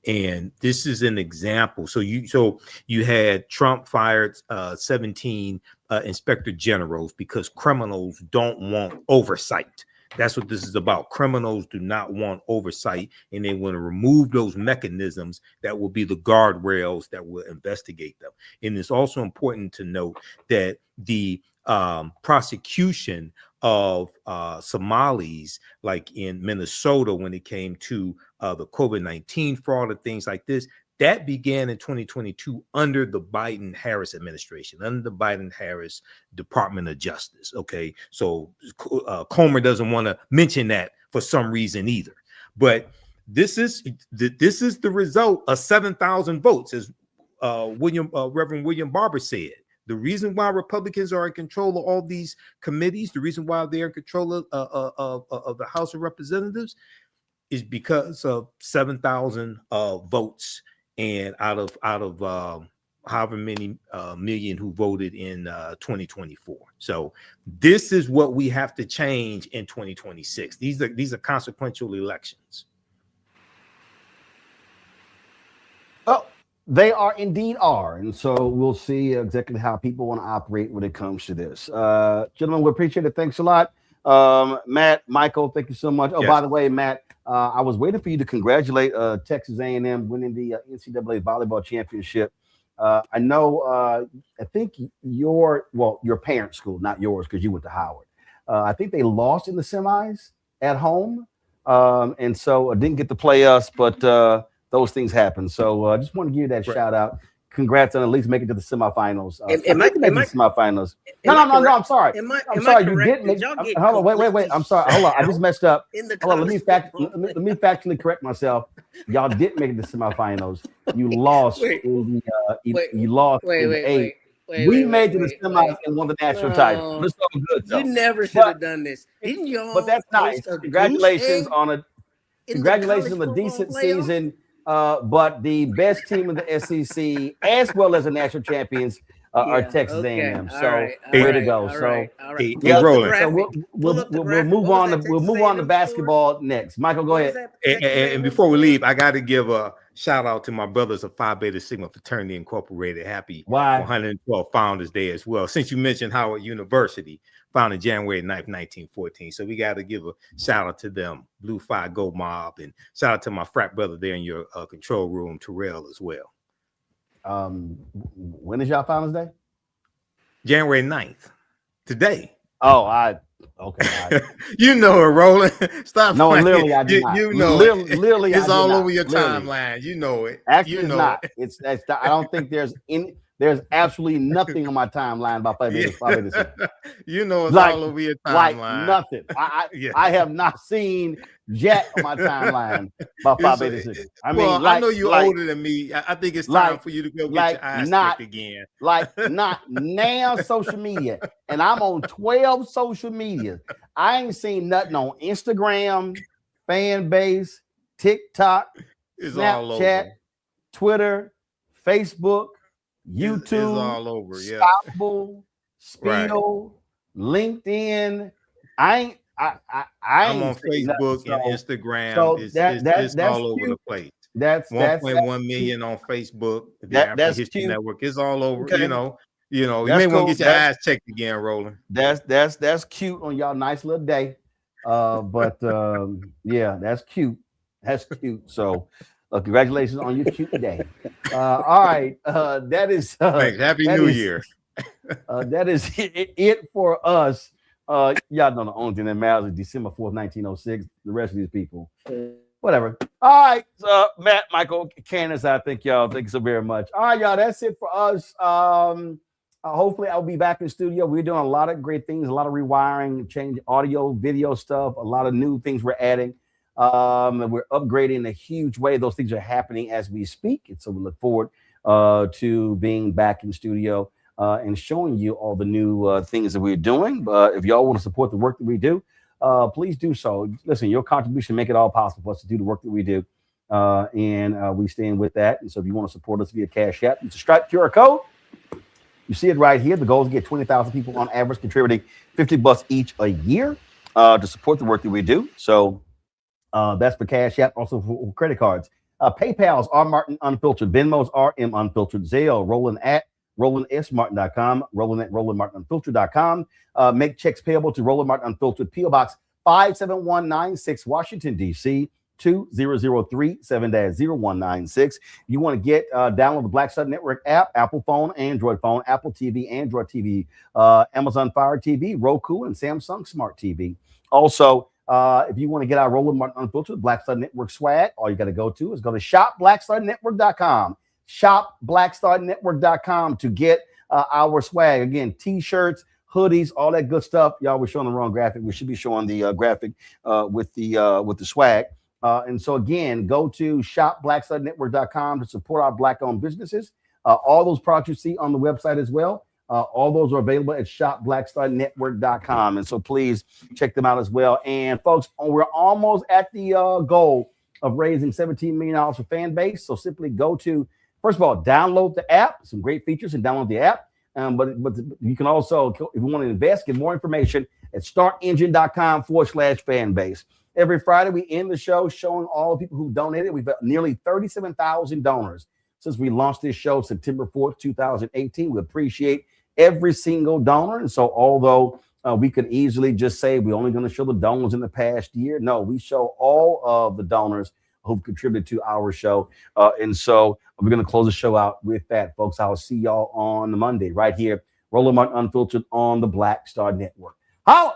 And this is an example. So you had Trump fired 17 inspector generals because criminals don't want oversight. That's what this is about. Criminals do not want oversight, and they want to remove those mechanisms that will be the guardrails that will investigate them. And it's also important to note that the prosecution of Somalis, like in Minnesota, when it came to the COVID-19 fraud and things like this, that began in 2022 under the Biden-Harris administration, under the Biden-Harris Department of Justice. Okay, so Comer doesn't want to mention that for some reason either. But this is the result of 7,000 votes, as Reverend William Barber said. The reason why Republicans are in control of all these committees, the reason why they're in control of the House of Representatives, is because of 7,000 votes, and out of however many million who voted in 2024. So this is what we have to change in 2026. These are consequential elections. Oh, they are indeed are. And so we'll see exactly how people want to operate when it comes to this. Gentlemen, we appreciate it. Thanks a lot. Matt, Michael, thank you so much. Oh, yes. By the way, Matt, I was waiting for you to congratulate Texas A&M winning the NCAA volleyball championship. I know, I think your parents' school, not yours, because you went to Howard. I think they lost in the semis at home. And so I didn't get to play us, but those things happen. So I just want to give you that shout out. Congrats on at least making it to the semifinals. Semifinals. No, I'm sorry. I'm sorry. You didn't make. Hold on, wait. I'm sorry. Hold on. I just messed up. Hold on. Let me factually correct myself. Y'all didn't make it to semifinals. You lost in the. You lost in the eight. We made it to the semis and won the national title. It's all good. You never should have done this. Didn't you? But that's nice. Congratulations on a decent season. But the best team in the SEC, as well as the national champions, are Texas A&M. So way to go. So we'll move on. We'll move on to basketball next. Michael, go ahead. And before we leave, I got to give a shout out to my brothers of Phi Beta Sigma Fraternity Incorporated. Happy Why? 112 Founders Day as well. Since you mentioned Howard University, founded January 9th, 1914. So we got to give a shout out to them, Blue Phi Go Mob, and shout out to my frat brother there in your control room, Terrell, as well. When is y'all Founders Day? January 9th. Today. Oh, okay. You know it, Roland. Stop. No, playing. literally, I do not. You know literally, it's all over your literally. timeline. You know it. Actually, you it's know not. it. I don't think there's absolutely nothing on my timeline about Phi Beta Sigma. You know it's Like- all over your Like timeline. nothing. I have not seen jack on my timeline about Phi Beta Sigma. I mean, well, like, I know you're like, older than me. I think it's time like- for you to go get like your eyes not- checked again. Like not now social media, and I'm on 12 social media. I ain't seen nothing on Instagram, fan base, TikTok, It's all Snapchat, over. Twitter, Facebook, YouTube, It's all over. Yeah. Spoutable, Spiel, LinkedIn. I'm I'm on Facebook and Instagram. so it's that's all over cute. the place. That's 1.1 million on Facebook. The That's African History cute. Network is all over. Okay. You know, you That's may want cool. to get your eyes checked again, Roland. That's cute on y'all nice little day. But yeah, that's cute. That's cute. So congratulations on your cute day. All right. That is Thanks. Happy that New is- Year. That is it for us. Y'all know the only thing that matters is December 4th, 1906. The rest of these people, whatever. All right, Matt, Michael, Candace, I thank y'all. Thank you so very much. All right, y'all, that's it for us. Hopefully I'll be back in studio. We're doing a lot of great things, a lot of rewiring, change audio, video stuff, a lot of new things we're adding. And we're upgrading in a huge way. Those things are happening as we speak. And so we look forward to being back in studio and showing you all the new things that we're doing. But if y'all want to support the work that we do, please do so. Listen, your contribution make it all possible for us to do the work that we do. And we stand with that. And so if you want to support us via Cash App, it's a Stripe QR code. You see it right here. The goal is to get 20,000 people on average contributing $50 each a year to support the work that we do. So that's for Cash App, also for credit cards. PayPal's R Martin Unfiltered, Venmo's RM Unfiltered, Zelle, Roland at RolandSMartin.com, Roland at RolandMartinUnfiltered.com. Make checks payable to Roland Martin Unfiltered, P.O. Box 57196, Washington, D.C. 20037-0196. You want to get download the Black Star Network app, Apple phone, Android phone, Apple TV, Android TV, Amazon Fire TV, Roku, and Samsung Smart TV. Also, if you want to get our Roland Martin Unfiltered Black Star Network swag, all you got to go to shopblackstarnetwork.com. Shopblackstarnetwork.com to get our swag. Again, t-shirts, hoodies, all that good stuff. Y'all, we're showing the wrong graphic. We should be showing the graphic with the swag. And so again, go to shopblackstarnetwork.com to support our Black-owned businesses. All those products you see on the website as well. All those are available at shopblackstarnetwork.com. And so please check them out as well. And folks, we're almost at the goal of raising $17 million for fan base. So simply go to, first of all, download the app, some great features, and download the app. But you can also, if you want to invest, get more information at startengine.com/fan base. Every Friday, we end the show showing all the people who donated. We've got nearly 37,000 donors since we launched this show September 4th, 2018. We appreciate every single donor. And so although we could easily just say we're only going to show the donors in the past year, no, we show all of the donors who've contributed to our show. And so we're going to close the show out with that, folks. I'll see y'all on Monday right here, Roland Martin Unfiltered on the Black Star Network. Holla!